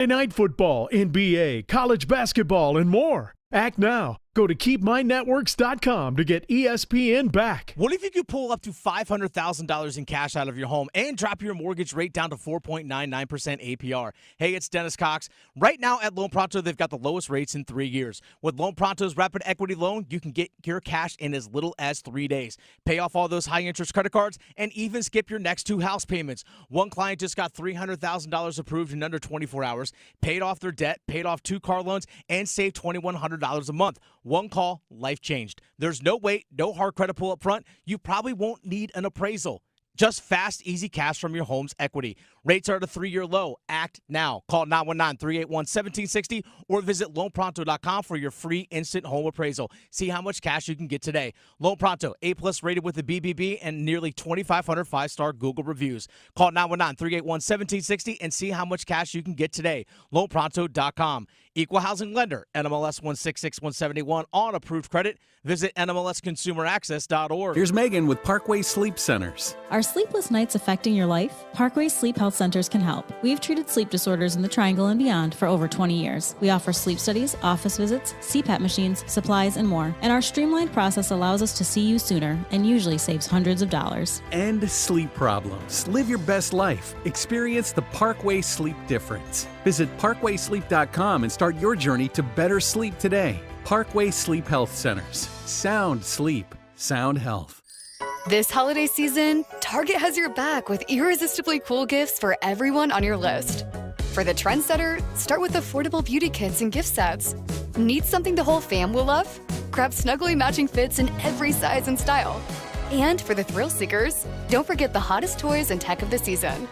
Night football, NBA, college basketball, and more. Act now. Go to keepmynetworks.com to get ESPN back. What if you could pull up to $500,000 in cash out of your home and drop your mortgage rate down to 4.99% APR? Hey, it's Dennis Cox. Right now at Loan Pronto, they've got the lowest rates in 3 years. With Loan Pronto's Rapid Equity Loan, you can get your cash in as little as 3 days. Pay off all those high-interest credit cards and even skip your next 2 house payments. One client just got $300,000 approved in under 24 hours, paid off their debt, paid off 2 car loans, and saved $2,100 a month. One call, life changed. There's no wait, no hard credit pull up front. You probably won't need an appraisal. Just fast, easy cash from your home's equity. Rates are at a 3-year low. Act now. Call 919-381-1760 or visit loanpronto.com for your free instant home appraisal. See how much cash you can get today. Loan Pronto, A+ rated with the BBB and nearly 2,500 5-star Google reviews. Call 919-381-1760 and see how much cash you can get today. Loanpronto.com. Equal housing lender, NMLS 166171 on approved credit. Visit NMLSconsumeraccess.org. Here's Megan with Parkway Sleep Centers. Are sleepless nights affecting your life? Parkway Sleep Health Centers can help. We've treated sleep disorders in the Triangle and beyond for over 20 years. We offer sleep studies, office visits, CPAP machines, supplies, and more. And our streamlined process allows us to see you sooner and usually saves hundreds of dollars. End sleep problems. Live your best life. Experience the Parkway Sleep difference. Visit parkwaysleep.com and start your journey to better sleep today. Parkway Sleep Health Centers. Sound sleep. Sound health. This holiday season, Target has your back with irresistibly cool gifts for everyone on your list. For the trendsetter, start with affordable beauty kits and gift sets. Need something the whole fam will love? Grab snuggly matching fits in every size and style. And for the thrill seekers, don't forget the hottest toys and tech of the season.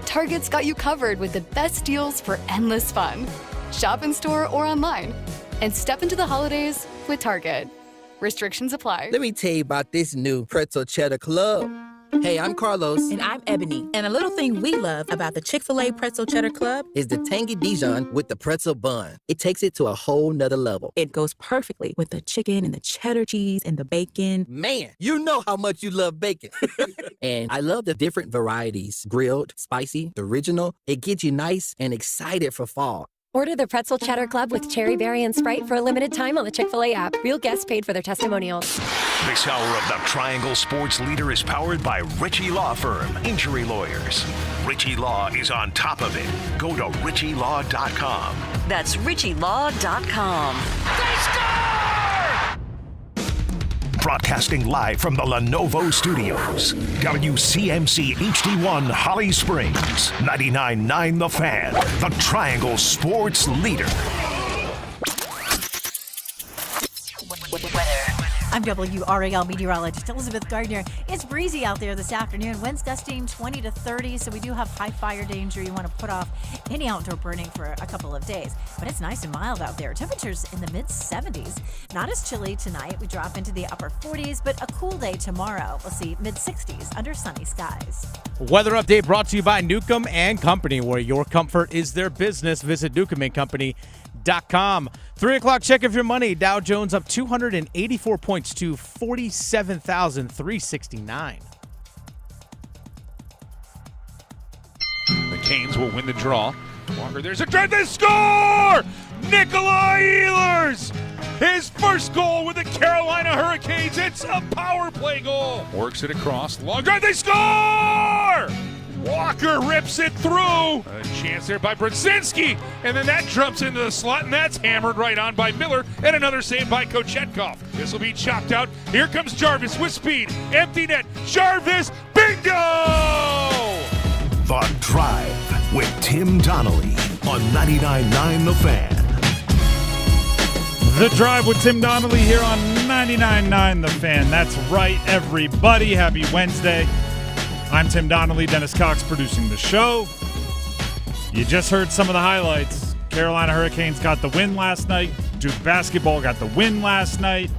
Target's got you covered with the best deals for endless fun. Shop in store or online. And step into the holidays with Target. Restrictions apply. Let me tell you about this new Pretzel Cheddar Club. Hey, I'm Carlos. And I'm Ebony. And a little thing we love about the Chick-fil-A Pretzel Cheddar Club is the tangy Dijon with the pretzel bun. It takes it to a whole nother level. It goes perfectly with the chicken and the cheddar cheese and the bacon. Man, you know how much you love bacon. And I love the different varieties. Grilled, spicy, original. It gets you nice and excited for fall. Order the Pretzel Cheddar Club with Cherry Berry and Sprite for a limited time on the Chick-fil-A app. Real guests paid for their testimonials. This hour of the Triangle Sports Leader is powered by Ritchie Law Firm, injury lawyers. Ritchie Law is on top of it. Go to ritchielaw.com. That's ritchielaw.com. They score! Broadcasting live from the Lenovo Studios. WCMC HD1 Holly Springs. 99.9 The Fan. The Triangle Sports Leader. I'm WRAL meteorologist Elizabeth Gardner. It's breezy out there this afternoon. Winds gusting 20 to 30, so we do have high fire danger. You want to put off any outdoor burning for a couple of days. But it's nice and mild out there. Temperatures in the mid-70s. Not as chilly tonight. We drop into the upper 40s, but a cool day tomorrow. We'll see mid-60s under sunny skies. Weather update brought to you by Newcomb and Company, where your comfort is their business. Visit newcombandcompany.com. 3 o'clock check of your money. Dow Jones up 284 points to 47,369. The Canes will win the draw. Walker, there's a drive, they score! Nikolai Ehlers! His first goal with the Carolina Hurricanes. It's a power play goal. Works it across. Long drive, they score! Walker rips it through. A chance there by Brzezinski. And then that jumps into the slot, and that's hammered right on by Miller. And another save by Kochetkov. This will be chopped out. Here comes Jarvis with speed. Empty net. Jarvis, bingo! The Drive with Tim Donnelly on 99.9 The Fan. The Drive with Tim Donnelly here on 99.9 The Fan. That's right, everybody. Happy Wednesday. I'm Tim Donnelly, Dennis Cox producing the show. You just heard some of the highlights. Carolina Hurricanes got the win last night. Duke basketball got the win last night.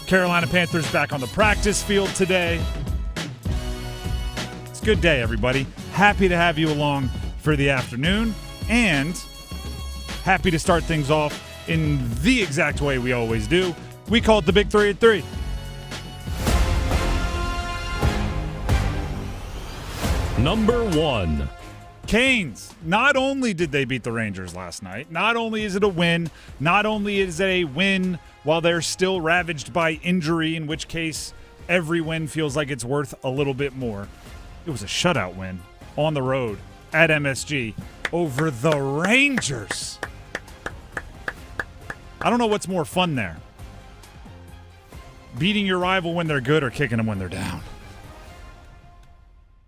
Carolina Panthers back on the practice field today. It's a good day, everybody. Happy to have you along for the afternoon, and happy to start things off in the exact way we always do. We call it the Big 3 at 3. Number 1. Canes, not only did they beat the Rangers last night, not only is it a win, not only is it a win while they're still ravaged by injury, in which case every win feels like it's worth a little bit more. It was a shutout win on the road at MSG over the Rangers. I don't know what's more fun there. Beating your rival when they're good or kicking them when they're down.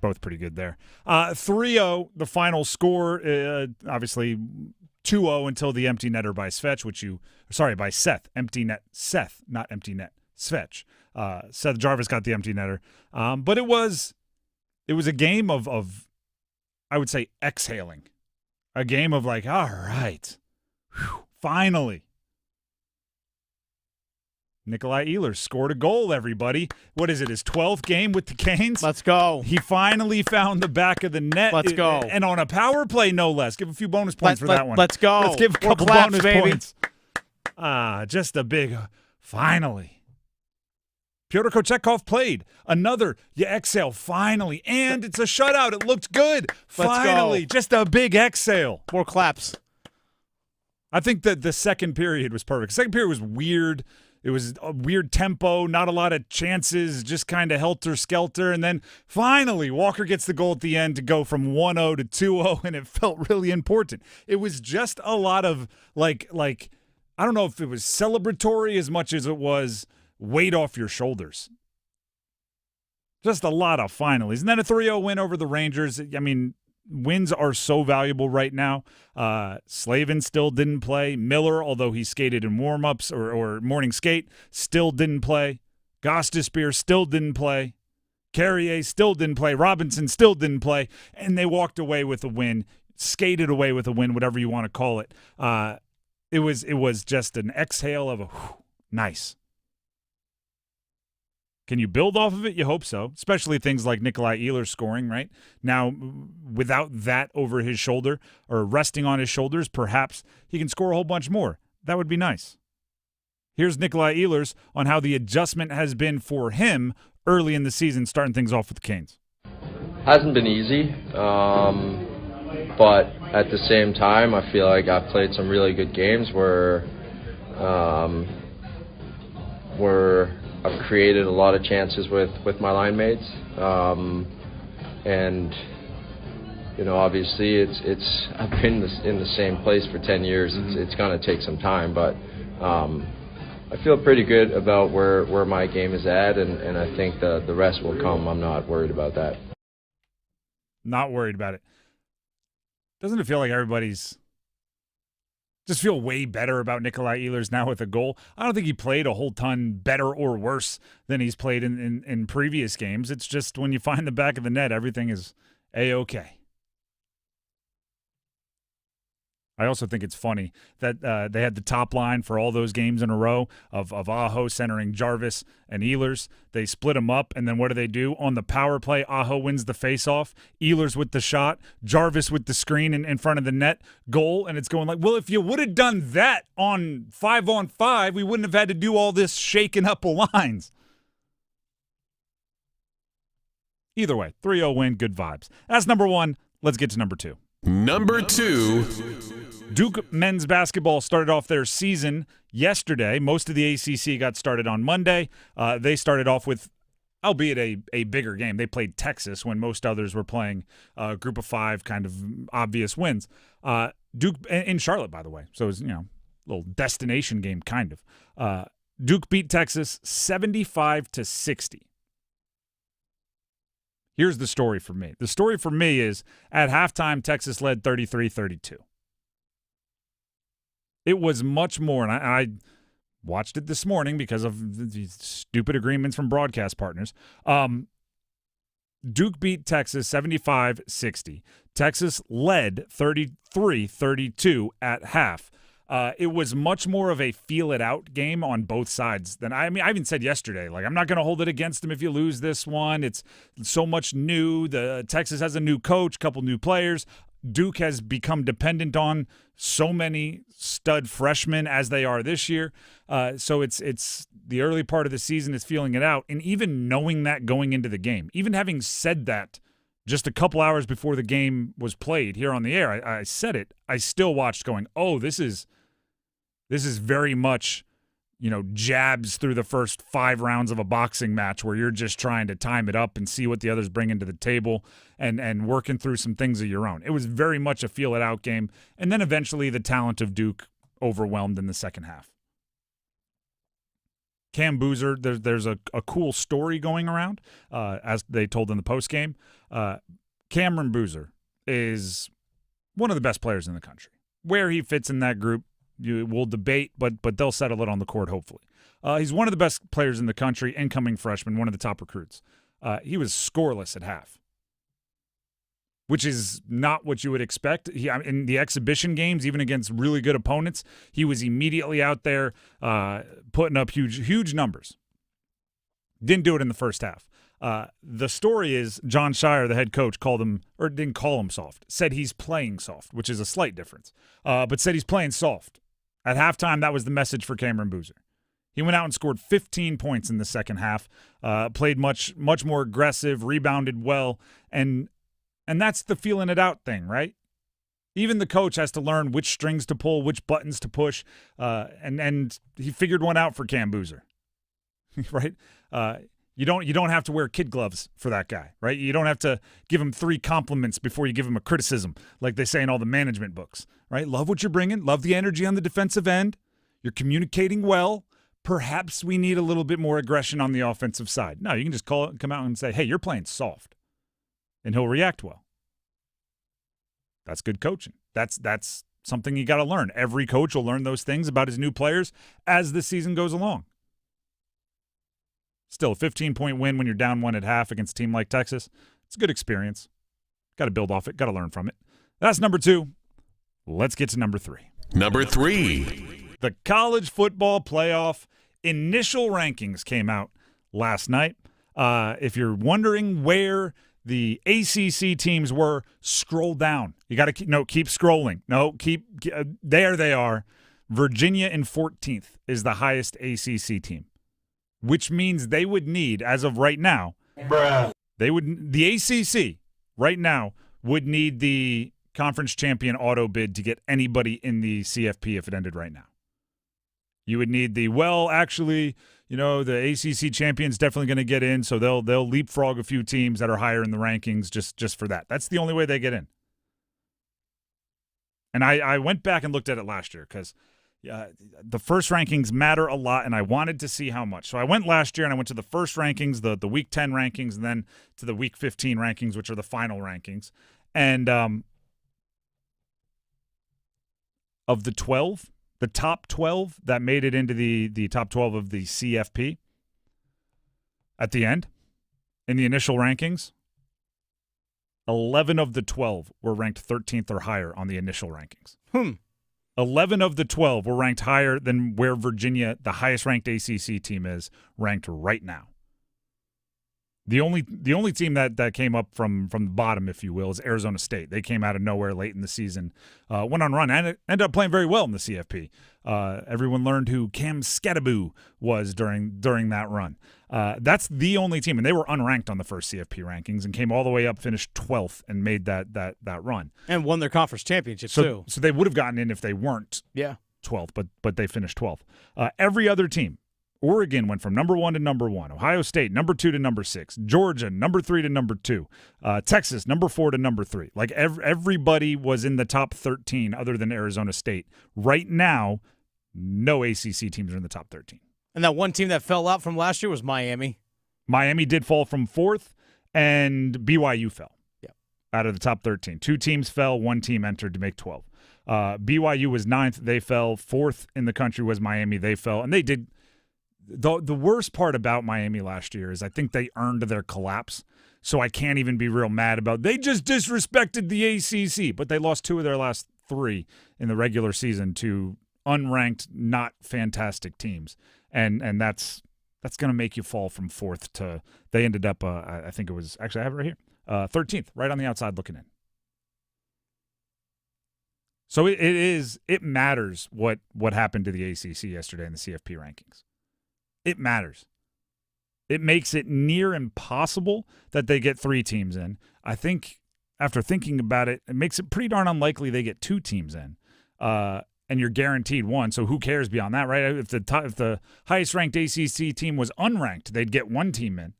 Both pretty good there. 3-0, the final score. Obviously, 2-0 until the empty netter by by Seth. Empty net. Seth, not empty net. Svetch. Seth Jarvis got the empty netter. But it was a game of I would say, exhaling. A game of like, all right, whew, finally. Nikolai Ehlers scored a goal, everybody. What is it, his 12th game with the Canes? Let's go. He finally found the back of the net. Let's go. And on a power play, no less. Give a few bonus points for that one. Let's go. Let's give a couple claps, bonus baby. points. Just a big finally. Pyotr Kochetkov played. Another, you exhale, finally. And it's a shutout. It looked good. Finally. Just a big exhale. More claps. I think that the second period was perfect. Second period was weird. It was a weird tempo, not a lot of chances, just kind of helter-skelter. And then finally, Walker gets the goal at the end to go from 1-0 to 2-0, and it felt really important. It was just a lot of, like I don't know if it was celebratory as much as it was weight off your shoulders. Just a lot of finalies. And then a 3-0 win over the Rangers. I mean, wins are so valuable right now. Slavin still didn't play. Miller, although he skated in warm-ups or morning skate, still didn't play. Gostisbehere still didn't play. Carrier still didn't play. Robinson still didn't play. And they walked away with a win, skated away with a win, whatever you want to call it. It was just an exhale of a whew, nice. Can you build off of it? You hope so, especially things like Nikolai Ehlers scoring, right? Now, without that over his shoulder or resting on his shoulders, perhaps he can score a whole bunch more. That would be nice. Here's Nikolai Ehlers on how the adjustment has been for him early in the season, starting things off with the Canes. Hasn't been easy, but at the same time, I feel like I've played some really good games where I've created a lot of chances with my line mates, and you know, obviously I've been in the same place for 10 years. It's going to take some time, but I feel pretty good about where my game is at, and I think the rest will come. I'm not worried about that. Not worried about it. Doesn't it feel like everybody's just feel way better about Nikolai Ehlers now with a goal? I don't think he played a whole ton better or worse than he's played in previous games. It's just when you find the back of the net, everything is A-okay. I also think it's funny that they had the top line for all those games in a row of Aho centering Jarvis and Ehlers. They split them up, and then what do? On the power play, Aho wins the faceoff, Ehlers with the shot, Jarvis with the screen in front of the net, goal, and it's going like, well, if you would have done that on 5-on-5, we wouldn't have had to do all this shaking up of lines. Either way, 3-0 win, good vibes. That's number one. Let's get to number two. Number two. Duke men's basketball started off their season yesterday. Most of the ACC got started on Monday. They started off with, albeit a bigger game. They played Texas when most others were playing group of five kind of obvious wins. Duke in Charlotte, by the way. So it was, a little destination game kind of. Duke beat Texas 75-60. Here's the story for me. The story for me is at halftime, Texas led 33-32. It was much more, and I watched it this morning because of these stupid agreements from broadcast partners. Duke beat Texas 75-60. Texas led 33-32 at half. It was much more of a feel-it-out game on both sides than I even said yesterday, like, I'm not going to hold it against them if you lose this one. It's so much new. Texas has a new coach, couple new players. Duke has become dependent on so many stud freshmen as they are this year. So it's the early part of the season is feeling it out. And even knowing that going into the game, even having said that just a couple hours before the game was played here on the air, I said it. I still watched going, oh, this is very much, jabs through the first 5 rounds of a boxing match where you're just trying to time it up and see what the others bring into the table and working through some things of your own. It was very much a feel-it-out game. And then eventually the talent of Duke overwhelmed in the second half. Cam Boozer, there's a cool story going around, as they told in the postgame. Cameron Boozer is one of the best players in the country. Where he fits in that group, we'll debate, but they'll settle it on the court, hopefully. He's one of the best players in the country, incoming freshman, one of the top recruits. He was scoreless at half, which is not what you would expect. In the exhibition games, even against really good opponents, he was immediately out there putting up huge numbers. Didn't do it in the first half. The story is John Shire, the head coach, called him, or didn't call him soft, said he's playing soft, which is a slight difference, but said he's playing soft. At halftime, that was the message for Cameron Boozer. He went out and scored 15 points in the second half, played much more aggressive, rebounded well, and that's the feeling it out thing, right? Even the coach has to learn which strings to pull, which buttons to push, and he figured one out for Cam Boozer, right? You don't have to wear kid gloves for that guy, right? You don't have to give him 3 compliments before you give him a criticism, like they say in all the management books, right? Love what you're bringing. Love the energy on the defensive end. You're communicating well. Perhaps we need a little bit more aggression on the offensive side. No, you can just come out and say, hey, you're playing soft, and he'll react well. That's good coaching. That's something you got to learn. Every coach will learn those things about his new players as the season goes along. Still, a 15-point win when you're down 1 at half against a team like Texas. It's a good experience. Got to build off it. Got to learn from it. That's number 2. Let's get to number 3. Number 3. The college football playoff initial rankings came out last night. If you're wondering where the ACC teams were, scroll down. You got to keep scrolling. There they are. Virginia in 14th is the highest ACC team, which means they would need, as of right now, the ACC right now would need the conference champion auto bid to get anybody in the CFP if it ended right now. You would need the ACC champion's definitely going to get in, so they'll leapfrog a few teams that are higher in the rankings just for that. That's the only way they get in. And I went back and looked at it last year because the first rankings matter a lot, and I wanted to see how much. So I went last year, and I went to the first rankings, the Week 10 rankings, and then to the Week 15 rankings, which are the final rankings. And of the 12, the top 12 that made it into the top 12 of the CFP at the end, in the initial rankings, 11 of the 12 were ranked 13th or higher on the initial rankings. 11 of the 12 were ranked higher than where Virginia, the highest-ranked ACC team, is ranked right now. The only team that came up from the bottom, if you will, is Arizona State. They came out of nowhere late in the season, went on a run, and it ended up playing very well in the CFP. Everyone learned who Cam Skadaboo was during that run. That's the only team, and they were unranked on the first CFP rankings and came all the way up, finished 12th, and made that run. And won their conference championship, too. So they would have gotten in if they weren't 12th, but they finished 12th. Every other team, Oregon went from number 1 to number 1. Ohio State, number 2 to number 6. Georgia, number 3 to number 2. Texas, number 4 to number 3. Like everybody was in the top 13 other than Arizona State. Right now, no ACC teams are in the top 13. And that one team that fell out from last year was Miami. Miami did fall from 4th, and BYU fell out of the top 13. 2 teams fell, 1 team entered to make 12. BYU was 9th. They fell. 4th in the country was Miami. They fell, and they did. The worst part about Miami last year is I think they earned their collapse, so I can't even be real mad about they just disrespected the ACC, but they lost 2 of their last 3 in the regular season to unranked, not fantastic teams, and that's going to make you fall from 4th to they ended up I think it was actually I have it right here 13th, right on the outside looking in. So it matters what happened to the ACC yesterday in the CFP rankings. It matters. it makes it near impossible that they get 3 teams in. I think after thinking about it, it makes it pretty darn unlikely they get 2 teams in. And you're guaranteed 1, so who cares beyond that, right? If the highest-ranked ACC team was unranked, they'd get 1 team in.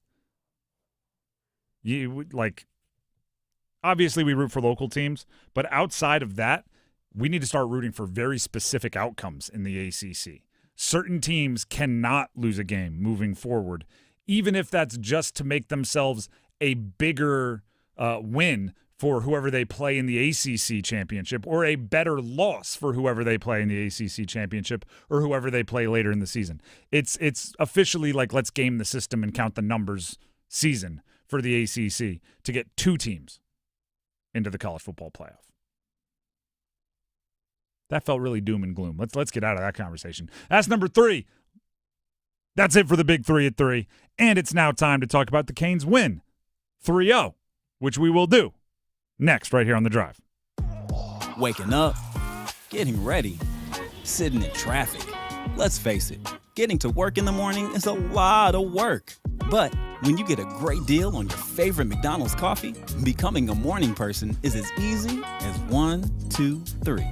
Obviously we root for local teams, but outside of that, we need to start rooting for very specific outcomes in the ACC. Certain teams cannot lose a game moving forward, even if that's just to make themselves a bigger win for whoever they play in the ACC championship, or a better loss for whoever they play in the ACC championship, or whoever they play later in the season. It's officially like let's game the system and count the numbers season for the ACC to get 2 teams into the college football playoff. That felt really doom and gloom. Let's get out of that conversation. That's number 3. That's it for the Big 3 at 3. And it's now time to talk about the Canes win 3-0, which we will do next right here on The Drive. Waking up, getting ready, sitting in traffic. Let's face it, getting to work in the morning is a lot of work. But when you get a great deal on your favorite McDonald's coffee, becoming a morning person is as easy as 1, 2, 3.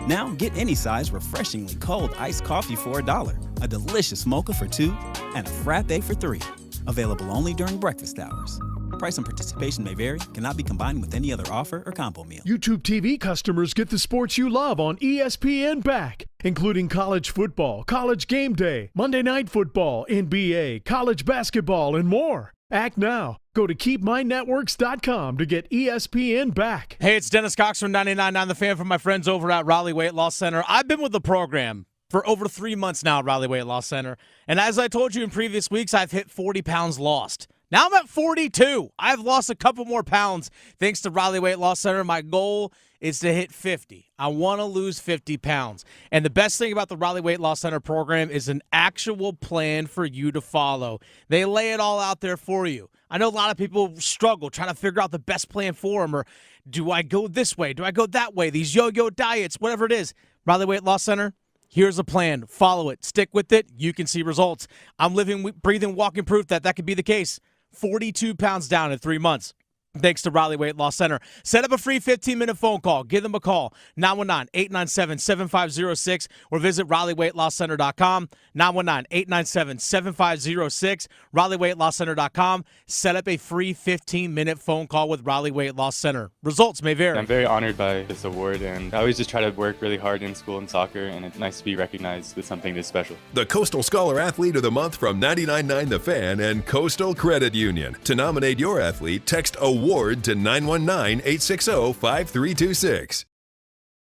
Now get any size refreshingly cold iced coffee for $1, a delicious mocha for $2, and a frappe for $3. Available only during breakfast hours. Price and participation may vary. Cannot be combined with any other offer or combo meal. YouTube TV customers get the sports you love on ESPN back, including college football, college game day, Monday Night Football, NBA, college basketball, and more. Act now. Go to keepmynetworks.com to get ESPN back. Hey, it's Dennis Cox from 99.9 The Fan from my friends over at Raleigh Weight Loss Center. I've been with the program for over 3 months now at Raleigh Weight Loss Center. And as I told you in previous weeks, I've hit 40 pounds lost. Now I'm at 42. I've lost a couple more pounds thanks to Raleigh Weight Loss Center. My goal is to hit 50. I want to lose 50 pounds. And the best thing about the Raleigh Weight Loss Center program is an actual plan for you to follow. They lay it all out there for you. I know a lot of people struggle trying to figure out the best plan for them, or do I go this way? Do I go that way? These yo-yo diets, whatever it is. Raleigh Weight Loss Center, here's a plan. Follow it. Stick with it. You can see results. I'm living, breathing, walking proof that could be the case. 42 pounds down in 3 months. Thanks to Raleigh Weight Loss Center. Set up a free 15-minute phone call. Give them a call, 919-897-7506, or visit RaleighWeightLossCenter.com, 919-897-7506, RaleighWeightLossCenter.com. Set up a free 15-minute phone call with Raleigh Weight Loss Center. Results may vary. I'm very honored by this award, and I always just try to work really hard in school and soccer, and it's nice to be recognized with something this special. The Coastal Scholar Athlete of the Month from 99.9 The Fan and Coastal Credit Union. To nominate your athlete, text AWARD to 919-860-5326.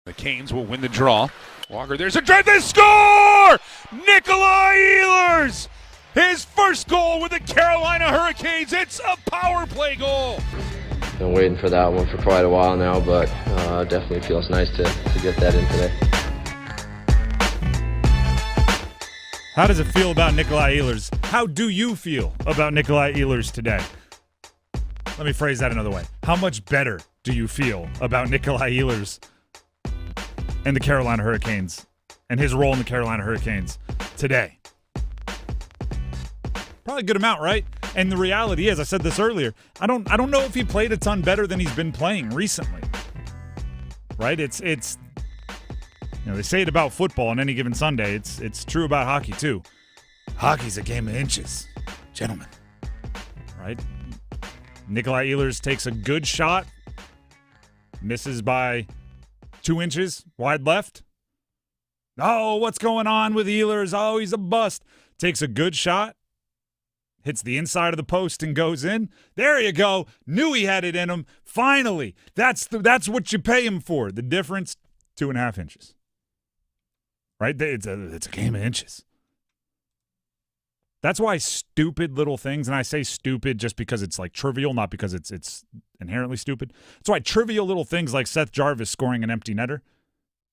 The Canes will win the draw. Walker, there's a drive, they score! Nikolai Ehlers! His first goal with the Carolina Hurricanes. It's a power play goal. Been waiting for that one for quite a while now, but definitely feels nice to get that in today. How does it feel about Nikolai Ehlers? How do you feel about Nikolai Ehlers today? Let me phrase that another way. How much better do you feel about Nikolai Ehlers and the Carolina Hurricanes and his role in the Carolina Hurricanes today? Probably a good amount, right? And the reality is, I said this earlier, I don't know if he played a ton better than he's been playing recently. Right? It's they say it about football on any given Sunday. It's true about hockey too. Hockey's a game of inches, gentlemen. Right? Nikolai Ehlers takes a good shot, misses by 2 inches, wide left. Oh, what's going on with Ehlers? Oh, he's a bust. Takes a good shot, hits the inside of the post and goes in. There you go. Knew he had it in him. Finally, that's what you pay him for. The difference, 2.5 inches. Right? It's a game of inches. That's why stupid little things, and I say stupid just because it's like trivial, not because it's inherently stupid. That's why trivial little things like Seth Jarvis scoring an empty netter,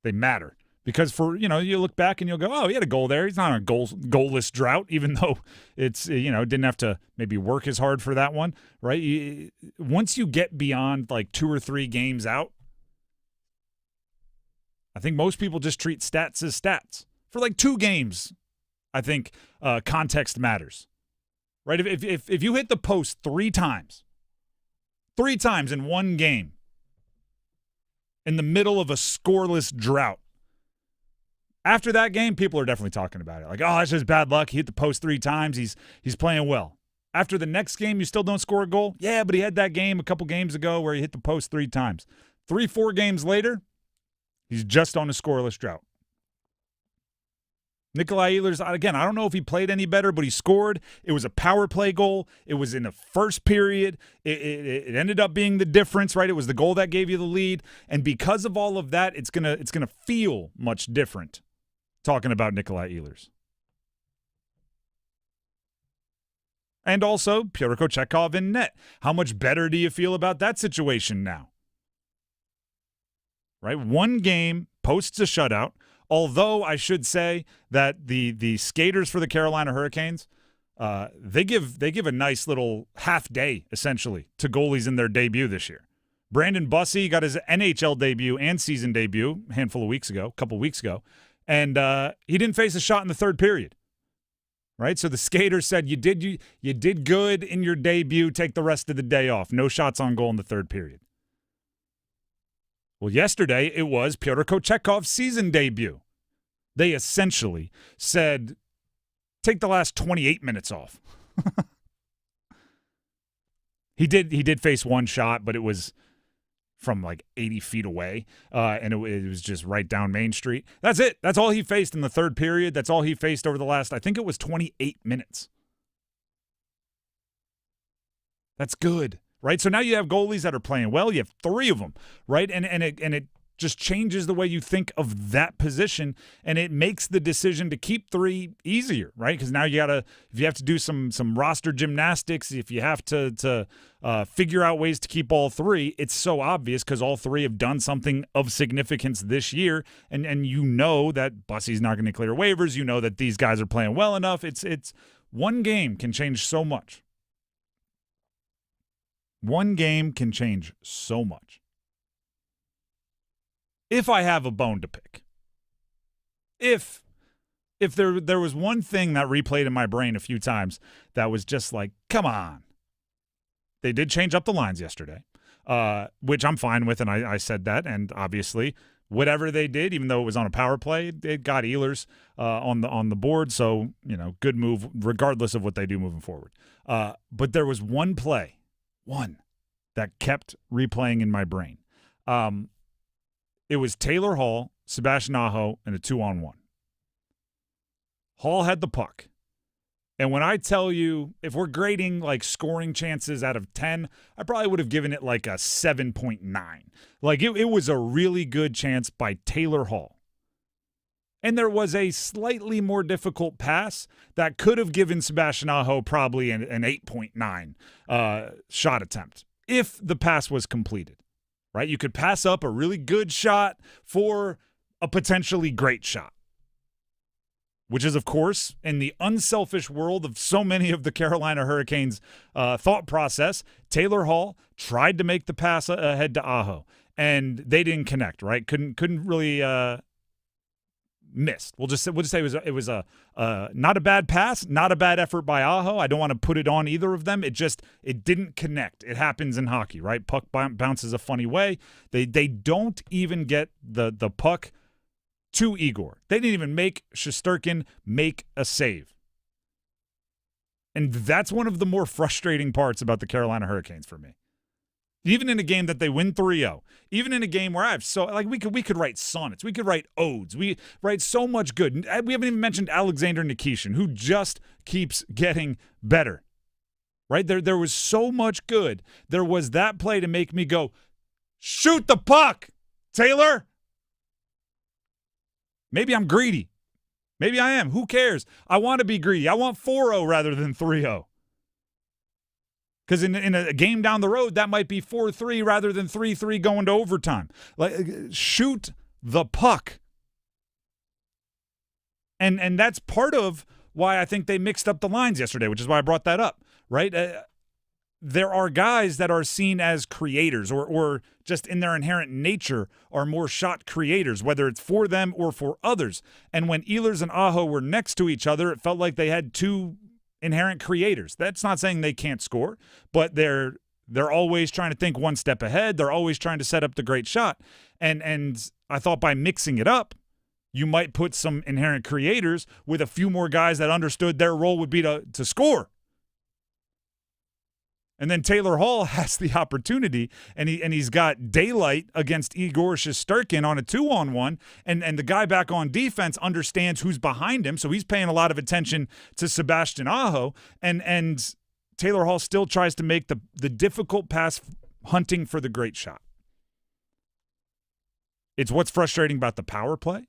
they matter. Because you look back and you'll go, oh, he had a goal there. He's not on a goalless drought, even though it's, didn't have to maybe work as hard for that one, right? Once you get beyond like 2 or 3 games out, I think most people just treat stats as stats. For like 2 games, I think context matters, right? If you hit the post 3 times in one game, in the middle of a scoreless drought, after that game, people are definitely talking about it. Like, oh, that's just bad luck. He hit the post 3 times. He's playing well. After the next game, you still don't score a goal? Yeah, but he had that game a couple games ago where he hit the post 3 times. 3-4 games later, he's just on a scoreless drought. Nikolai Ehlers, again, I don't know if he played any better, but he scored. It was a power play goal. It was in the first period. It ended up being the difference, right? It was the goal that gave you the lead. And because of all of that, it's gonna feel much different talking about Nikolai Ehlers. And also, Pyotr Kochetkov in net. How much better do you feel about that situation now? Right? One game posts a shutout. Although I should say that the skaters for the Carolina Hurricanes, they give a nice little half day, essentially, to goalies in their debut this year. Brandon Bussey got his NHL debut and season debut a couple weeks ago, and he didn't face a shot in the third period. Right? So the skaters said, you did good in your debut, take the rest of the day off. No shots on goal in the third period. Well, yesterday it was Pyotr Kochetkov's season debut. They essentially said, take the last 28 minutes off. He did face one shot, but it was from like 80 feet away, and it was just right down Main Street. That's it. That's all he faced in the third period. That's all he faced over the last, I think it was 28 minutes. That's good, right? So now you have goalies that are playing well. You have 3 of them, right? And it just changes the way you think of that position, and it makes the decision to keep 3 easier, right? Because now if you have to do some roster gymnastics, if you have to figure out ways to keep all 3, it's so obvious because all 3 have done something of significance this year, and you know that Bussey's not going to clear waivers. You know that these guys are playing well enough. It's one game can change so much. One game can change so much. If I have a bone to pick, if there was one thing that replayed in my brain a few times that was just like, come on. They did change up the lines yesterday, which I'm fine with, and I said that, and obviously whatever they did, even though it was on a power play, it got Ehlers on the board, so, good move regardless of what they do moving forward. But there was one play, that kept replaying in my brain. It was Taylor Hall, Sebastian Aho, and a 2-on-1. Hall had the puck. And when I tell you, if we're grading like scoring chances out of 10, I probably would have given it like a 7.9. Like it was a really good chance by Taylor Hall. And there was a slightly more difficult pass that could have given Sebastian Aho probably an 8.9 shot attempt if the pass was completed. Right? You could pass up a really good shot for a potentially great shot, which is, of course, in the unselfish world of so many of the Carolina Hurricanes' thought process. Taylor Hall tried to make the pass ahead to Aho, and they didn't connect. Right? Couldn't really missed. We'll just say it was a not a bad pass, not a bad effort by Aho. I don't want to put it on either of them. It didn't connect. It happens in hockey, right? Puck bounces a funny way. They don't even get the puck to Igor. They didn't even make Shesterkin make a save. And that's one of the more frustrating parts about the Carolina Hurricanes for me. Even in a game that they win 3-0, even in a game where we could write sonnets, we could write odes, we write so much good. We haven't even mentioned Alexander Nikishin, who just keeps getting better. Right? There was so much good. There was that play to make me go, shoot the puck, Taylor. Maybe I'm greedy. Maybe I am. Who cares? I want to be greedy. I want 4-0 rather than 3-0. Because in a game down the road, that might be 4-3 rather than 3-3 going to overtime. Like, shoot the puck. And that's part of why I think they mixed up the lines yesterday, which is why I brought that up, right? There are guys that are seen as creators or just in their inherent nature are more shot creators, whether it's for them or for others. And when Ehlers and Aho were next to each other, it felt like they had two inherent creators. That's not saying they can't score, but they're always trying to think one step ahead. They're always trying to set up the great shot. And I thought by mixing it up, you might put some inherent creators with a few more guys that understood their role would be to score. And then Taylor Hall has the opportunity, and he's got daylight against Igor Shesterkin on a 2-on-1, and the guy back on defense understands who's behind him, so he's paying a lot of attention to Sebastian Aho, and Taylor Hall still tries to make the difficult pass hunting for the great shot. It's what's frustrating about the power play.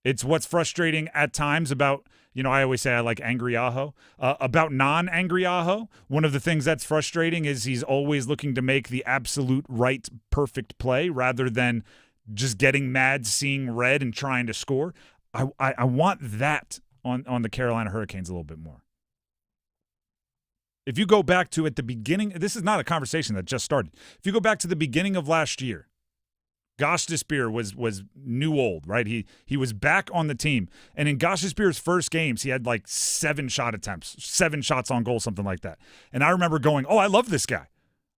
It's what's frustrating at times about, I always say I like angry Aho. About non-angry Aho, one of the things that's frustrating is he's always looking to make the absolute right, perfect play rather than just getting mad, seeing red, and trying to score. I want that on the Carolina Hurricanes a little bit more. If you go back to at the beginning, this is not a conversation that just started. If you go back to the beginning of last year, Gostisbehere was new old, right? He was back on the team. And in Gostisbehere's first games, he had like 7 shot attempts, 7 shots on goal, something like that. And I remember going, I love this guy.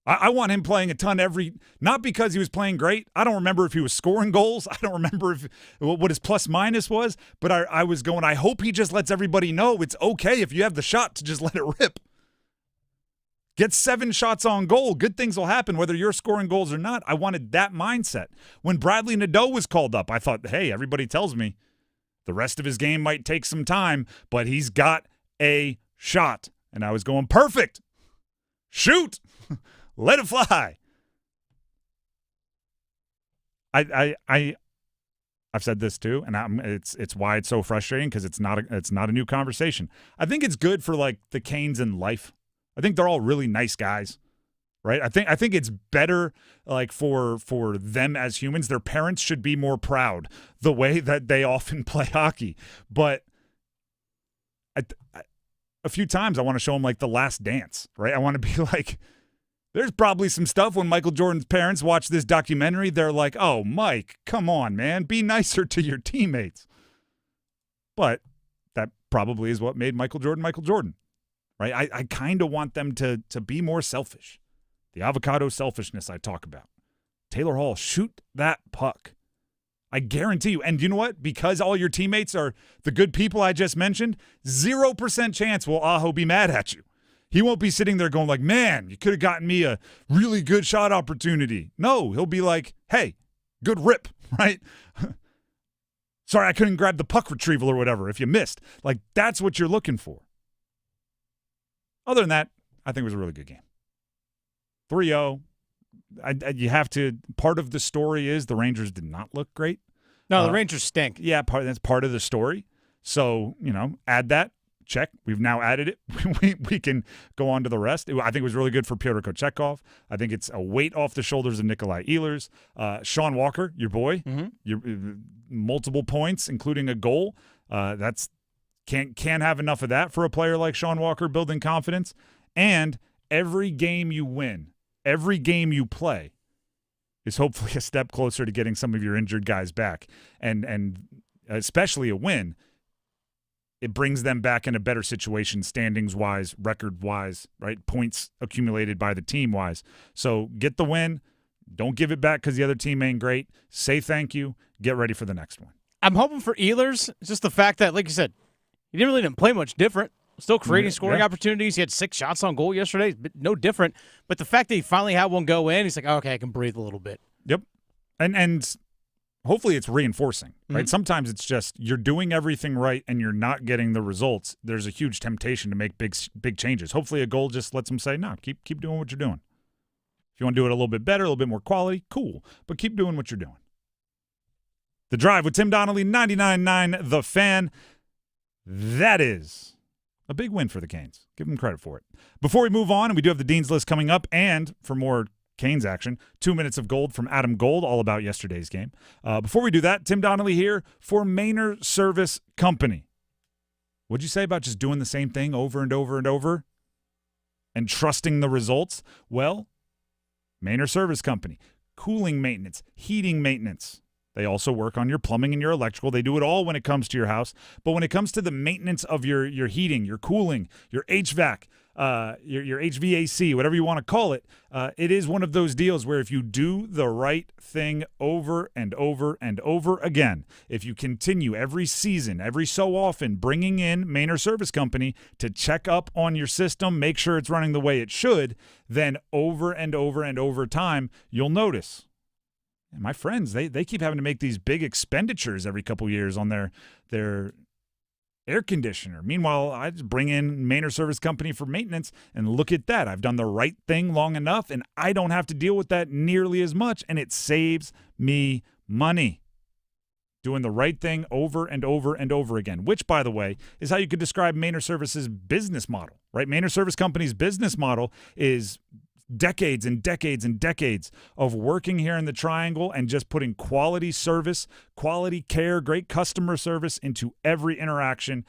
I want him playing a ton not because he was playing great. I don't remember if he was scoring goals. I don't remember what his plus minus was. But I was going, I hope he just lets everybody know it's okay if you have the shot to just let it rip. Get 7 shots on goal. Good things will happen whether you're scoring goals or not. I wanted that mindset. When Bradley Nadeau was called up, I thought, hey, everybody tells me the rest of his game might take some time, but he's got a shot. And I was going, perfect. Shoot. Let it fly. I've said this too, and it's why it's so frustrating because it's not a new conversation. I think it's good for like the Canes in life. I think they're all really nice guys, right? I think it's better like for them as humans. Their parents should be more proud the way that they often play hockey. But a few times I want to show them like The Last Dance, right? I want to be like, there's probably some stuff when Michael Jordan's parents watch this documentary, they're like, oh, Mike, come on, man, be nicer to your teammates. But that probably is what made Michael Jordan. Right, I kind of want them to be more selfish. The avocado selfishness I talk about. Taylor Hall, shoot that puck. I guarantee you. And you know what? Because all your teammates are the good people I just mentioned, 0% chance will Aho be mad at you. He won't be sitting there going like, man, you could have gotten me a really good shot opportunity. No, he'll be like, hey, good rip, right? Sorry, I couldn't grab the puck retrieval or whatever if you missed. Like, that's what you're looking for. Other than that, I think it was a really good game. 3-0. You have to – part of the story is the Rangers did not look great. No, the Rangers stink. Yeah, that's part of the story. So, add that. Check. We've now added it. we can go on to the rest. I think it was really good for Pyotr Kochetkov. I think it's a weight off the shoulders of Nikolai Ehlers. Sean Walker, your boy, your multiple points, including a goal. That's can't have enough of that for a player like Sean Walker, building confidence. And every game you win, every game you play is hopefully a step closer to getting some of your injured guys back. And especially a win, it brings them back in a better situation, standings-wise, record-wise, right? Points accumulated by the team-wise. So get the win. Don't give it back because the other team ain't great. Say thank you. Get ready for the next one. I'm hoping for Ehlers. It's just the fact that, like you said, he didn't play much different. Still creating scoring opportunities. He had 6 shots on goal yesterday. No different. But the fact that he finally had one go in, he's like, oh, okay, I can breathe a little bit. Yep. And hopefully it's reinforcing, right? Sometimes it's just you're doing everything right and you're not getting the results. There's a huge temptation to make big changes. Hopefully a goal just lets them say, no, keep doing what you're doing. If you want to do it a little bit better, a little bit more quality, cool. But keep doing what you're doing. The Drive with Tim Donnelly, 99.9 The Fan. That is a big win for the Canes. Give them credit for it. Before we move on, and we do have the Dean's List coming up, and for more Canes action, 2 minutes of gold from Adam Gold, all about yesterday's game. Before we do that, Tim Donnelly here for Maynard Service Company. What'd you say about just doing the same thing over and over and over and trusting the results? Well, Maynard Service Company, cooling maintenance, heating maintenance, They also work on your plumbing and your electrical. They do it all when it comes to your house. But when it comes to the maintenance of your heating, your cooling, your HVAC, your HVAC, whatever you want to call it, it is one of those deals where if you do the right thing over and over and over again, if you continue every season, every so often, bringing in Manor Service Company to check up on your system, make sure it's running the way it should, then over and over and over time, you'll notice. And my friends, they keep having to make these big expenditures every couple years on their air conditioner. Meanwhile, I just bring in Manor Service Company for maintenance, and look at that. I've done the right thing long enough, and I don't have to deal with that nearly as much, and it saves me money. Doing the right thing over and over and over again, which, by the way, is how you could describe Manor Service's business model, right? Manor Service Company's business model is decades and decades and decades of working here in the Triangle and just putting quality service, quality care, great customer service into every interaction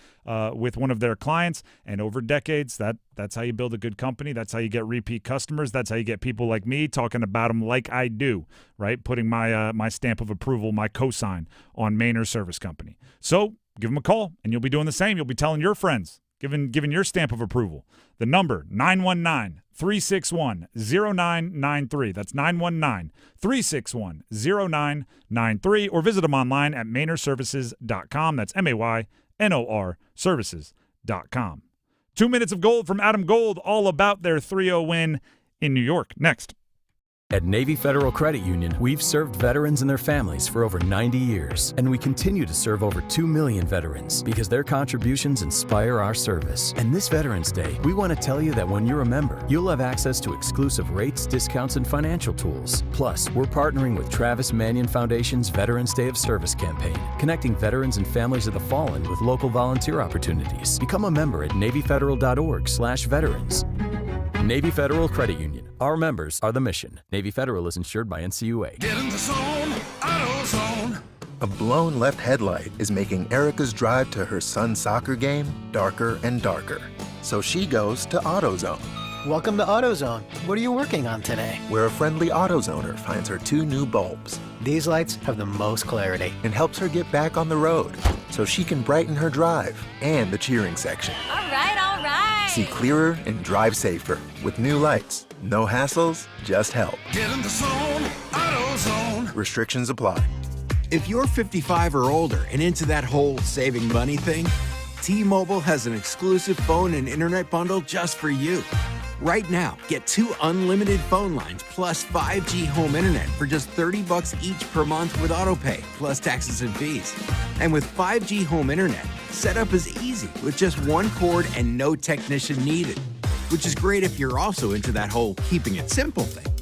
with one of their clients. And over decades, that's how you build a good company. That's how you get repeat customers. That's how you get people like me talking about them like I do, right? Putting my stamp of approval, my cosign on Manor Service Company. So give them a call, and you'll be doing the same. You'll be telling your friends, giving your stamp of approval. The number, 919-361-0993. That's 919-361-0993. Or visit them online at manorservices.com. That's MAYNOR services.com. 2 minutes of gold from Adam Gold, all about their 3-0 win in New York. Next. At Navy Federal Credit Union, we've served veterans and their families for over 90 years, and we continue to serve over 2 million veterans because their contributions inspire our service. And this Veterans Day, we want to tell you that when you're a member, you'll have access to exclusive rates, discounts, and financial tools. Plus, we're partnering with Travis Manion Foundation's Veterans Day of Service campaign, connecting veterans and families of the fallen with local volunteer opportunities. Become a member at NavyFederal.org/veterans. Navy Federal Credit Union. Our members are the mission. Navy Federal is insured by NCUA. Get in the zone, AutoZone. A blown left headlight is making Erica's drive to her son's soccer game darker and darker. So she goes to AutoZone. Welcome to AutoZone. What are you working on today? Where a friendly AutoZoner finds her 2 new bulbs. These lights have the most clarity. And helps her get back on the road so she can brighten her drive and the cheering section. All right, all right. See clearer and drive safer with new lights. No hassles, just help. Get in the zone, AutoZone. Restrictions apply. If you're 55 or older and into that whole saving money thing, T-Mobile has an exclusive phone and internet bundle just for you. Right now, get 2 unlimited phone lines plus 5G home internet for just $30 each per month with AutoPay, plus taxes and fees. And with 5G home internet, setup is easy with just 1 cord and no technician needed, which is great if you're also into that whole keeping it simple thing.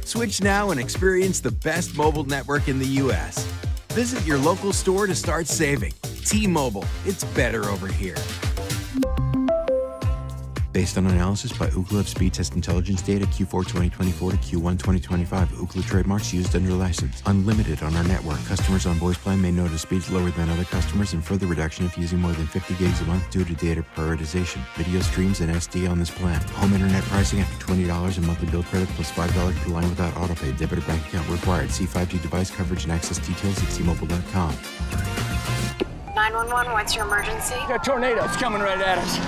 Switch now and experience the best mobile network in the U.S. Visit your local store to start saving. T-Mobile, it's better over here. Based on analysis by Ookla of speed test intelligence data Q4 2024 to Q1 2025, Ookla trademarks used under license. Unlimited on our network. Customers on voice plan may notice speeds lower than other customers and further reduction if using more than 50 gigs a month due to data prioritization. Video streams and SD on this plan. Home internet pricing after $20 in monthly bill credit plus $5 per line without autopay. Debit or bank account required. See 5G device coverage and access details at T-Mobile.com. 911, what's your emergency? A tornado's coming right at us.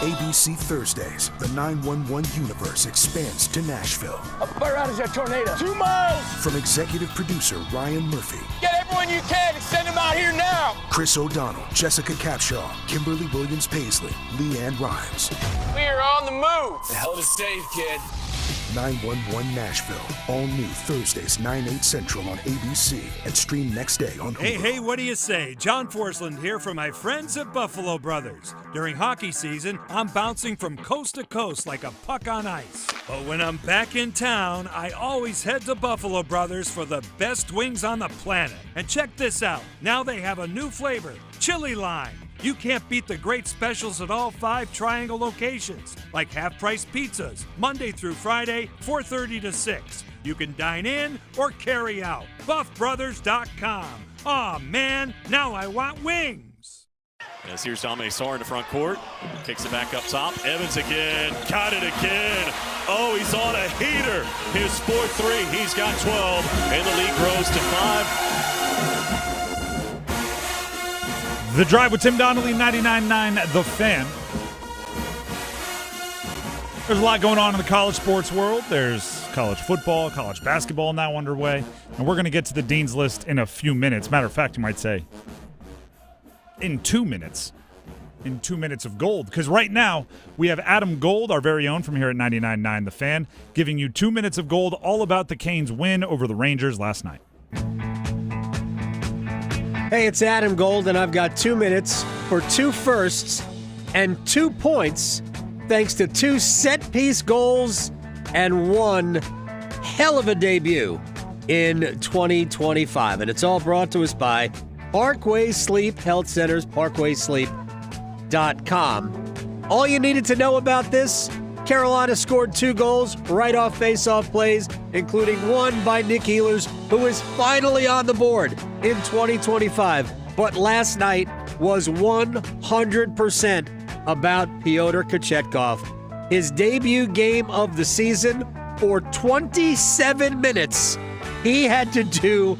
ABC Thursdays, the 911 universe expands to Nashville. How far out is that tornado? 2 miles! From executive producer Ryan Murphy. Get everyone you can and send them out here now! Chris O'Donnell, Jessica Capshaw, Kimberly Williams-Paisley, Leanne Rhymes. We are on the move! The hell to save, kid. 911 Nashville. All new Thursdays, 9/8 Central on ABC and stream next day on Hulu. Hey, what do you say? John Forsland here for my friends at Buffalo Brothers. During hockey season, I'm bouncing from coast to coast like a puck on ice. But when I'm back in town, I always head to Buffalo Brothers for the best wings on the planet. And check this out. Now they have a new flavor, chili lime. You can't beat the great specials at all 5 Triangle locations, like half-price pizzas, Monday through Friday, 4:30 to 6. You can dine in or carry out. BuffBrothers.com. Aw, man, now I want wings. As here's Dominic Sarr in the front court. Kicks it back up top. Evans again. Got it again. Oh, he's on a heater. His 4th 3. He's got 12. And the lead grows to 5. The Drive with Tim Donnelly, 99.9 The Fan. There's a lot going on in the college sports world. There's college football, college basketball now underway. And we're going to get to the Dean's List in a few minutes. Matter of fact, you might say in 2 minutes. In 2 minutes of gold. Because right now, we have Adam Gold, our very own from here at 99.9 The Fan, giving you 2 minutes of gold all about the Canes' win over the Rangers last night. Hey, it's Adam Gold, and I've got 2 minutes for 2 firsts and 2 points thanks to 2 set-piece goals and 1 hell of a debut in 2025. And it's all brought to us by Parkway Sleep Health Centers, parkwaysleep.com. All you needed to know about this, Carolina scored 2 goals right off face-off plays, including one by Nick Ehlers, who is finally on the board in 2025. But last night was 100% about Pyotr Kochetkov. His debut game of the season, for 27 minutes, he had to do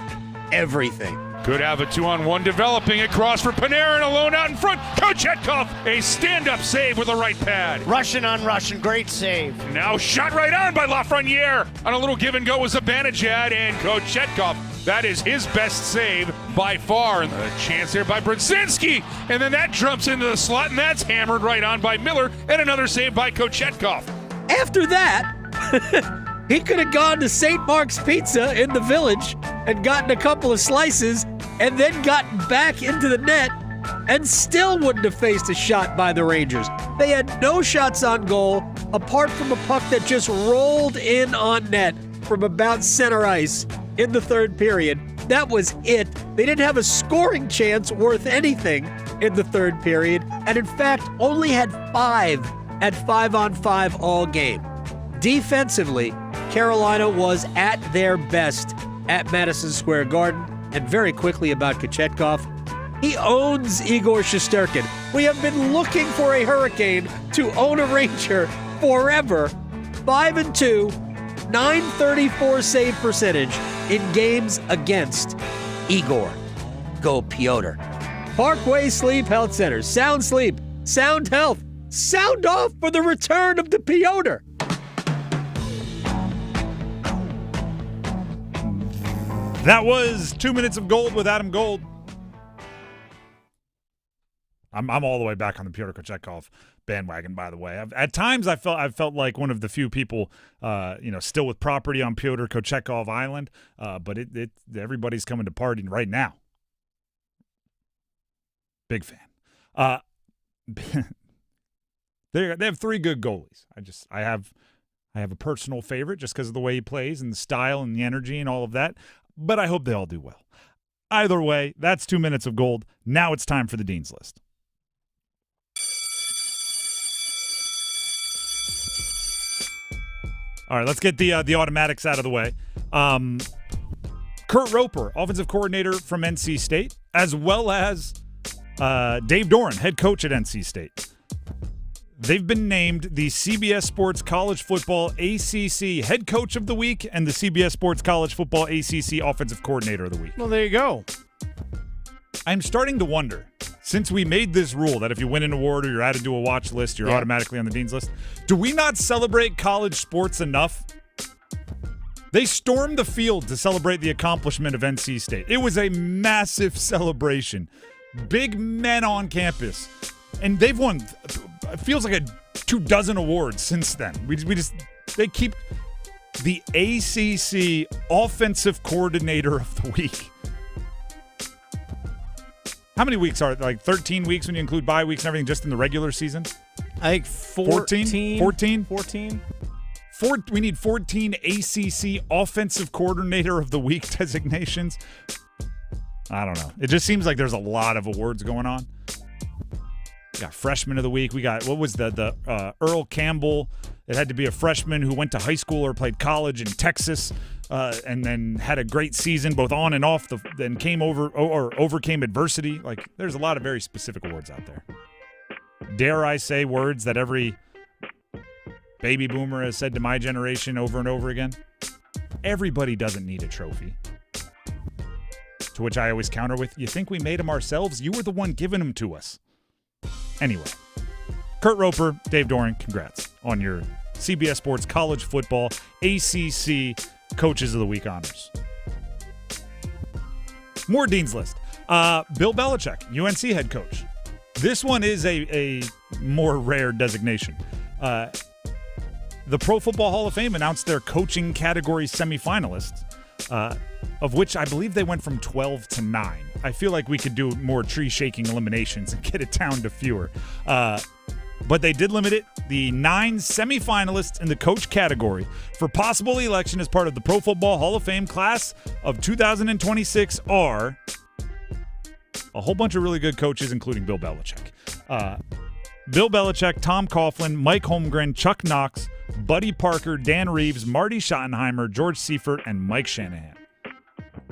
everything. Could have a 2-on-1 developing across for Panarin, alone out in front. Kochetkov, a stand-up save with a right pad. Russian on Russian, great save. Now shot right on by Lafreniere. On a little give and go was Zibanejad, and Kochetkov, that is his best save by far. And a chance there by Brzezinski, and then that jumps into the slot, and that's hammered right on by Miller, and another save by Kochetkov. After that, he could have gone to St. Mark's Pizza in the Village and gotten a couple of slices and then gotten back into the net and still wouldn't have faced a shot by the Rangers. They had no shots on goal apart from a puck that just rolled in on net from about center ice in the third period. That was it. They didn't have a scoring chance worth anything in the third period, and in fact only had 5 at 5-on-5 all game. Defensively, Carolina was at their best at Madison Square Garden. And very quickly about Kochetkov, he owns Igor Shesterkin. We have been looking for a Hurricane to own a Ranger forever. 5-2, .934 save percentage in games against Igor. Go Pyotr. Parkway Sleep Health Center. Sound sleep, sound health, sound off for the return of the Pyotr. That was 2 minutes of gold with Adam Gold. I'm all the way back on the Pyotr Kochetkov bandwagon, by the way. At times, I felt like one of the few people, still with property on Pyotr Kochetkov Island. But everybody's coming to party right now. Big fan. They have 3 good goalies. I have a personal favorite just because of the way he plays and the style and the energy and all of that. But I hope they all do well. Either way, that's 2 minutes of gold. Now it's time for the Dean's List. All right, let's get the automatics out of the way. Kurt Roper, offensive coordinator from NC State, as well as Dave Doran, head coach at NC State. They've been named the CBS Sports College Football ACC Head Coach of the Week and the CBS Sports College Football ACC Offensive Coordinator of the Week. Well, there you go. I'm starting to wonder, since we made this rule that if you win an award or you're added to a watch list, you're automatically on the Dean's List, do we not celebrate college sports enough? They stormed the field to celebrate the accomplishment of NC State. It was a massive celebration. Big men on campus. And they've won, it feels like 24 awards since then. They keep the ACC Offensive Coordinator of the Week. How many weeks are it? Like 13 weeks when you include bye weeks and everything just in the regular season? I think 14. 14? We need 14 ACC Offensive Coordinator of the Week designations. I don't know. It just seems like there's a lot of awards going on. We got Freshman of the Week. We got, what was the Earl Campbell? It had to be a freshman who went to high school or played college in Texas. and then had a great season both on and off, then came over or overcame adversity. Like, there's a lot of very specific awards out there. Dare I say words that every baby boomer has said to my generation over and over again? Everybody doesn't need a trophy. To which I always counter with, you think we made them ourselves? You were the one giving them to us. Anyway, Kurt Roper, Dave Doran, congrats on your CBS Sports College Football ACC Coaches of the Week honors. More Dean's List. Bill Belichick, UNC head coach. This one is a more rare designation. The Pro Football Hall of Fame announced their coaching category semifinalists, of which I believe they went from 12 to 9. I feel like we could do more tree-shaking eliminations and get it down to fewer. But they did limit it. The 9 semifinalists in the coach category for possible election as part of the Pro Football Hall of Fame class of 2026 are a whole bunch of really good coaches, including Bill Belichick. Bill Belichick, Tom Coughlin, Mike Holmgren, Chuck Knox, Buddy Parker, Dan Reeves, Marty Schottenheimer, George Seifert, and Mike Shanahan.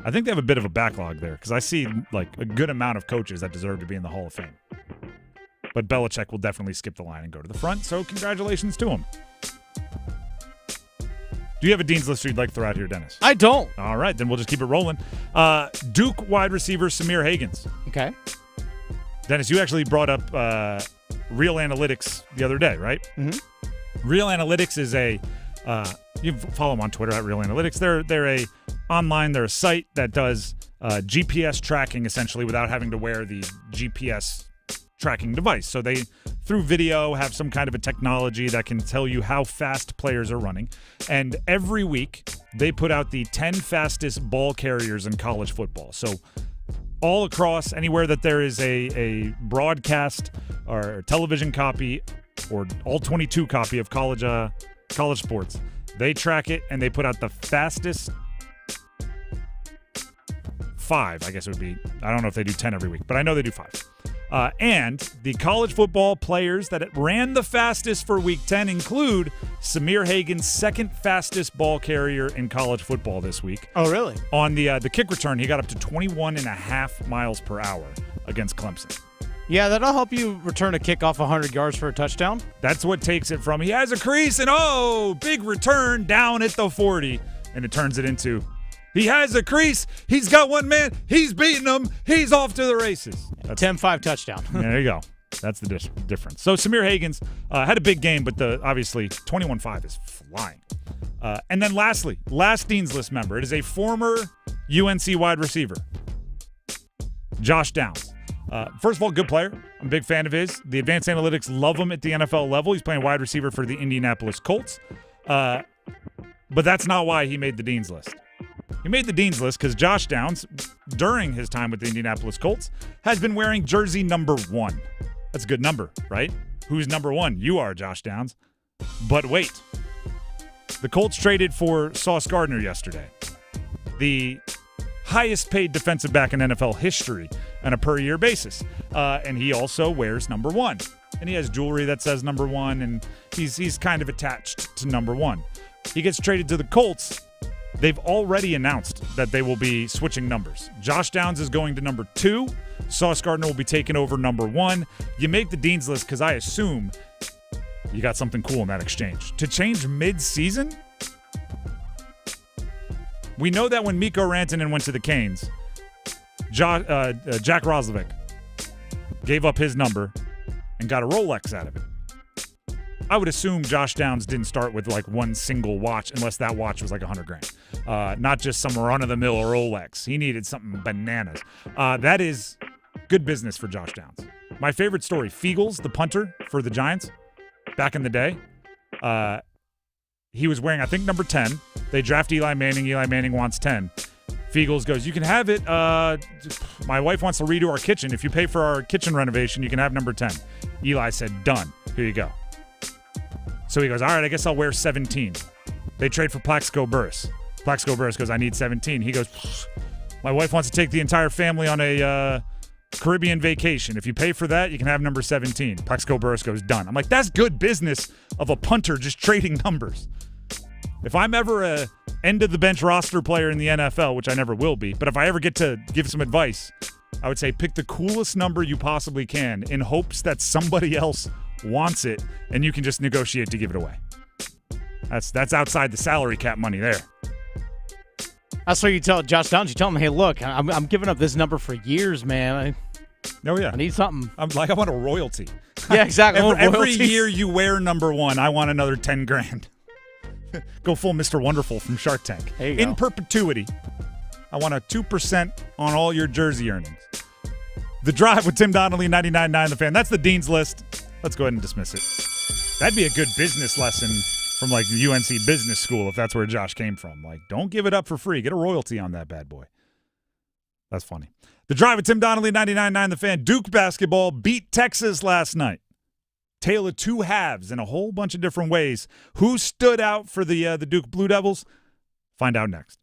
I think they have a bit of a backlog there because I see like a good amount of coaches that deserve to be in the Hall of Fame. But Belichick will definitely skip the line and go to the front, so congratulations to him. Do you have a Dean's List you'd like to throw out here, Dennis? I don't. All right, then we'll just keep it rolling. Duke wide receiver Samir Hagans. Okay. Dennis, you actually brought up Real Analytics the other day, right? Mm-hmm. Real Analytics is you follow them on Twitter at Real Analytics. They're a site that does GPS tracking essentially without having to wear the GPS tracking device. So they, through video, have some kind of a technology that can tell you how fast players are running. And every week they put out the 10 fastest ball carriers in college football. So all across, anywhere that there is a broadcast or television copy or all 22 copy of college sports, they track it and they put out the fastest 5, I guess it would be. I don't know if they do 10 every week, but I know they do 5. And the college football players that ran the fastest for Week 10 include Samir Hagans' second fastest ball carrier in college football this week. Oh, really? On the kick return, he got up to 21.5 miles per hour against Clemson. Yeah, that'll help you return a kick off 100 yards for a touchdown. That's what takes it from he has a crease and big return down at the 40, and it turns it into he has a crease. He's got one man. He's beating him. He's off to the races. 10-5 touchdown. There you go. That's the difference. So Samir Hagans had a big game, but obviously 21-5 is flying. And then lastly, last Dean's List member. It is a former UNC wide receiver, Josh Downs. First of all, good player. I'm a big fan of his. The advanced analytics love him at the NFL level. He's playing wide receiver for the Indianapolis Colts. But that's not why he made the Dean's List. He made the Dean's List because Josh Downs, during his time with the Indianapolis Colts, has been wearing jersey number 1. That's a good number, right? Who's number 1? You are, Josh Downs. But wait. The Colts traded for Sauce Gardner yesterday, the highest paid defensive back in NFL history on a per-year basis. And he also wears number 1. And he has jewelry that says number 1, and he's kind of attached to number 1. He gets traded to the Colts. They've already announced that they will be switching numbers. Josh Downs is going to number 2. Sauce Gardner will be taking over number 1. You make the Dean's List because I assume you got something cool in that exchange. To change mid-season? We know that when Mikko Rantanen went to the Canes, Jack Roslovic gave up his number and got a Rolex out of it. I would assume Josh Downs didn't start with like one single watch unless that watch was like $100,000. Not just some run-of-the-mill Rolex. He needed something bananas. That is good business for Josh Downs. My favorite story, Fiegels, the punter for the Giants, back in the day, he was wearing, I think, number 10. They draft Eli Manning. Eli Manning wants 10. Fiegels goes, you can have it. My wife wants to redo our kitchen. If you pay for our kitchen renovation, you can have number 10. Eli said, done. Here you go. So he goes, all right, I guess I'll wear 17. They trade for Plaxico Burress. Plaxico Burress goes, I need 17. He goes, my wife wants to take the entire family on a Caribbean vacation. If you pay for that, you can have number 17. Plaxico Burress goes, done. I'm like, that's good business of a punter just trading numbers. If I'm ever a end-of-the-bench roster player in the NFL, which I never will be, but if I ever get to give some advice, I would say pick the coolest number you possibly can in hopes that somebody else wants it, and you can just negotiate to give it away. That's outside the salary cap money there. That's what you tell Josh Downs. You tell him, hey, look, I'm giving up this number for years, man. I need something. I want a royalty. Yeah, exactly. Every year you wear number 1, I want another $10,000. Go full Mr. Wonderful from Shark Tank. There you In go. perpetuity, I want a 2% on all your jersey earnings. The Drive with Tim Donnelly, 99.9 The Fan. That's the Dean's List. Let's go ahead and dismiss it. That'd be a good business lesson from like the UNC Business School if that's where Josh came from. Like, don't give it up for free. Get a royalty on that bad boy. That's funny. The Drive with Tim Donnelly, 99.9 The Fan. Duke basketball beat Texas last night. Tale of two halves in a whole bunch of different ways. Who stood out for the Duke Blue Devils? Find out next.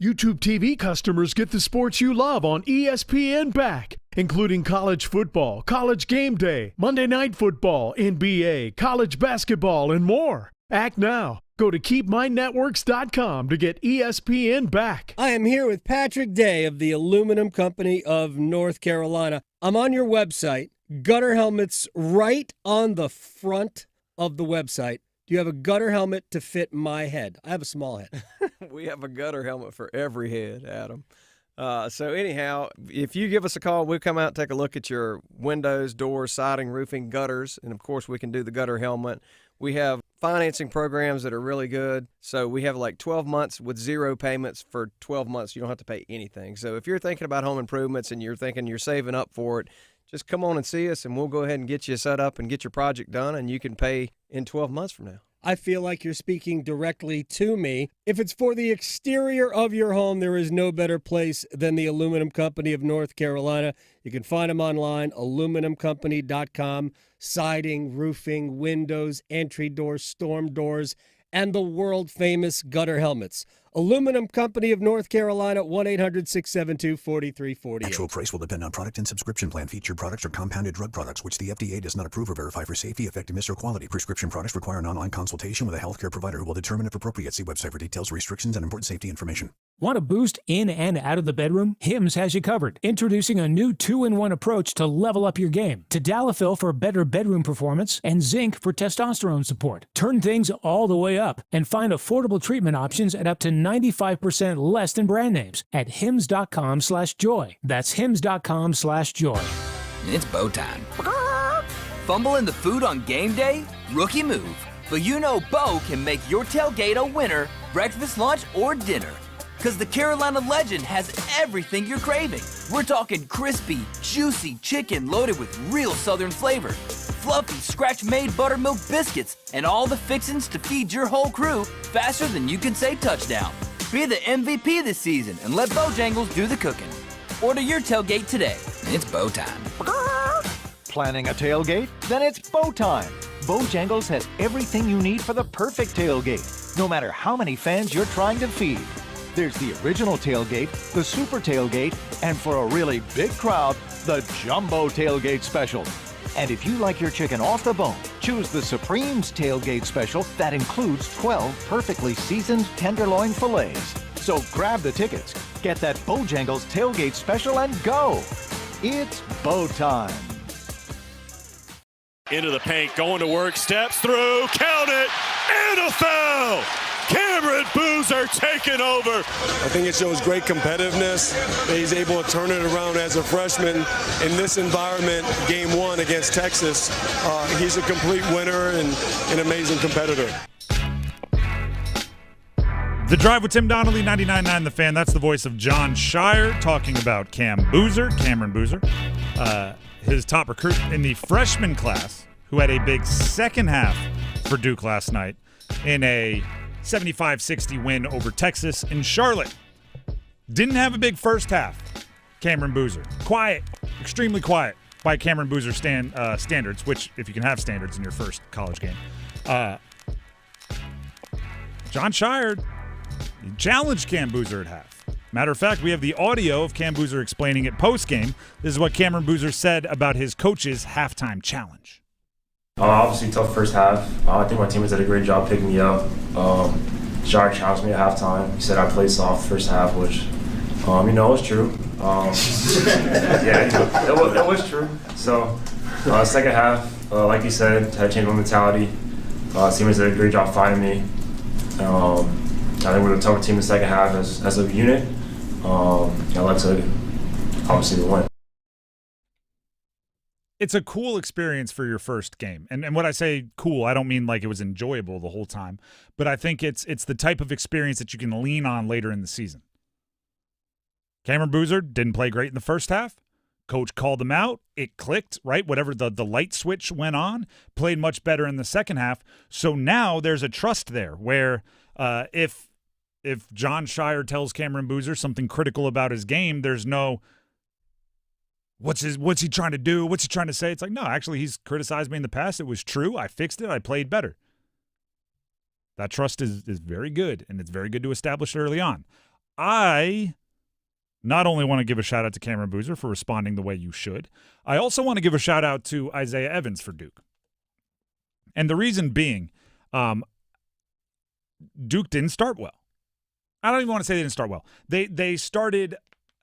YouTube TV customers get the sports you love on ESPN back, including college football, college game day, Monday Night Football, NBA, college basketball, and more. Act now. Go to keepmynetworks.com to get ESPN back. I am here with Patrick Day of the Aluminum Company of North Carolina. I'm on your website. Gutter helmets right on the front of the website. Do you have a gutter helmet to fit my head? I have a small head. We have a gutter helmet for every head, Adam. So anyhow, if you give us a call, we'll come out and take a look at your windows, doors, siding, roofing, gutters, and of course we can do the gutter helmet. We have financing programs that are really good. So we have like 12 months with 0 payments for 12 months. You don't have to pay anything. So if you're thinking about home improvements and you're thinking you're saving up for it, just come on and see us and we'll go ahead and get you set up and get your project done and you can pay in 12 months from now. I feel like you're speaking directly to me. If it's for the exterior of your home, there is no better place than the Aluminum Company of North Carolina. You can find them online, aluminumcompany.com. Siding, roofing, windows, entry doors, storm doors, and the world-famous gutter helmets. Aluminum Company of North Carolina, 1-800-672-4348. Actual price will depend on product and subscription plan. Featured products are compounded drug products, which the FDA does not approve or verify for safety, effectiveness, or quality. Prescription products require an online consultation with a healthcare provider who will determine if appropriate. See website for details, restrictions, and important safety information. Want a boost in and out of the bedroom? Hims has you covered. Introducing a new 2-in-1 approach to level up your game. Tadalafil for better bedroom performance and zinc for testosterone support. Turn things all the way up and find affordable treatment options at up to 95% less than brand names at hims.com/joy. That's hims.com/joy. It's bow time. Fumbling the food on game day? Rookie move. But you know Bo can make your tailgate a winner, breakfast, lunch, or dinner. Because the Carolina Legend has everything you're craving. We're talking crispy, juicy chicken loaded with real Southern flavor, fluffy, scratch-made buttermilk biscuits, and all the fixins to feed your whole crew faster than you can say touchdown. Be the MVP this season and let Bojangles do the cooking. Order your tailgate today. It's bow time. Planning a tailgate? Then it's bow time. Bojangles has everything you need for the perfect tailgate, no matter how many fans you're trying to feed. There's the original tailgate, the super tailgate, and for a really big crowd, the jumbo tailgate special. And if you like your chicken off the bone, choose the Supreme's tailgate special that includes 12 perfectly seasoned tenderloin fillets. So grab the tickets, get that Bojangles tailgate special, and go. It's bow time. Into the paint, going to work, steps through, count it, and a foul! Cameron Boozer taking over. I think it shows great competitiveness that he's able to turn it around as a freshman in this environment. Game 1 against Texas, he's a complete winner and an amazing competitor. The Drive with Tim Donnelly, 99.9 The Fan. That's the voice of John Shire talking about Cameron Boozer, his top recruit in the freshman class, who had a big second half for Duke last night in a 75-60 win over Texas in Charlotte. Didn't have a big first half, Cameron Boozer. Quiet, extremely quiet by Cameron Boozer standards, which, if you can have standards in your first college game. John Shire challenged Cam Boozer at half. Matter of fact, we have the audio of Cam Boozer explaining it post-game. This is what Cameron Boozer said about his coach's halftime challenge. Obviously, tough first half. I think my teammates did a great job picking me up. Shire challenged me at halftime. He said I played soft first half, which, it was true. Yeah, it was true. So, second half, like you said, had to change my mentality. Teammates did a great job finding me. I think we were a tougher team in the second half as a unit. That led to, obviously, the win. It's a cool experience for your first game. And when I say cool, I don't mean like it was enjoyable the whole time, but I think it's the type of experience that you can lean on later in the season. Cameron Boozer didn't play great in the first half. Coach called him out. It clicked, right? Whatever the light switch went on, played much better in the second half. So now there's a trust there where if John Shire tells Cameron Boozer something critical about his game, there's no what's he trying to do? What's he trying to say? It's like, no, actually he's criticized me in the past. It was true. I fixed it. I played better. That trust is very good, and it's very good to establish early on. I not only want to give a shout-out to Cameron Boozer for responding the way you should, I also want to give a shout-out to Isaiah Evans for Duke. And the reason being, Duke didn't start well. I don't even want to say they didn't start well. They started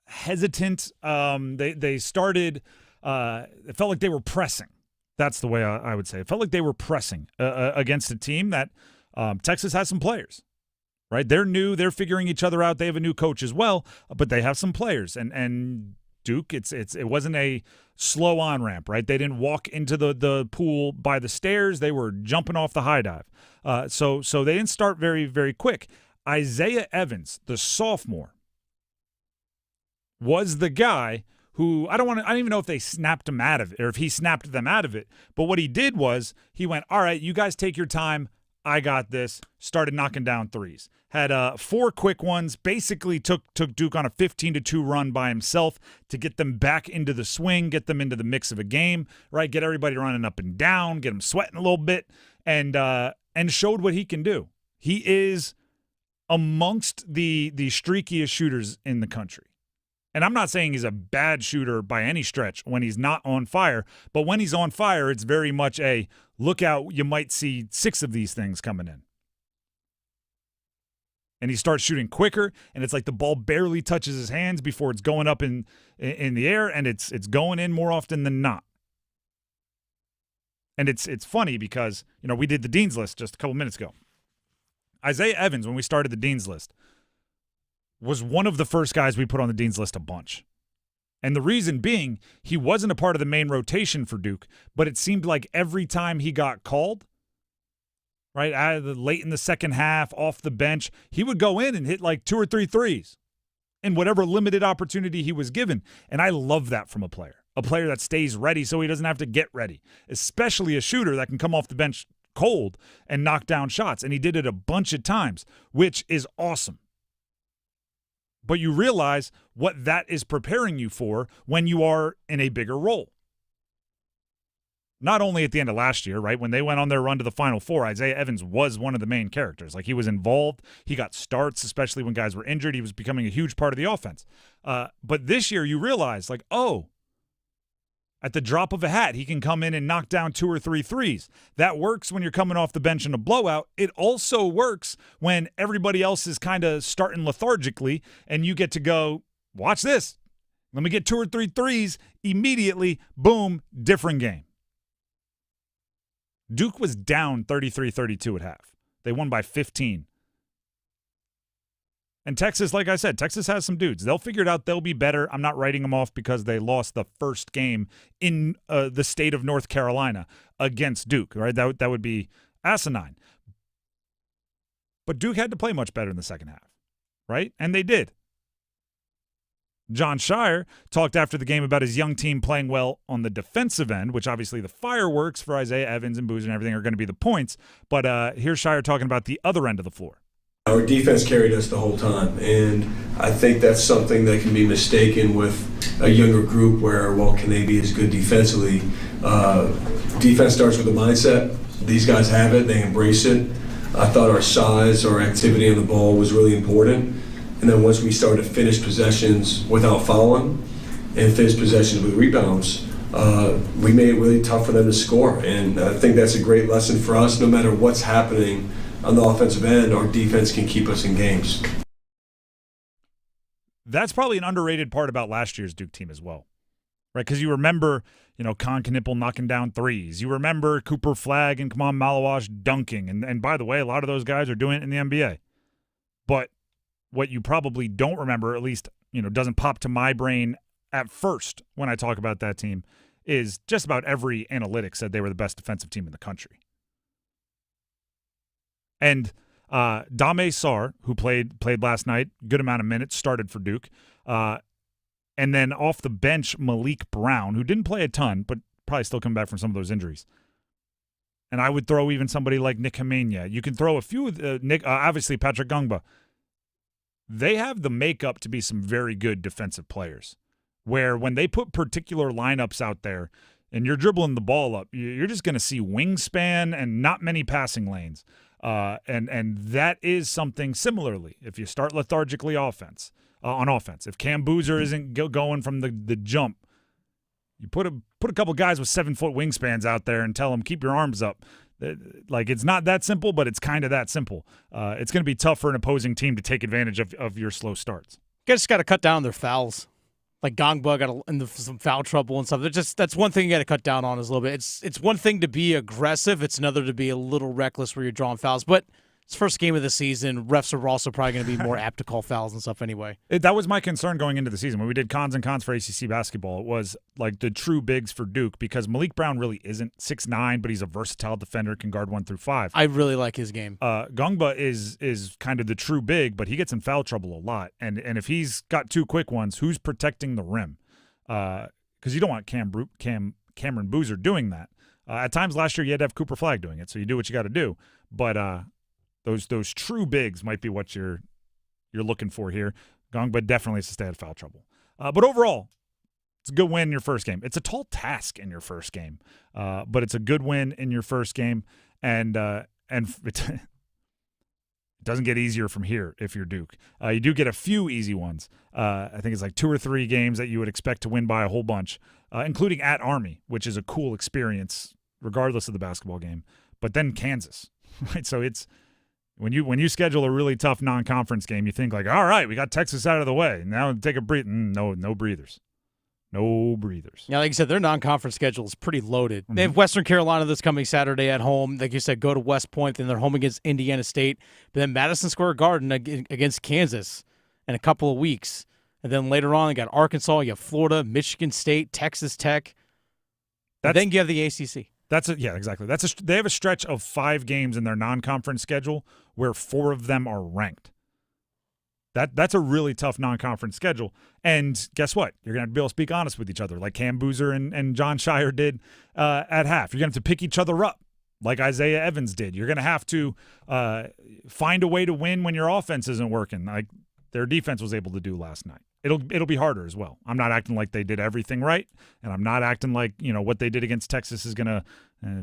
hesitant. They started it felt like they were pressing. That's the way I would say it. It felt like they were pressing against a team that Texas has some players. Right? They're new. They're figuring each other out. They have a new coach as well, but they have some players. And Duke, it wasn't a slow on-ramp, right? They didn't walk into the pool by the stairs. They were jumping off the high dive. So they didn't start very, very quick. Isaiah Evans, the sophomore, was the guy who I don't even know if they snapped him out of it or if he snapped them out of it. But what he did was he went, all right, you guys take your time. I got this. Started knocking down threes. Had 4 quick ones. Basically took Duke on a 15-2 run by himself to get them back into the swing, get them into the mix of a game, right? Get everybody running up and down, get them sweating a little bit, and showed what he can do. He is amongst the streakiest shooters in the country. And I'm not saying he's a bad shooter by any stretch when he's not on fire, but when he's on fire, it's very much a look out, you might see 6 of these things coming in. And he starts shooting quicker, and it's like the ball barely touches his hands before it's going up in the air, and it's going in more often than not. And it's funny because, we did the Dean's List just a couple minutes ago. Isaiah Evans, when we started the Dean's List, was one of the first guys we put on the Dean's List a bunch. And the reason being, he wasn't a part of the main rotation for Duke, but it seemed like every time he got called, right, late in the second half, off the bench, he would go in and hit like 2 or 3 threes in whatever limited opportunity he was given. And I love that from a player that stays ready so he doesn't have to get ready, especially a shooter that can come off the bench cold and knock down shots. And he did it a bunch of times, which is awesome. But you realize what that is preparing you for when you are in a bigger role. Not only at the end of last year, right, when they went on their run to the Final Four, Isaiah Evans was one of the main characters. Like, he was involved. He got starts, especially when guys were injured. He was becoming a huge part of the offense. But this year you realize, like, at the drop of a hat, he can come in and knock down 2 or 3 threes. That works when you're coming off the bench in a blowout. It also works when everybody else is kind of starting lethargically and you get to go, watch this. Let me get 2 or 3 threes immediately. Boom, different game. Duke was down 33-32 at half. They won by 15. And Texas, like I said, Texas has some dudes. They'll figure it out. They'll be better. I'm not writing them off because they lost the first game in the state of North Carolina against Duke, right? That would be asinine. But Duke had to play much better in the second half, right? And they did. John Shire talked after the game about his young team playing well on the defensive end, which obviously the fireworks for Isaiah Evans and Boozer and everything are going to be the points. But here's Shire talking about the other end of the floor. Our defense carried us the whole time, and I think that's something that can be mistaken with a younger group where, while Canavy is good defensively, defense starts with a mindset. These guys have it. They embrace it. I thought our size, our activity on the ball was really important. And then once we started to finish possessions without fouling and finish possessions with rebounds, we made it really tough for them to score. And I think that's a great lesson for us. No matter what's happening on the offensive end, our defense can keep us in games. That's probably an underrated part about last year's Duke team as well, right? Because you remember, Con Knipple knocking down threes. You remember Cooper Flagg and Kaman Malawash dunking. And by the way, a lot of those guys are doing it in the NBA. But what you probably don't remember, at least, doesn't pop to my brain at first when I talk about that team, is just about every analytic said they were the best defensive team in the country. And Dame Sarr, who played last night, good amount of minutes, started for Duke. And then off the bench, Malik Brown, who didn't play a ton, but probably still coming back from some of those injuries. And I would throw even somebody like Nick Hamenia. You can throw a few, obviously Patrick Gungba. They have the makeup to be some very good defensive players, where when they put particular lineups out there and you're dribbling the ball up, you're just going to see wingspan and not many passing lanes. And that is something similarly. If you start lethargically on offense, if Cam Boozer isn't going from the jump, you put a couple guys with 7-foot wingspans out there and tell them keep your arms up. Like, it's not that simple, but it's kind of that simple. It's going to be tough for an opposing team to take advantage of your slow starts. Guys just got to cut down their fouls. Like Gongba got into some foul trouble and stuff. That's one thing you got to cut down on is a little bit. It's one thing to be aggressive. It's another to be a little reckless where you're drawing fouls. But it's first game of the season. Refs are also probably going to be more apt to call fouls and stuff anyway. That was my concern going into the season. When we did cons and cons for ACC basketball, it was like the true bigs for Duke, because Malik Brown really isn't 6'9", but he's a versatile defender, can guard 1 through 5. I really like his game. Gongba is kind of the true big, but he gets in foul trouble a lot. And if he's got 2 quick ones, who's protecting the rim? Because you don't want Cameron Boozer doing that. At times last year, you had to have Cooper Flagg doing it, so you do what you got to do. But those true bigs might be what you're looking for here. Gongba definitely has to stay out of foul trouble. But overall, it's a good win in your first game. It's a tall task in your first game, but it's a good win in your first game, and it doesn't get easier from here if you're Duke. You do get a few easy ones. I think it's like 2 or 3 games that you would expect to win by a whole bunch, including at Army, which is a cool experience regardless of the basketball game. But then Kansas, right? So it's when you schedule a really tough non-conference game, you think like, all right, we got Texas out of the way. Now take a breather. No breathers. No breathers. Yeah, like you said, their non-conference schedule is pretty loaded. They have Western Carolina this coming Saturday at home. Like you said, go to West Point. Then they're home against Indiana State. But then Madison Square Garden against Kansas in a couple of weeks. And then later on, you got Arkansas, you have Florida, Michigan State, Texas Tech. And then you have the ACC. Yeah, exactly. They have a stretch of 5 games in their non-conference schedule where 4 of them are ranked. That's a really tough non-conference schedule. And guess what? You're going to have to be able to speak honest with each other like Cam Boozer and John Shire did at half. You're going to have to pick each other up like Isaiah Evans did. You're going to have to find a way to win when your offense isn't working like their defense was able to do last night. It'll be harder as well. I'm not acting like they did everything right, and I'm not acting like what they did against Texas is going to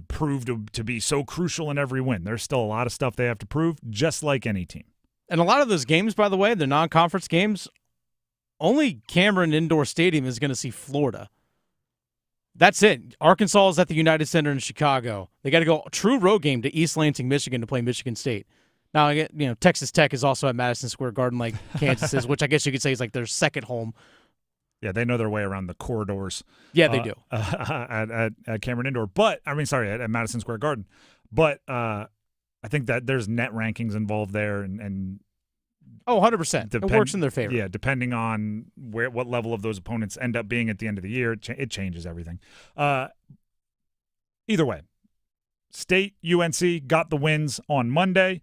prove to be so crucial in every win. There's still a lot of stuff they have to prove, just like any team. And a lot of those games, by the way, the non-conference games, only Cameron Indoor Stadium is going to see Florida. That's it. Arkansas is at the United Center in Chicago. They got to go true road game to East Lansing, Michigan to play Michigan State. Now, Texas Tech is also at Madison Square Garden like Kansas is, which I guess you could say is like their second home. Yeah, they know their way around the corridors. Yeah, they do. At Cameron Indoor. At Madison Square Garden. But I think that there's net rankings involved there. And 100%. It works in their favor. Yeah, depending on what level of those opponents end up being at the end of the year, it changes everything. Either way. State, UNC got the wins on Monday.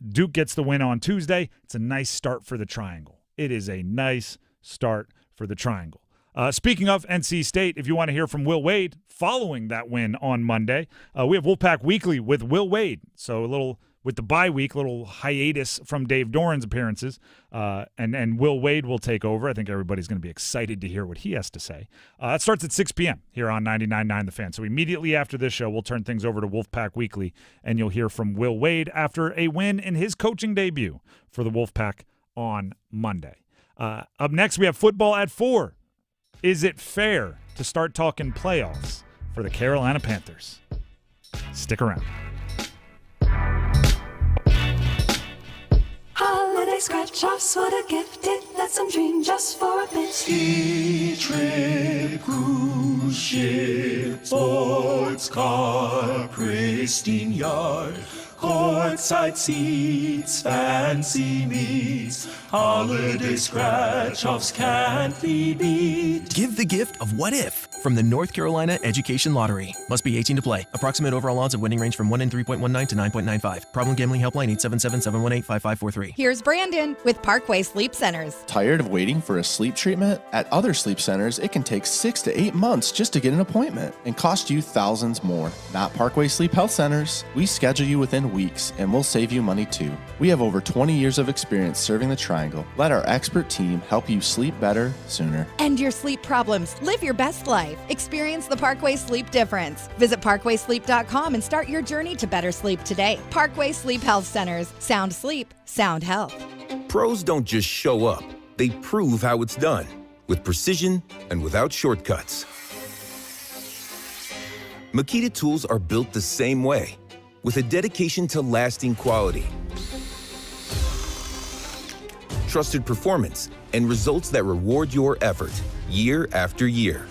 Duke gets the win on Tuesday. It's a nice start for the Triangle. It is a nice start for the Triangle. Speaking of NC State, if you want to hear from Will Wade following that win on Monday, we have Wolfpack Weekly with Will Wade. So a little with the bye week, little hiatus from Dave Doran's appearances, and Will Wade will take over. I think everybody's going to be excited to hear what he has to say. It starts at 6 p.m. here on 99.9 The Fan. So immediately after this show, we'll turn things over to Wolfpack Weekly, and you'll hear from Will Wade after a win in his coaching debut for the Wolfpack on Monday. Up next, we have football at 4. Is it fair to start talking playoffs for the Carolina Panthers. Stick around. Holiday scratch-offs, what a gift it lets them dream just for a bit. Ski trip, cruise ship, sports car, pristine yard, courtside seats, fancy meats, holiday scratch-offs can't be beat. Give the gift of what if from the North Carolina Education Lottery. Must be 18 to play. Approximate overall odds of winning range from 1 in 3.19 to 9.95. Problem gambling helpline 877-718-5543. Here's Brandon with Parkway Sleep Centers. Tired of waiting for a sleep treatment? At other sleep centers, it can take 6 to 8 months just to get an appointment and cost you thousands more. Not Parkway Sleep Health Centers. We schedule you within weeks and we'll save you money too. We have over 20 years of experience serving the Triangle. Let our expert team help you sleep better sooner. End your sleep problems. Live your best life. Experience the Parkway Sleep difference. Visit parkwaysleep.com and start your journey to better sleep today. Parkway Sleep Health Centers. Sound sleep, sound health. Pros don't just show up. They prove how it's done. With precision and without shortcuts. Makita tools are built the same way. With a dedication to lasting quality. Trusted performance and results that reward your effort year after year.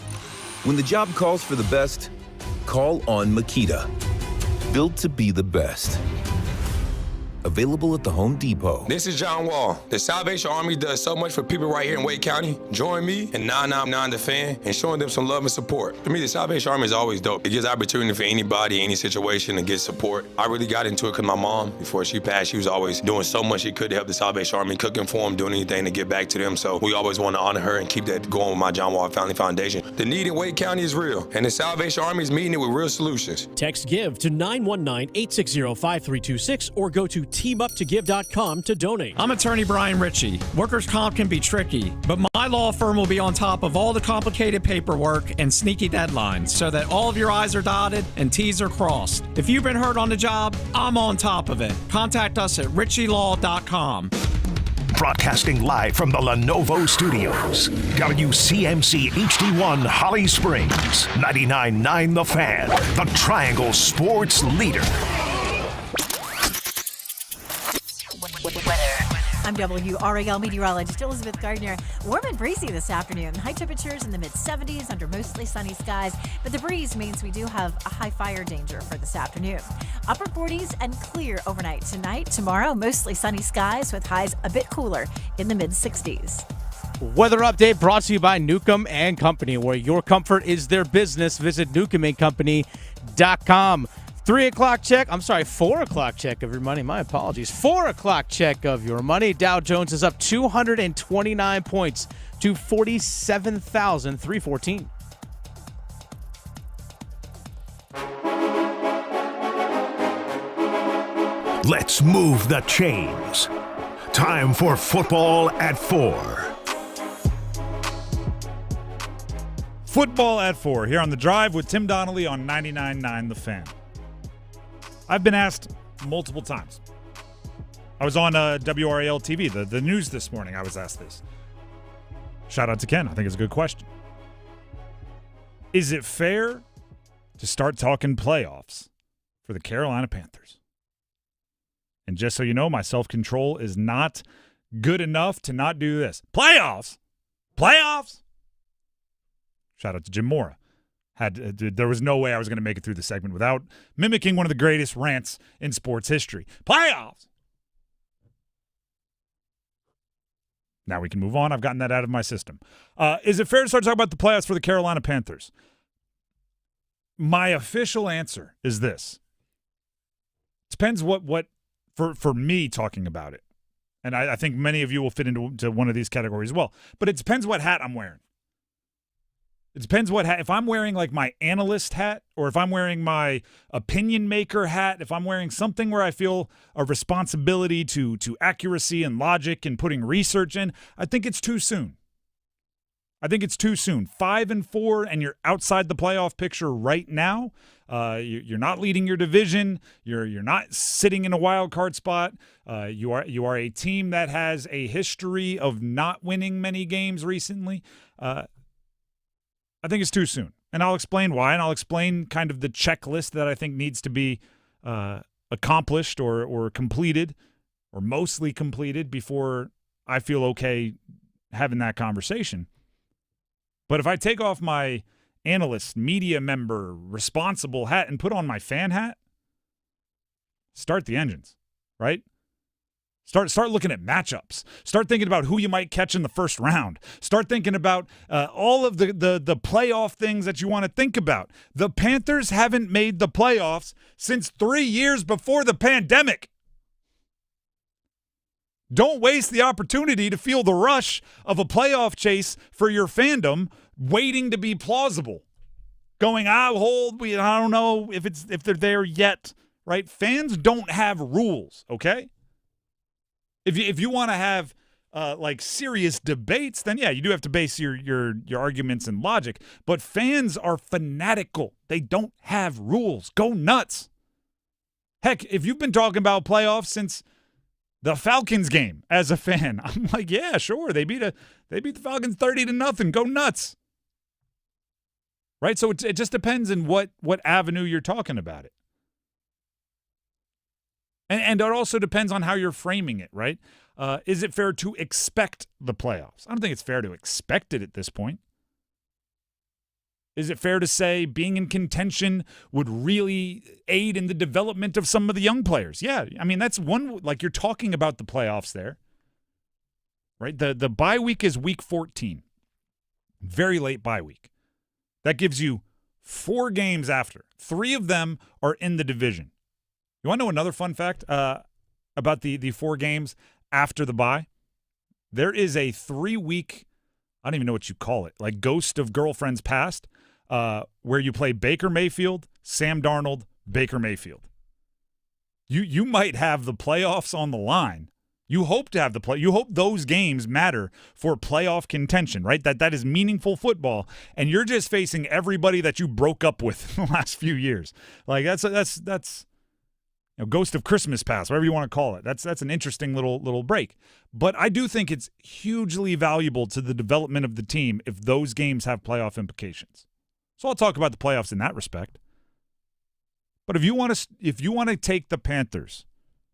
When the job calls for the best, call on Makita. Built to be the best. Available at the Home Depot. This is John Wall. The Salvation Army does so much for people right here in Wake County. Join me and 999 The Fan and showing them some love and support. For me, the Salvation Army is always dope. It gives opportunity for anybody, any situation to get support. I really got into it because my mom, before she passed, she was always doing so much she could to help the Salvation Army, cooking for them, doing anything to get back to them. So we always want to honor her and keep that going with my John Wall Family Foundation. The need in Wake County is real, and the Salvation Army is meeting it with real solutions. Text GIVE to 919-860-5326 or go to teamuptogive.com to donate. I'm attorney Brian Ritchie. Workers' comp can be tricky, but my law firm will be on top of all the complicated paperwork and sneaky deadlines so that all of your I's are dotted and T's are crossed. If you've been hurt on the job, I'm on top of it. Contact us at ritchielaw.com. Broadcasting live from the Lenovo Studios. WCMC HD1 Holly Springs. 99.9 The Fan. The Triangle Sports Leader. I'm WRAL meteorologist Elizabeth Gardner. Warm and breezy this afternoon. High temperatures in the mid-70s under mostly sunny skies, but the breeze means we do have a high fire danger for this afternoon. Upper 40s and clear overnight tonight. Tomorrow, mostly sunny skies with highs a bit cooler in the mid-60s. Weather update brought to you by Newcomb & Company, where your comfort is their business. Visit newcombandcompany.com. 4 o'clock check of your money. My apologies. 4 o'clock check of your money. Dow Jones is up 229 points to 47,314. Let's move the chains. Time for Football at 4. Football at 4 here on The Drive with Tim Donnelly on 99.9 The Fan. I've been asked multiple times. I was on WRAL TV, the news this morning. I was asked this. Shout out to Ken. I think it's a good question. Is it fair to start talking playoffs for the Carolina Panthers? And just so you know, my self-control is not good enough to not do this. Playoffs? Playoffs? Shout out to Jim Mora. There was no way I was going to make it through the segment without mimicking one of the greatest rants in sports history. Playoffs! Now we can move on. I've gotten that out of my system. Is it fair to start talking about the playoffs for the Carolina Panthers? My official answer is this. Depends what for me talking about it. And I think many of you will fit into one of these categories as well. But it depends what hat I'm wearing. It depends what hat. If I'm wearing like my analyst hat, or if I'm wearing my opinion maker hat, if I'm wearing something where I feel a responsibility to accuracy and logic and putting research in, I think it's too soon. 5-4, and you're outside the playoff picture right now. You're not leading your division. You're not sitting in a wild card spot. You are a team that has a history of not winning many games recently. I think it's too soon. And I'll explain why, and I'll explain kind of the checklist that I think needs to be accomplished or completed or mostly completed before I feel okay having that conversation. But if I take off my analyst, media member, responsible hat and put on my fan hat, start the engines, right? Start looking at matchups. Start thinking about who you might catch in the first round. Start thinking about all of the playoff things that you want to think about. The Panthers haven't made the playoffs since 3 years before the pandemic. Don't waste the opportunity to feel the rush of a playoff chase for your fandom waiting to be plausible. Going, I don't know if they're there yet, right? Fans don't have rules, okay? If you want to have like serious debates, then yeah, you do have to base your arguments in logic. But fans are fanatical. They don't have rules. Go nuts. Heck, if you've been talking about playoffs since the Falcons game as a fan, I'm like, yeah, sure. They beat the Falcons 30-0. Go nuts. Right? So it just depends on what avenue you're talking about it. And it also depends on how you're framing it, right? Is it fair to expect the playoffs? I don't think it's fair to expect it at this point. Is it fair to say being in contention would really aid in the development of some of the young players? Yeah, I mean, that's one, like you're talking about the playoffs there, right? The bye week is week 14, very late bye week. That gives you 4 games after. 3 of them are in the division. You want to know another fun fact about the 4 games after the bye? There is a 3-week, I don't even know what you call it, like Ghost of Girlfriends Past, where you play Baker Mayfield, Sam Darnold, Baker Mayfield. You might have the playoffs on the line. You hope to have you hope those games matter for playoff contention, right? That is meaningful football, and you're just facing everybody that you broke up with in the last few years. Like that's Ghost of Christmas Past, whatever you want to call it. That's an interesting little break. But I do think it's hugely valuable to the development of the team if those games have playoff implications. So I'll talk about the playoffs in that respect. But if you want to take the Panthers,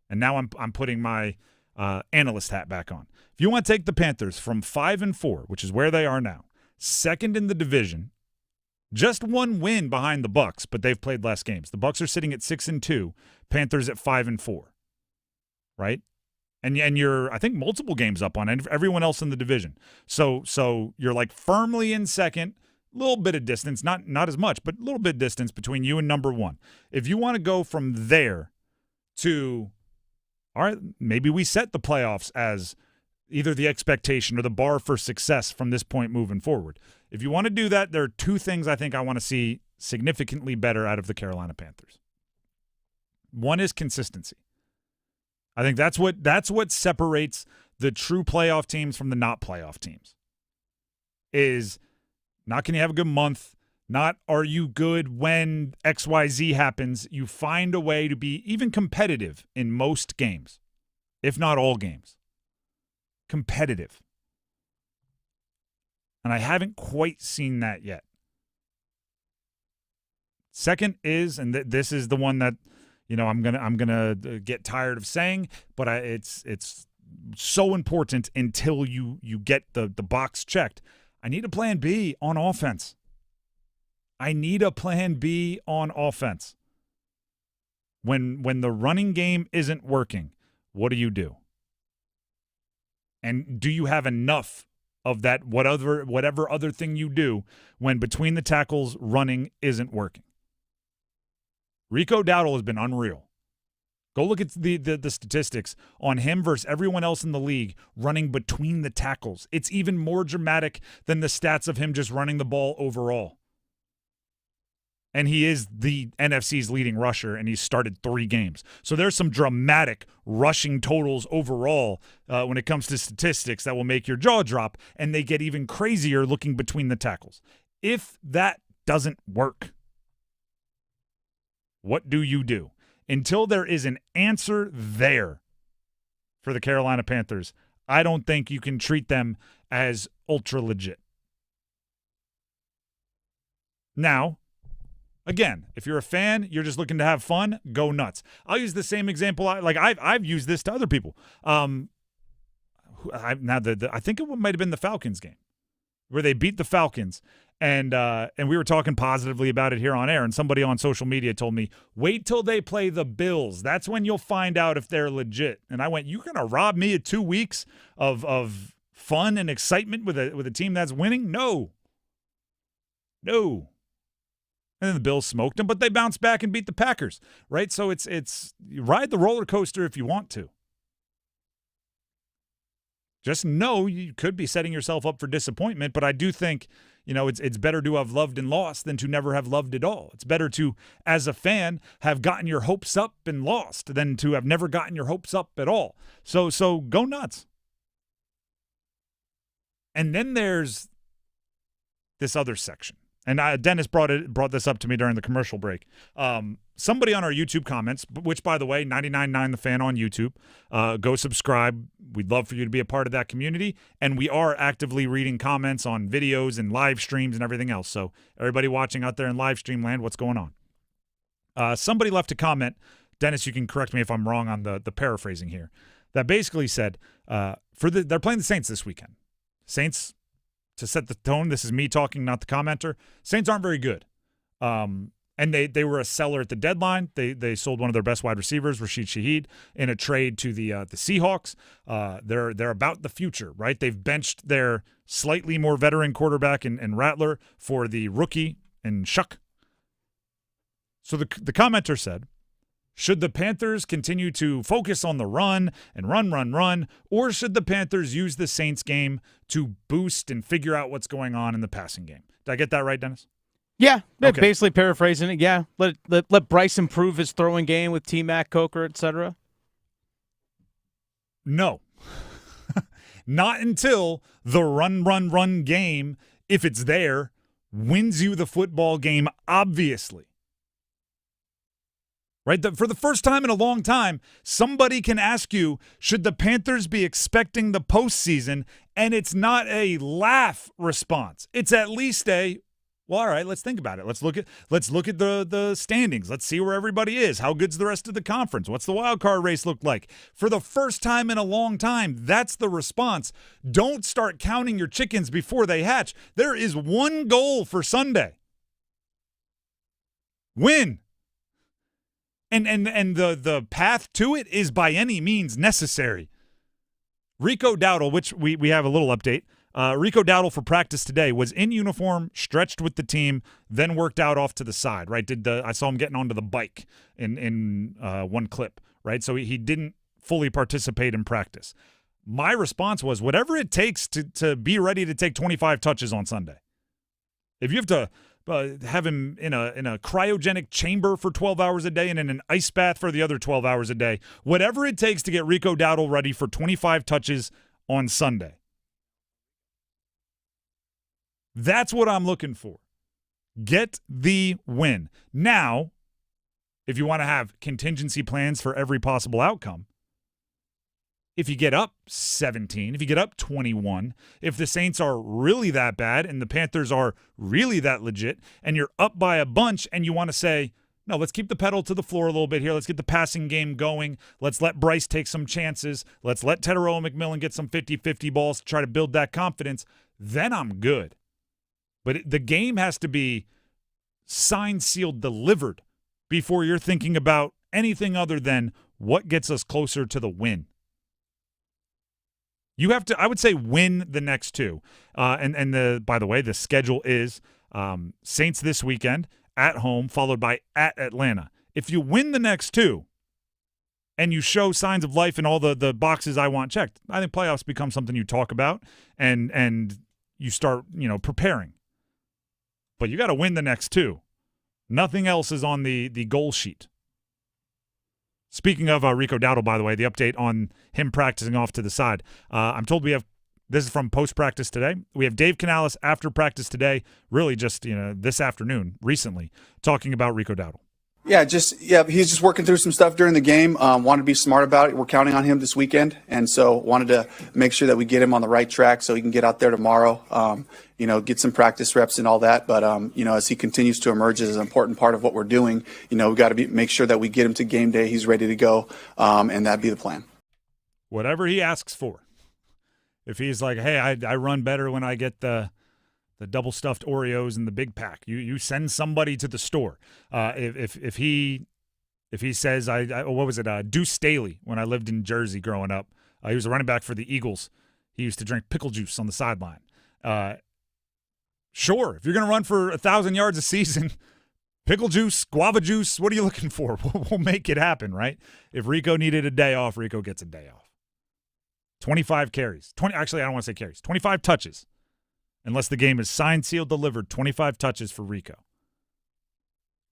and now I'm putting my analyst hat back on. If you want to take the Panthers from 5-4, which is where they are now, second in the division, just 1 win behind the Bucs, but they've played less games. The Bucs are sitting at 6-2, Panthers at 5-4, right? And you're, I think, multiple games up on everyone else in the division. So you're like firmly in second, a little bit of distance, not as much, but a little bit of distance between you and number 1. If you want to go from there to, all right, maybe we set the playoffs as either the expectation or the bar for success from this point moving forward. If you want to do that, there are 2 things I think I want to see significantly better out of the Carolina Panthers. One is consistency. I think that's what separates the true playoff teams from the not playoff teams. Is not can you have a good month, not are you good when XYZ happens. You find a way to be even competitive in most games, if not all games. Competitive. And I haven't quite seen that yet. Second is, and this is the one that, I'm gonna get tired of saying, but it's so important until you get the box checked. I need a plan B on offense. I need a plan B on offense. When the running game isn't working, what do? And do you have enough of that whatever other thing you do when between the tackles running isn't working? Rico Dowdle has been unreal. Go look at the statistics on him versus everyone else in the league running between the tackles. It's even more dramatic than the stats of him just running the ball overall. And he is the NFC's leading rusher, and he's started 3 games. So there's some dramatic rushing totals overall when it comes to statistics that will make your jaw drop, and they get even crazier looking between the tackles. If that doesn't work, what do? Until there is an answer there for the Carolina Panthers, I don't think you can treat them as ultra legit. Now, again, if you're a fan, you're just looking to have fun, go nuts. I'll use the same example. I've used this to other people. I think it might have been the Falcons game where they beat the Falcons, and we were talking positively about it here on air, and somebody on social media told me, wait till they play the Bills. That's when you'll find out if they're legit. And I went, you're going to rob me of 2 weeks of fun and excitement with a team that's winning? No. And then the Bills smoked them, but they bounced back and beat the Packers, right? So it's you ride the roller coaster if you want to. Just know you could be setting yourself up for disappointment, but I do think, it's better to have loved and lost than to never have loved at all. It's better to, as a fan, have gotten your hopes up and lost than to have never gotten your hopes up at all. So go nuts. And then there's this other section. And Dennis brought this up to me during the commercial break. Somebody on our YouTube comments, which, by the way, 99.9 The Fan on YouTube, go subscribe. We'd love for you to be a part of that community. And we are actively reading comments on videos and live streams and everything else. So everybody watching out there in live stream land, what's going on? Somebody left a comment. Dennis, you can correct me if I'm wrong on the paraphrasing here. That basically said, they're playing the Saints this weekend. Saints, to set the tone, this is me talking, not the commenter. Saints aren't very good. And they were a seller at the deadline. They sold one of their best wide receivers, Rashid Shaheed, in a trade to the Seahawks. They're about the future, right? They've benched their slightly more veteran quarterback in Rattler for the rookie in Shuck. So the commenter said, should the Panthers continue to focus on the run and run, or should the Panthers use the Saints game to boost and figure out what's going on in the passing game? Did I get that right, Dennis? Yeah, Okay. Basically paraphrasing it. Yeah, let Bryce improve his throwing game with T-Mac, Coker, etc. No. Not until the run game, if it's there, wins you the football game, obviously. Right? For the first time in a long time, somebody can ask you, should the Panthers be expecting the postseason? And it's not a laugh response. It's at least a, well, all right, let's think about it. Let's look at the standings. Let's see where everybody is. How good's the rest of the conference? What's the wild card race look like? For the first time in a long time, that's the response. Don't start counting your chickens before they hatch. There is one goal for Sunday. Win. And the path to it is by any means necessary. Rico Dowdle, which we have a little update. Rico Dowdle for practice today was in uniform, stretched with the team, then worked out off to the side, right? I saw him getting onto the bike in one clip, right? So he didn't fully participate in practice. My response was, whatever it takes to be ready to take 25 touches on Sunday. If you have to have him in a cryogenic chamber for 12 hours a day and in an ice bath for the other 12 hours a day, whatever it takes to get Rico Dowdle ready for 25 touches on Sunday. That's what I'm looking for. Get the win. Now, if you want to have contingency plans for every possible outcome, if you get up 17, if you get up 21, if the Saints are really that bad and the Panthers are really that legit and you're up by a bunch and you want to say, no, let's keep the pedal to the floor a little bit here. Let's get the passing game going. Let's let Bryce take some chances. Let's let Teteroa McMillan get some 50-50 balls to try to build that confidence. Then I'm good. But the game has to be signed, sealed, delivered before you're thinking about anything other than what gets us closer to the win. You have to, I would say, win the next two. By the way, the schedule is Saints this weekend at home, followed by at Atlanta. If you win the next two and you show signs of life in all the boxes I want checked, I think playoffs become something you talk about and you start, preparing. But you got to win the next two. Nothing else is on the goal sheet. Speaking of Rico Dowdle, by the way, the update on him practicing off to the side. I'm told we have, this is from post-practice today, we have Dave Canales after practice today, really just, this afternoon, recently, talking about Rico Dowdle. He's just working through some stuff during the game. Wanted to be smart about it. We're counting on him this weekend, and so wanted to make sure that we get him on the right track so he can get out there tomorrow. Get some practice reps and all that. But as he continues to emerge as an important part of what we're doing, we got to make sure that we get him to game day. He's ready to go, and that'd be the plan. Whatever he asks for. If he's like, hey, I run better when I get the double stuffed Oreos in the big pack. You send somebody to the store. If he says what was it? Deuce Staley when I lived in Jersey growing up. He was a running back for the Eagles. He used to drink pickle juice on the sideline. Sure, if you're going to run for 1,000 yards a season, pickle juice, guava juice, what are you looking for? We'll make it happen, right? If Rico needed a day off, Rico gets a day off. 25 carries. Actually, I don't want to say carries. 25 touches. Unless the game is signed, sealed, delivered, 25 touches for Rico.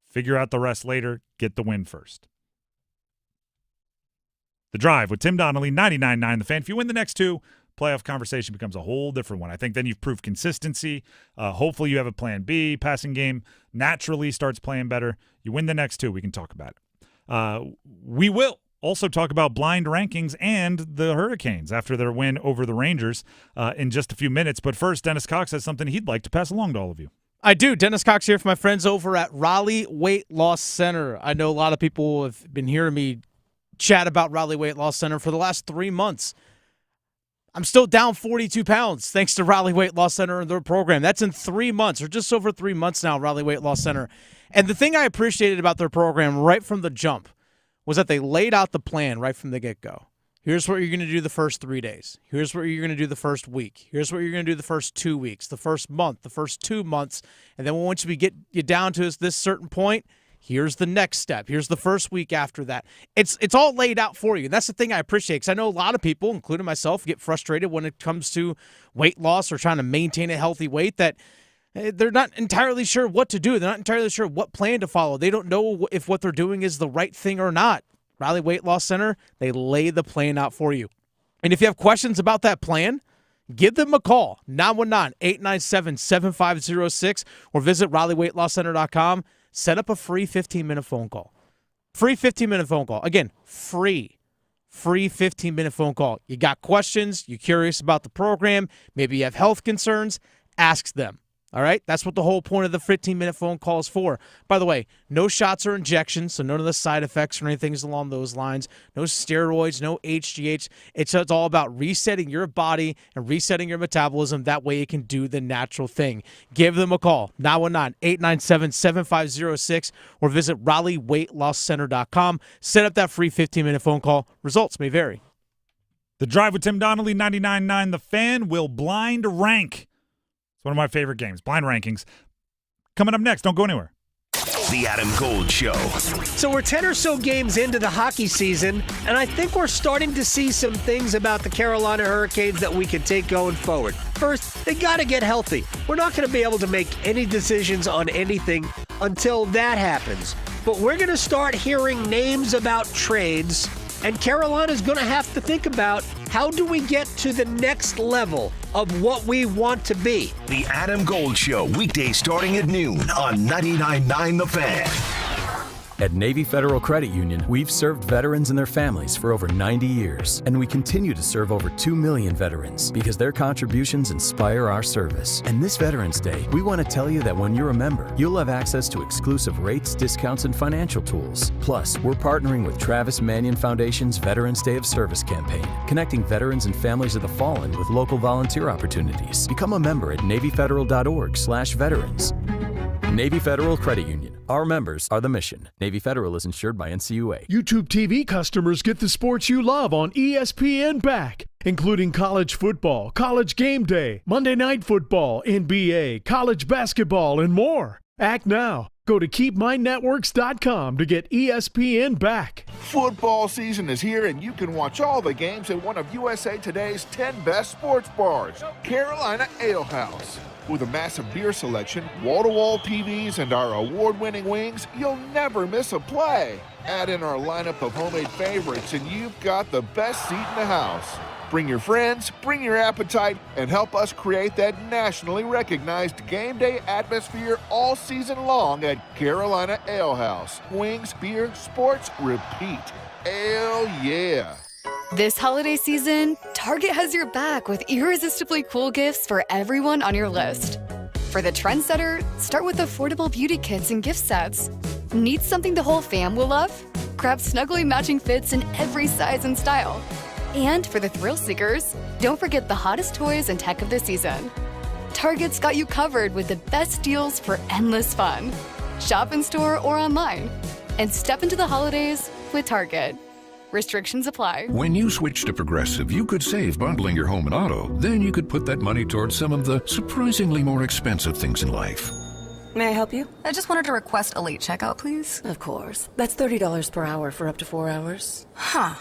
Figure out the rest later. Get the win first. The Drive with Tim Donnelly, 99.9 The Fan. If you win the next two, playoff conversation becomes a whole different one. I think then you've proved consistency. Hopefully you have a plan B. Passing game naturally starts playing better. You win the next two, we can talk about it. We will also talk about blind rankings and the Hurricanes after their win over the Rangers in just a few minutes. But first, Dennis Cox has something he'd like to pass along to all of you. I do. Dennis Cox here for my friends over at Raleigh Weight Loss Center. I know a lot of people have been hearing me chat about Raleigh Weight Loss Center for the last 3 months. I'm still down 42 pounds thanks to Raleigh Weight Loss Center and their program. That's in 3 months, or just over 3 months now, Raleigh Weight Loss Center. And the thing I appreciated about their program right from the jump was that they laid out the plan right from the get-go. Here's what you're going to do the first 3 days. Here's what you're going to do the first week. Here's what you're going to do the first 2 weeks, the first month, the first 2 months. And then once we get you down to this certain point, here's the next step. Here's the first week after that. It's all laid out for you. And that's the thing I appreciate, because I know a lot of people, including myself, get frustrated when it comes to weight loss or trying to maintain a healthy weight, that they're not entirely sure what to do. They're not entirely sure what plan to follow. They don't know if what they're doing is the right thing or not. Raleigh Weight Loss Center, they lay the plan out for you. And if you have questions about that plan, give them a call, 919-897-7506, or visit RaleighWeightLossCenter.com. Set up a free 15-minute phone call. Free 15-minute phone call. Again, free 15-minute phone call. You got questions, you're curious about the program, maybe you have health concerns, ask them. All right? That's what the whole point of the 15-minute phone call is for. By the way, no shots or injections, so none of the side effects or anything along those lines. No steroids, no HGH. It's all about resetting your body and resetting your metabolism. That way it can do the natural thing. Give them a call, 919-897-7506, or visit RaleighWeightLossCenter.com. Set up that free 15-minute phone call. Results may vary. The Drive with Tim Donnelly, 99.9 The Fan, will blind rank. It's one of my favorite games, blind rankings. Coming up next, don't go anywhere. The Adam Gold Show. So we're 10 or so games into the hockey season, and I think we're starting to see some things about the Carolina Hurricanes that we can take going forward. First, they got to get healthy. We're not going to be able to make any decisions on anything until that happens. But we're going to start hearing names about trades, and Carolina's going to have to think about, how do we get to the next level of what we want to be? The Adam Gold Show, weekdays starting at noon on 99.9 The Fan. At Navy Federal Credit Union, we've served veterans and their families for over 90 years, and we continue to serve over 2 million veterans because their contributions inspire our service. And this Veterans Day, we want to tell you that when you're a member, you'll have access to exclusive rates, discounts, and financial tools. Plus, we're partnering with Travis Manion Foundation's Veterans Day of Service campaign, connecting veterans and families of the fallen with local volunteer opportunities. Become a member at NavyFederal.org/veterans. Navy Federal Credit Union. Our members are the mission. Navy Federal is insured by NCUA. YouTube TV customers get the sports you love on ESPN back, including college football, college game day, Monday Night Football, NBA, college basketball, and more. Act now. Go to KeepMyNetworks.com to get ESPN back. Football season is here, and you can watch all the games at one of USA Today's 10 best sports bars, Carolina Ale House. With a massive beer selection, wall-to-wall TVs, and our award-winning wings, you'll never miss a play. Add in our lineup of homemade favorites, and you've got the best seat in the house. Bring your friends, bring your appetite, and help us create that nationally recognized game day atmosphere all season long at Carolina Ale House. Wings, beer, sports, repeat. Ale yeah. This holiday season, Target has your back with irresistibly cool gifts for everyone on your list. For the trendsetter, start with affordable beauty kits and gift sets. Need something the whole fam will love? Grab snuggly matching fits in every size and style. And for the thrill seekers, don't forget the hottest toys and tech of the season. Target's got you covered with the best deals for endless fun. Shop in store or online. And step into the holidays with Target. Restrictions apply. When you switch to Progressive, you could save bundling your home and auto. Then you could put that money towards some of the surprisingly more expensive things in life. May I help you? I just wanted to request a late checkout, please. Of course. That's $30 per hour for up to 4 hours. Huh.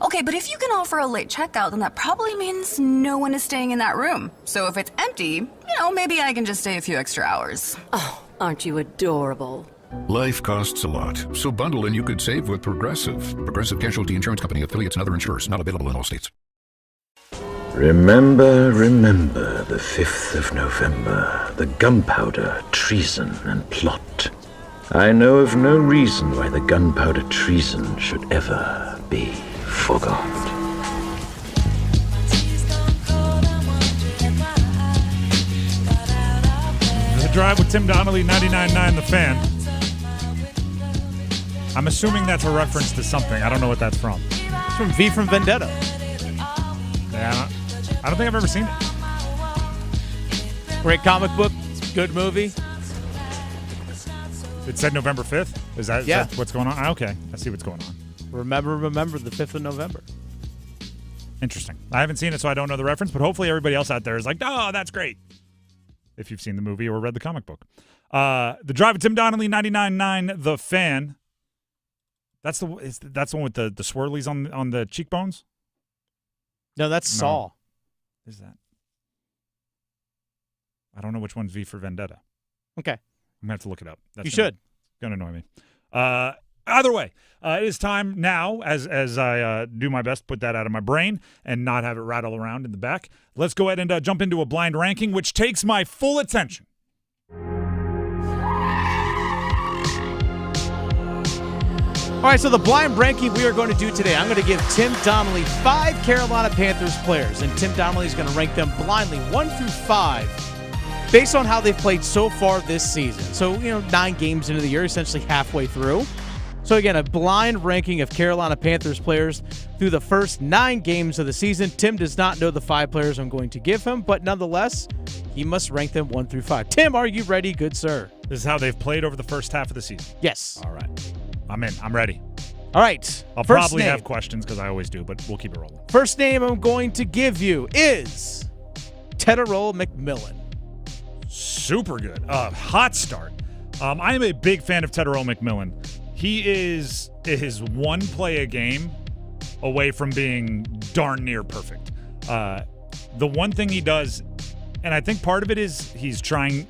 Okay, but if you can offer a late checkout, then that probably means no one is staying in that room. So if it's empty, maybe I can just stay a few extra hours. Oh, aren't you adorable? Life costs a lot, so bundle and you could save with Progressive. Progressive Casualty Insurance Company, affiliates, and other insurers. Not available in all states. Remember the 5th of November, the gunpowder, treason, and plot. I know of no reason why the gunpowder treason should ever be forgot. The Drive with Tim Donnelly, 99.9 The Fan. I'm assuming that's a reference to something. I don't know what that's from. It's from V from Vendetta. Yeah, I don't think I've ever seen it. Great comic book, good movie. It said November 5th? Is that what's going on? Okay, I see what's going on. Remember the 5th of November. Interesting. I haven't seen it, so I don't know the reference, but hopefully everybody else out there is like, oh, that's great. If you've seen the movie or read the comic book. The Drive with Tim Donnelly, 99.9 The Fan. That's the one with the swirlies on the cheekbones? No, that's Saw. Is that? I don't know which one's V for Vendetta. Okay. I'm going to have to look it up. You should. Going to annoy me. Either way, it is time now, as I do my best to put that out of my brain and not have it rattle around in the back. Let's go ahead and jump into a blind ranking, which takes my full attention. All right, so the blind ranking we are going to do today, I'm going to give Tim Donnelly 5 Carolina Panthers players, and Tim Donnelly is going to rank them blindly 1 through 5 based on how they've played so far this season. So, 9 games into the year, essentially halfway through. So, again, a blind ranking of Carolina Panthers players through the first 9 games of the season. Tim does not know the 5 players I'm going to give him, but nonetheless, he must rank them 1 through 5. Tim, are you ready, good sir? This is how they've played over the first half of the season. Yes. All right. I'm in. I'm ready. All right. I'll probably have questions because I always do, but we'll keep it rolling. First name I'm going to give you is Tetairoa McMillan. Super good. Hot start. I am a big fan of Tetairoa McMillan. He is one play a game away from being darn near perfect. The one thing he does, and I think part of it is he's trying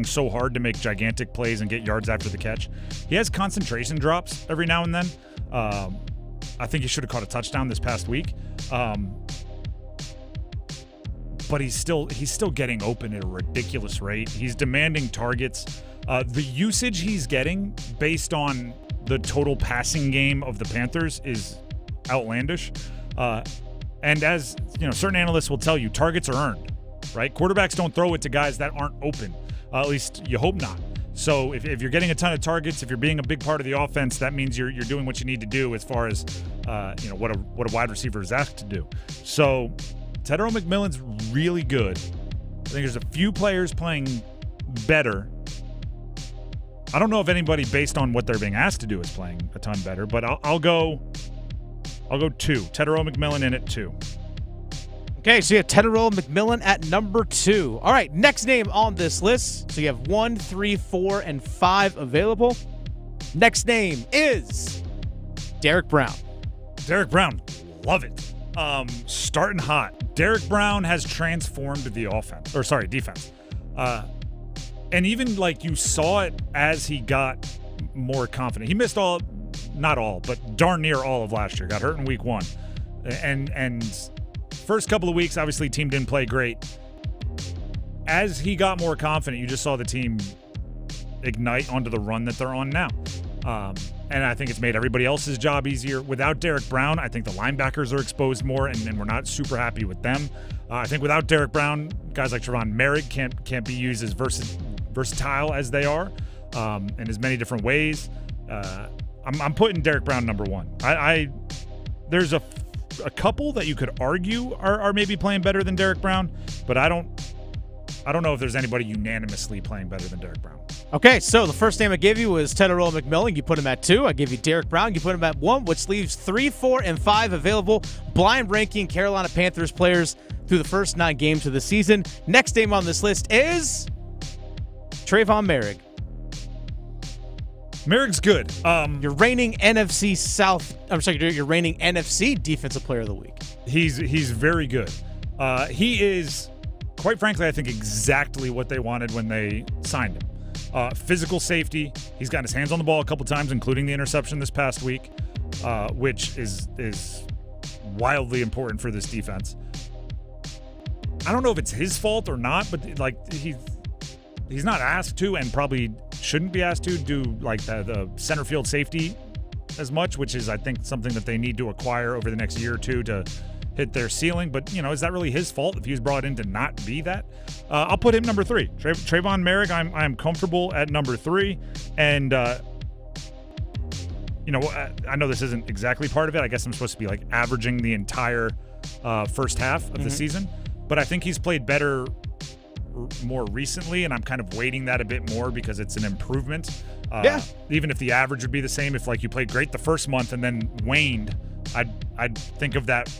so hard to make gigantic plays and get yards after the catch. He has concentration drops every now and then. I think he should have caught a touchdown this past week. But he's still getting open at a ridiculous rate. He's demanding targets. The usage he's getting based on the total passing game of the Panthers is outlandish. And as certain analysts will tell you, targets are earned, right? Quarterbacks don't throw it to guys that aren't open. At least you hope not. So if you're getting a ton of targets, if you're being a big part of the offense, that means you're doing what you need to do as far as what a wide receiver is asked to do. So Tetairoa McMillan's really good. I think there's a few players playing better. I don't know if anybody based on what they're being asked to do is playing a ton better, but I'll go 2. Tetairoa McMillan in at 2. Okay, so you have Tetairoa McMillan at number 2. All right, next name on this list. So you have 1, 3, 4, and 5 available. Next name is Derek Brown. Derek Brown, love it. Starting hot. Derek Brown has transformed the defense. And even you saw it as he got more confident. He missed not all, but darn near all of last year. Got hurt in week 1. And First couple of weeks, obviously, team didn't play great. As he got more confident, you just saw the team ignite onto the run that they're on now. And I think it's made everybody else's job easier. Without Derek Brown, I think the linebackers are exposed more, and we're not super happy with them. I think without Derek Brown, guys like Trevon Merrick can't be used as versatile as they are in as many different ways. I'm putting Derek Brown number one. There's a couple that you could argue are maybe playing better than Derek Brown, but I don't know if there's anybody unanimously playing better than Derek Brown. Okay, so the first name I gave you was Teteroa McMillan. You put him at 2. I gave you Derek Brown. You put him at 1, which leaves 3, 4, and 5 available. Blind ranking Carolina Panthers players through the first 9 games of the season. Next name on this list is Trayvon Merrick. Merrick's good. You're reigning NFC South. I'm sorry, you're reigning NFC Defensive Player of the Week. He's very good. He is, quite frankly, I think exactly what they wanted when they signed him. Physical safety. He's gotten his hands on the ball a couple times, including the interception this past week, which is wildly important for this defense. I don't know if it's his fault or not, but like he's not asked to, and probably shouldn't be asked to do like the center field safety as much, which is I think something that they need to acquire over the next year or two to hit their ceiling. But, is that really his fault if he was brought in to not be that? I'll put him number 3. Trayvon Merrick, I'm comfortable at number 3. And, I know this isn't exactly part of it. I guess I'm supposed to be, like, averaging the entire first half of the season. But I think he's played better more recently, and I'm kind of weighting that a bit more because it's an improvement. Even if the average would be the same, if, like, you played great the first month and then waned, I'd think of that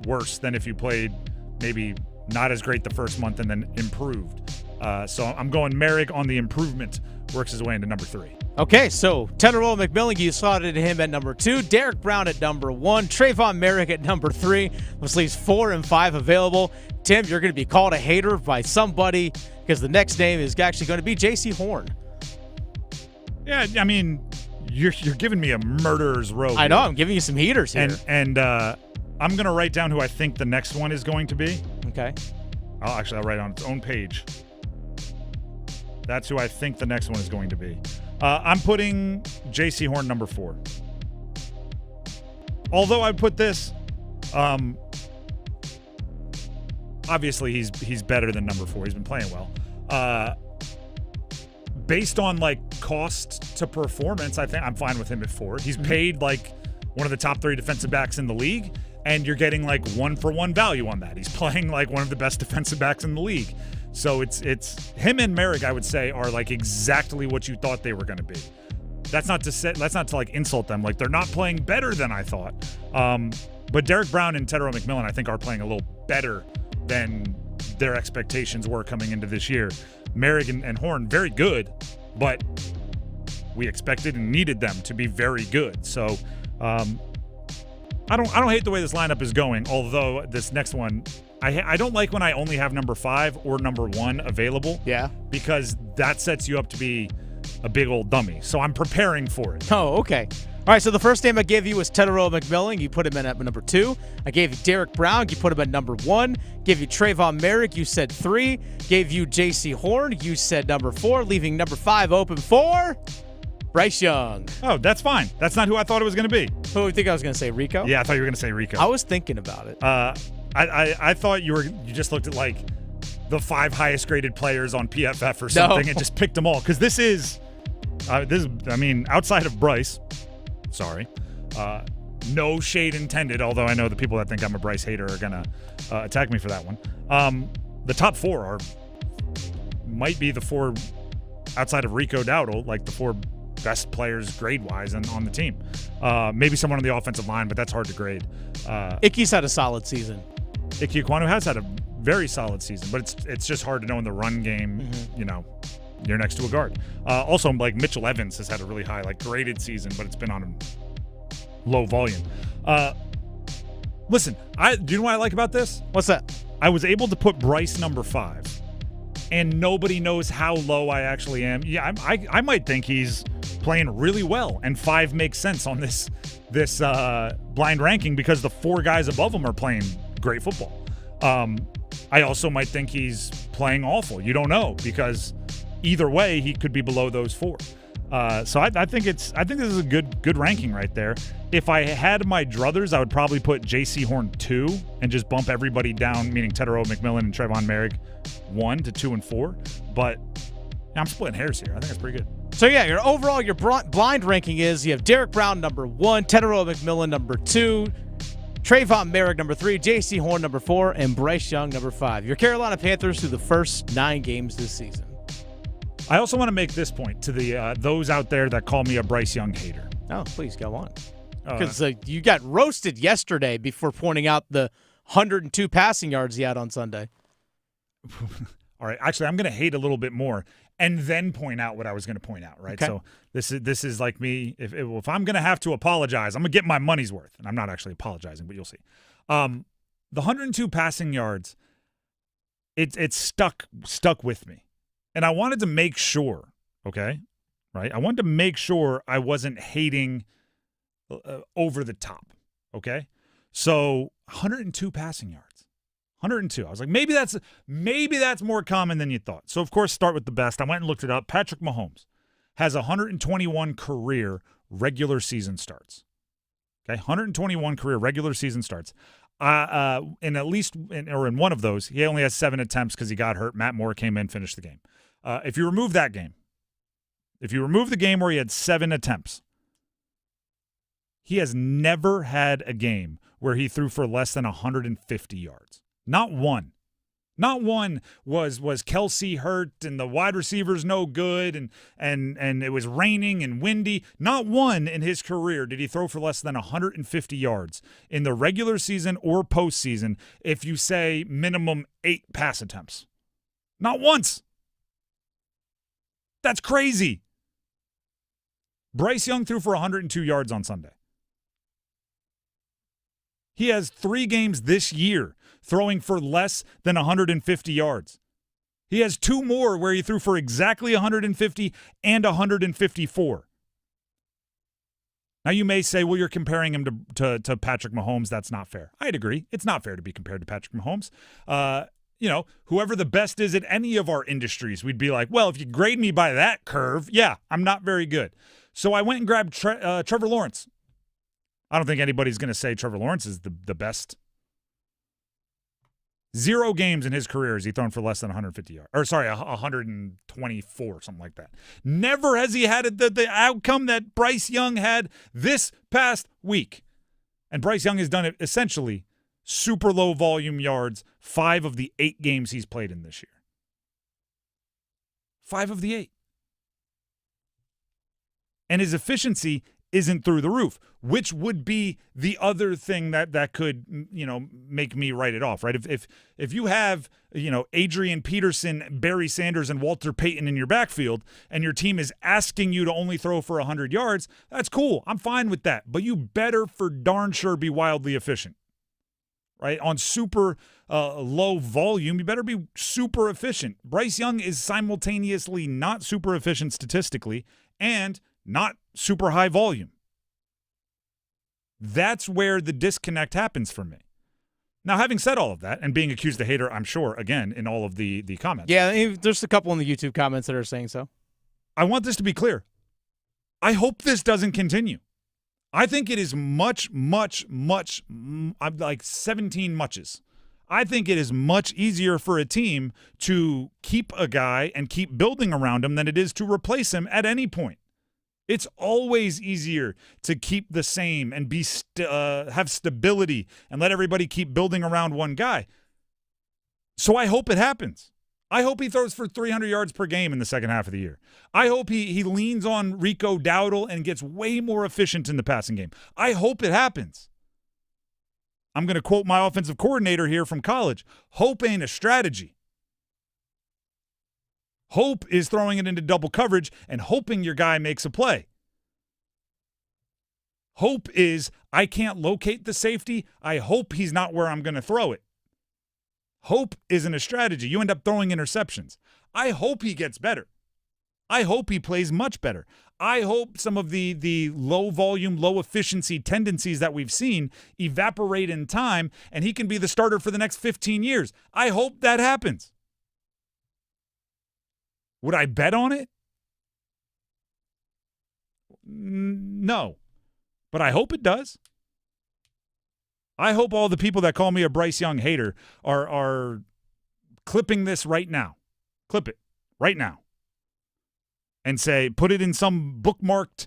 worse than if you played maybe not as great the first month and then improved. So I'm going Merrick on the improvement, works his way into number 3. Okay, so Teteroa McMillan, you slotted him at number 2. Derek Brown at number 1. Trayvon Merrick at number 3. Which leaves 4 and 5 available. Tim, you're going to be called a hater by somebody because the next name is actually going to be J.C. Horn. Yeah, I mean, you're giving me a murderer's row. I know, I'm giving you some heaters here. And I'm going to write down who I think the next one is going to be. Okay. I'll write on its own page. That's who I think the next one is going to be. I'm putting J.C. Horn number 4. Although I put this, obviously he's better than number 4. He's been playing well. Based on like cost to performance, I think I'm fine with him at 4. He's paid like one of the top 3 defensive backs in the league, and you're getting like 1-for-1 value on that. He's playing like one of the best defensive backs in the league. So it's him and Merrick, I would say, are like exactly what you thought they were going to be. That's not to like insult them. Like they're not playing better than I thought. But Derek Brown and Teteroa McMillan, I think, are playing a little better than their expectations were coming into this year. Merrick and Horn, very good, but we expected and needed them to be very good. So I don't hate the way this lineup is going, although this next one, I don't like when I only have number 5 or number 1 available. Yeah. Because that sets you up to be a big old dummy. So I'm preparing for it. Oh, okay. All right, so the first name I gave you was Teteroa McMillan. You put him in at number 2. I gave you Derek Brown. You put him at number 1. Gave you Trayvon Merrick. You said 3. Gave you J.C. Horn. You said number 4, leaving number 5 open for Bryce Young. Oh, that's fine. That's not who I thought it was going to be. Who do you think I was going to say, Rico? Yeah, I thought you were going to say Rico. I was thinking about it. I thought you just looked at like the 5 highest graded players on PFF or something and just picked them all. Because this is, outside of Bryce, sorry, no shade intended, although I know the people that think I'm a Bryce hater are going to attack me for that one. The top 4 might be the 4 outside of Rico Dowdle, like the 4 best players grade-wise on the team. Maybe someone on the offensive line, but that's hard to grade. Icky's had a solid season. Ike Ekwonu has had a very solid season, but it's just hard to know in the run game, you're next to a guard. Also, like Mitchell Evans has had a really high, like graded season, but it's been on a low volume. Listen, do you know what I like about this? What's that? I was able to put Bryce number 5, and nobody knows how low I actually am. Yeah, I might think he's playing really well, and 5 makes sense on this blind ranking because the 4 guys above him are playing great football. I also might think he's playing awful. You don't know, because either way, he could be below those 4. So I think this is a good ranking right there. If I had my druthers, I would probably put J.C. Horn 2 and just bump everybody down, meaning Tetero, McMillan, and Trayvon Merrick 1 to 2 and 4. But I'm splitting hairs here. I think that's pretty good. So yeah, your blind ranking is you have Derek Brown number 1, Tetero McMillan number 2, Trayvon Merrick number 3, J.C. Horn number 4, and Bryce Young number 5. Your Carolina Panthers through the first 9 games this season. I also want to make this point to the those out there that call me a Bryce Young hater. Oh, please go on. Because you got roasted yesterday before pointing out the 102 passing yards he had on Sunday. All right, actually, I'm going to hate a little bit more and then point out what I was going to point out, right? Okay. So this is like me. If I'm going to have to apologize, I'm going to get my money's worth. And I'm not actually apologizing, but you'll see. The 102 passing yards, it's stuck with me. And I wanted to make sure, okay, right? I wanted to make sure I wasn't hating over the top, okay? So 102 passing yards, 102. I was like, maybe that's more common than you thought. So, of course, start with the best. I went and looked it up. Patrick Mahomes has 121 career regular season starts, okay? 121 career regular season starts. In one of those, he only has 7 attempts because he got hurt. Matt Moore came in, finished the game. If you remove that game, if you remove the game where he had 7 attempts, he has never had a game where he threw for less than 150 yards. Not one. Not one was Kelsey hurt and the wide receivers no good and it was raining and windy. Not one in his career did he throw for less than 150 yards in the regular season or postseason if you say minimum 8 pass attempts. Not once. That's crazy. Bryce Young threw for 102 yards on Sunday. He has 3 games this year throwing for less than 150 yards. He has 2 more where he threw for exactly 150 and 154. Now you may say, well, you're comparing him to Patrick Mahomes. That's not fair. I'd agree. It's not fair to be compared to Patrick Mahomes. Whoever the best is at any of our industries, we'd be like, well, if you grade me by that curve, yeah, I'm not very good. So I went and grabbed Trevor Lawrence. I don't think anybody's going to say Trevor Lawrence is the best. 0 games in his career has he thrown for less than 150 yards. 124, something like that. Never has he had the outcome that Bryce Young had this past week. And Bryce Young has done it essentially super low volume yards 5 of the 8 games he's played in this year. 5 of the 8. And his efficiency isn't through the roof, which would be the other thing that could, make me write it off, right? If you have, Adrian Peterson, Barry Sanders, and Walter Payton in your backfield, and your team is asking you to only throw for 100 yards, that's cool. I'm fine with that. But you better for darn sure be wildly efficient, right? On super low volume, you better be super efficient. Bryce Young is simultaneously not super efficient statistically and not super high volume. That's where the disconnect happens for me. Now, having said all of that, and being accused of hater, I'm sure, again, in all of the comments. Yeah, there's a couple in the YouTube comments that are saying so. I want this to be clear. I hope this doesn't continue. I think it is much, like 17 muches. I think it is much easier for a team to keep a guy and keep building around him than it is to replace him at any point. It's always easier to keep the same and be have stability and let everybody keep building around one guy. So I hope it happens. I hope he throws for 300 yards per game in the second half of the year. I hope he leans on Rico Dowdle and gets way more efficient in the passing game. I hope it happens. I'm going to quote my offensive coordinator here from college. Hope ain't a strategy. Hope is throwing it into double coverage and hoping your guy makes a play. Hope is, I can't locate the safety. I hope he's not where I'm going to throw it. Hope isn't a strategy. You end up throwing interceptions. I hope he gets better. I hope he plays much better. I hope some of the low volume, low efficiency tendencies that we've seen evaporate in time and he can be the starter for the next 15 years. I hope that happens. Would I bet on it? No. But I hope it does. I hope all the people that call me a Bryce Young hater are clipping this right now. Clip it right now. And say, put it in some bookmarked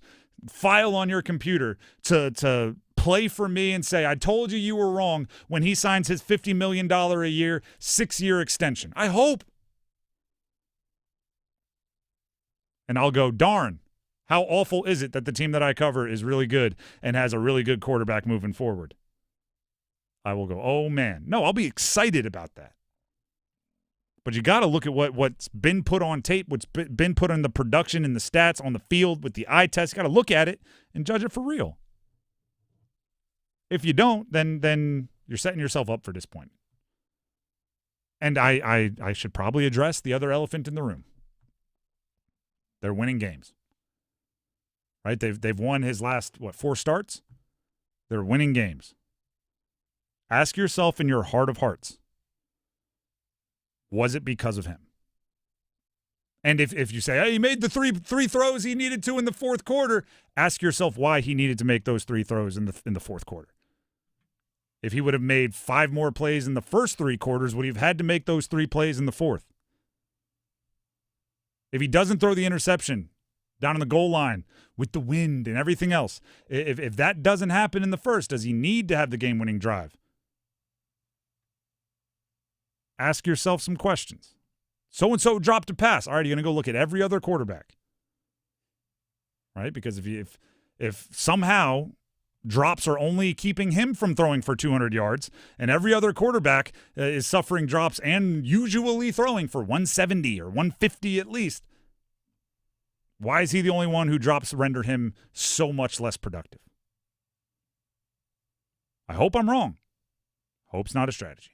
file on your computer to play for me and say, I told you were wrong when he signs his $50 million a year, 6-year extension. I hope. And I'll go, darn, how awful is it that the team that I cover is really good and has a really good quarterback moving forward? I will go, oh, man. No, I'll be excited about that. But you got to look at what's been put on tape, what's been put on the production and the stats on the field with the eye test. You got to look at it and judge it for real. If you don't, then you're setting yourself up for disappointment. And I should probably address the other elephant in the room. They're winning games. Right? They've won his last, 4 starts? They're winning games. Ask yourself in your heart of hearts, was it because of him? And if you say, hey, he made the three throws he needed to in the fourth quarter, ask yourself why he needed to make those 3 throws in the fourth quarter. If he would have made 5 more plays in the first 3 quarters, would he have had to make those 3 plays in the fourth? If he doesn't throw the interception down on the goal line with the wind and everything else, if that doesn't happen in the first, does he need to have the game-winning drive? Ask yourself some questions. So-and-so dropped a pass. All right, you're going to go look at every other quarterback. Right? Because if somehow drops are only keeping him from throwing for 200 yards and every other quarterback is suffering drops and usually throwing for 170 or 150 at least, why is he the only one who drops render him so much less productive? I hope I'm wrong. Hope's not a strategy.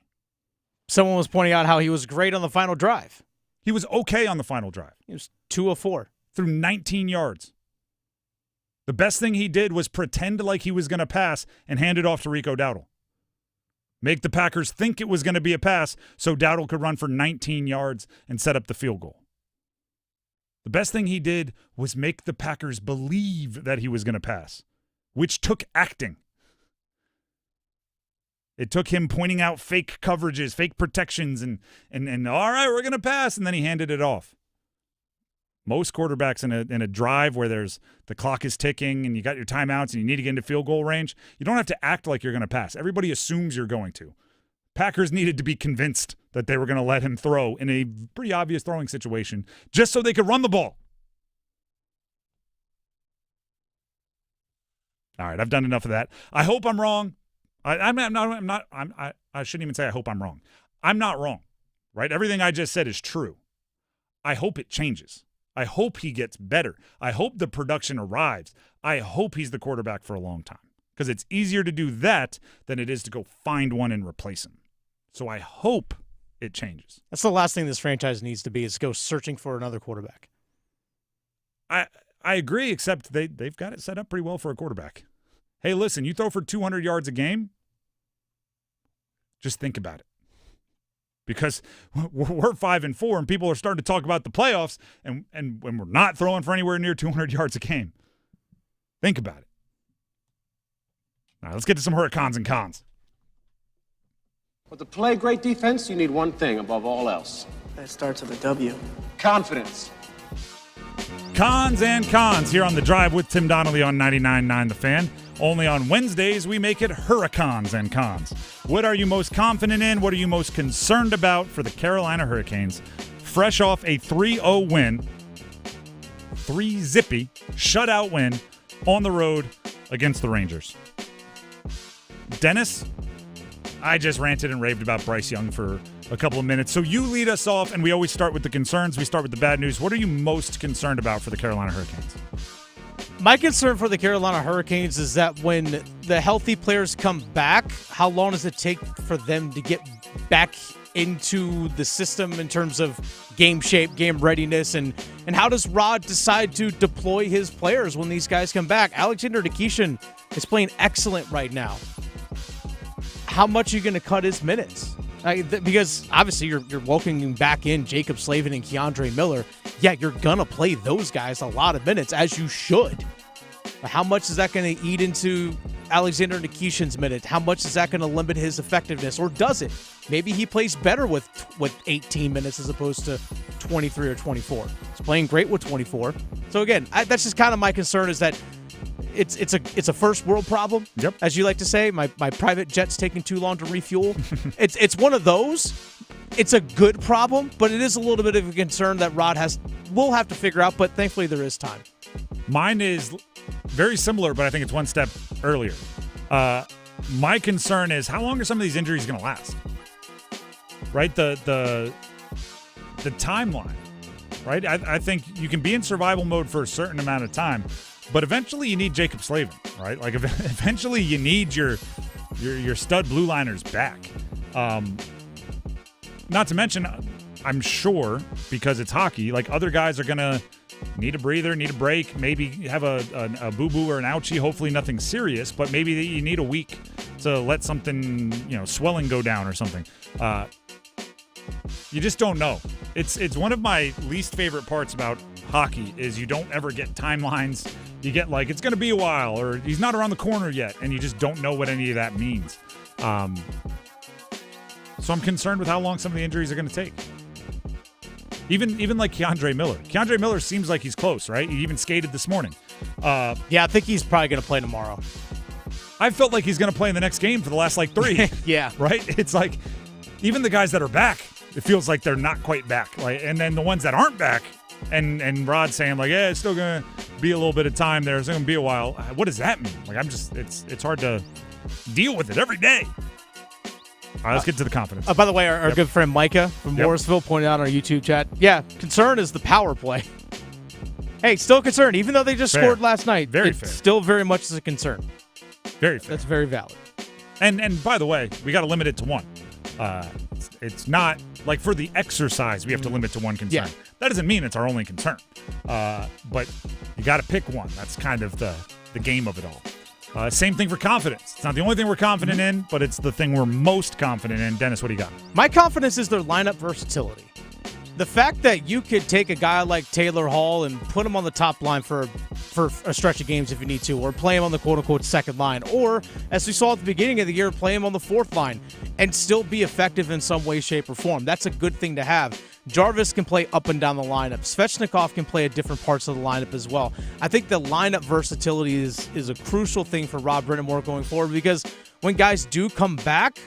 Someone was pointing out how he was great on the final drive. He was okay on the final drive. He was 2 of 4. Through 19 yards. The best thing he did was pretend like he was going to pass and hand it off to Rico Dowdle. Make the Packers think it was going to be a pass so Dowdle could run for 19 yards and set up the field goal. The best thing he did was make the Packers believe that he was going to pass, which took acting. It took him pointing out fake coverages, fake protections, and all right, we're going to pass, and then he handed it off. Most quarterbacks in a drive where the clock is ticking and you got your timeouts and you need to get into field goal range, you don't have to act like you're going to pass. Everybody assumes you're going to. Packers needed to be convinced that they were going to let him throw in a pretty obvious throwing situation just so they could run the ball. All right, I've done enough of that. I hope I'm wrong. I shouldn't even say I hope I'm wrong. I'm not wrong, right? Everything I just said is true. I hope it changes. I hope he gets better. I hope the production arrives. I hope he's the quarterback for a long time because it's easier to do that than it is to go find one and replace him. So I hope it changes. That's the last thing this franchise needs to be is go searching for another quarterback. I agree, except they've got it set up pretty well for a quarterback. Hey, listen, you throw for 200 yards a game, just think about it. Because we're 5-4 and people are starting to talk about the playoffs and when we're not throwing for anywhere near 200 yards a game. Think about it. All right, let's get to some hurricanes and cons. But to play great defense, you need one thing above all else. That starts with a W. Confidence. Cons and cons here on The Drive with Tim Donnelly on 99.9 The Fan. Only on Wednesdays, we make it hurricanes and cons. What are you most confident in? What are you most concerned about for the Carolina Hurricanes? Fresh off a 3-0 win, 3-zippy shutout win on the road against the Rangers. Dennis, I just ranted and raved about Bryce Young for a couple of minutes. So you lead us off, and we always start with the concerns. We start with the bad news. What are you most concerned about for the Carolina Hurricanes? My concern for the Carolina Hurricanes is that when the healthy players come back, how long does it take for them to get back into the system in terms of game shape, game readiness, and how does Rod decide to deploy his players when these guys come back? Alexander Nikishin is playing excellent right now. How much are you going to cut his minutes? Because obviously you're welcoming back in Jacob Slavin and Keandre Miller. Yeah, you're going to play those guys a lot of minutes, as you should. But how much is that going to eat into Alexander Nikishin's minutes? How much is that going to limit his effectiveness, or does it? Maybe he plays better with 18 minutes as opposed to 23 or 24. He's playing great with 24. So again, that's just kind of my concern, is that it's a first world problem. Yep. As you like to say, my private jet's taking too long to refuel. It's one of those. It's a good problem, but it is a little bit of a concern that Rod will have to figure out, but thankfully there is time. Mine is very similar, but I think it's one step earlier. My concern is, how long are some of these injuries going to last? Right? The timeline, right? I think you can be in survival mode for a certain amount of time, but eventually you need Jacob Slavin, right? Like eventually you need your stud blue liners back. Not to mention, I'm sure, because it's hockey, like other guys are going to need a breather, need a break, maybe have a boo-boo or an ouchie, hopefully nothing serious, but maybe you need a week to let something, swelling go down or something. You just don't know. It's one of my least favorite parts about hockey is you don't ever get timelines. You get like, it's going to be a while, or he's not around the corner yet, and you just don't know what any of that means. So I'm concerned with how long some of the injuries are going to take. Even like Keandre Miller. Keandre Miller seems like he's close, right? He even skated this morning. Yeah, I think he's probably going to play tomorrow. I felt like he's going to play in the next game for the last 3. Yeah. Right? It's like, even the guys that are back, it feels like they're not quite back. And then the ones that aren't back, and Rod saying yeah, it's still going to be a little bit of time there. It's going to be a while. What does that mean? It's hard to deal with it every day. All right, let's get to the confidence. By the way, our good friend Micah from Morrisville pointed out on our YouTube chat, concern is the power play. Hey, still concerned, even though they just scored last night. Very it's fair. Still very much is a concern. Very fair. That's very valid. And by the way, we got to limit it to one. It's not like for the exercise we have to limit to one concern. Yeah. That doesn't mean it's our only concern. But you got to pick one. That's kind of the game of it all. Same thing for confidence. It's not the only thing we're confident in, but it's the thing we're most confident in. Dennis, what do you got? My confidence is their lineup versatility. The fact that you could take a guy like Taylor Hall and put him on the top line for a stretch of games if you need to, or play him on the quote-unquote second line, or, as we saw at the beginning of the year, play him on the fourth line and still be effective in some way, shape, or form. That's a good thing to have. Jarvis can play up and down the lineup. Svechnikov can play at different parts of the lineup as well. I think the lineup versatility is a crucial thing for Rob Brind'Amour going forward, because when guys do come back,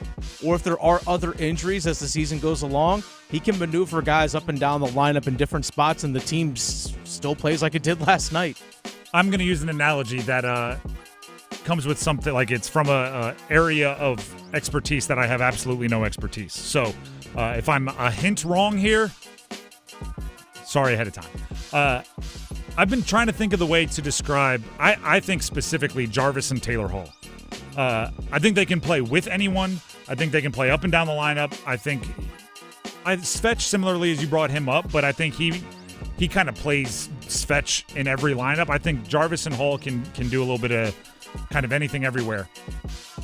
or if there are other injuries as the season goes along, he can maneuver guys up and down the lineup in different spots, and the team still plays like it did last night. I'm going to use an analogy that comes with something like it's from a area of expertise that I have absolutely no expertise. So if I'm a hint wrong here, sorry ahead of time. I've been trying to think of the way to describe, I think specifically Jarvis and Taylor Hall. I think they can play with anyone. I think they can play up and down the lineup. I think Svech, similarly as you brought him up, but I think he kind of plays Svech in every lineup. I think Jarvis and Hall can do a little bit of kind of anything everywhere.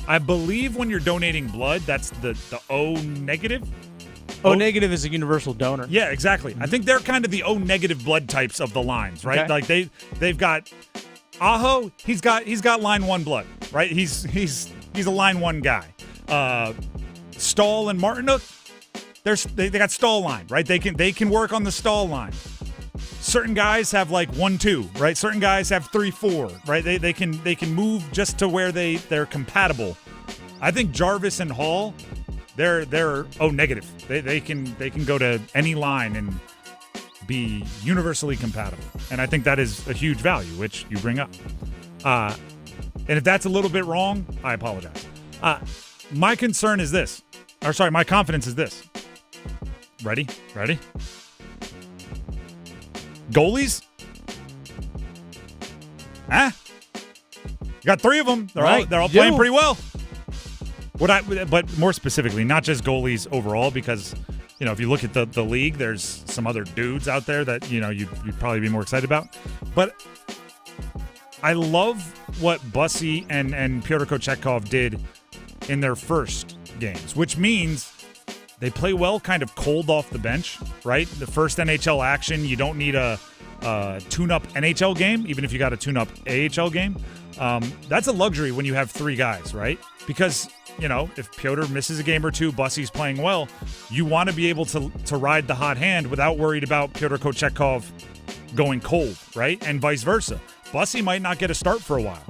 I believe when you're donating blood, that's the O negative. O negative is a universal donor. Yeah, exactly. I think they're kind of the O negative blood types of the lines, right? Okay. Like they've got Aho, he's got line 1 blood, right? He's a line 1 guy. Stahl and Martinook, they got Stahl line, right? They can work on the Stahl line. Certain guys have 1-2, right? Certain guys have 3-4, right? They can move just to where they're compatible. I think Jarvis and Hall, they're O negative. They can go to any line and be universally compatible. And I think that is a huge value, which you bring up. And if that's a little bit wrong, I apologize. My concern is this. My confidence is this. Ready? Goalies? You got 3 of them. They're all playing pretty well. But more specifically, not just goalies overall, because if you look at the league, there's some other dudes out there that you'd probably be more excited about. But I love what Bussy and Pyotr Kochetkov did in their first games, which means they play well kind of cold off the bench, right? The first NHL action, you don't need a tune-up NHL game, even if you got a tune-up AHL game. That's a luxury when you have three guys, right? Because, if Pyotr misses a game or two, Bussy's playing well, you want to be able to ride the hot hand without worried about Pyotr Kochetkov going cold, right? And vice versa. Bussy might not get a start for a while.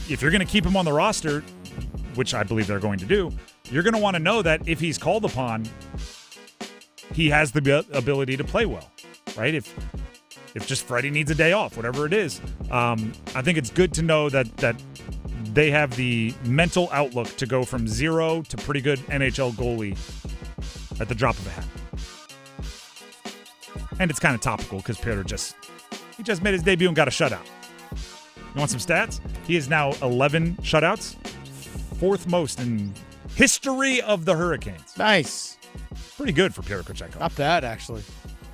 If you're going to keep him on the roster, which I believe they're going to do, you're going to want to know that if he's called upon, he has the ability to play well, right? If just Freddie needs a day off, whatever it is, I think it's good to know that they have the mental outlook to go from zero to pretty good NHL goalie at the drop of a hat. And it's kind of topical because Pyotr just made his debut and got a shutout. You want some stats? He is now 11 shutouts, fourth most in history of the Hurricanes. Nice. Pretty good for Pyotr Kochetkov. Not bad, actually.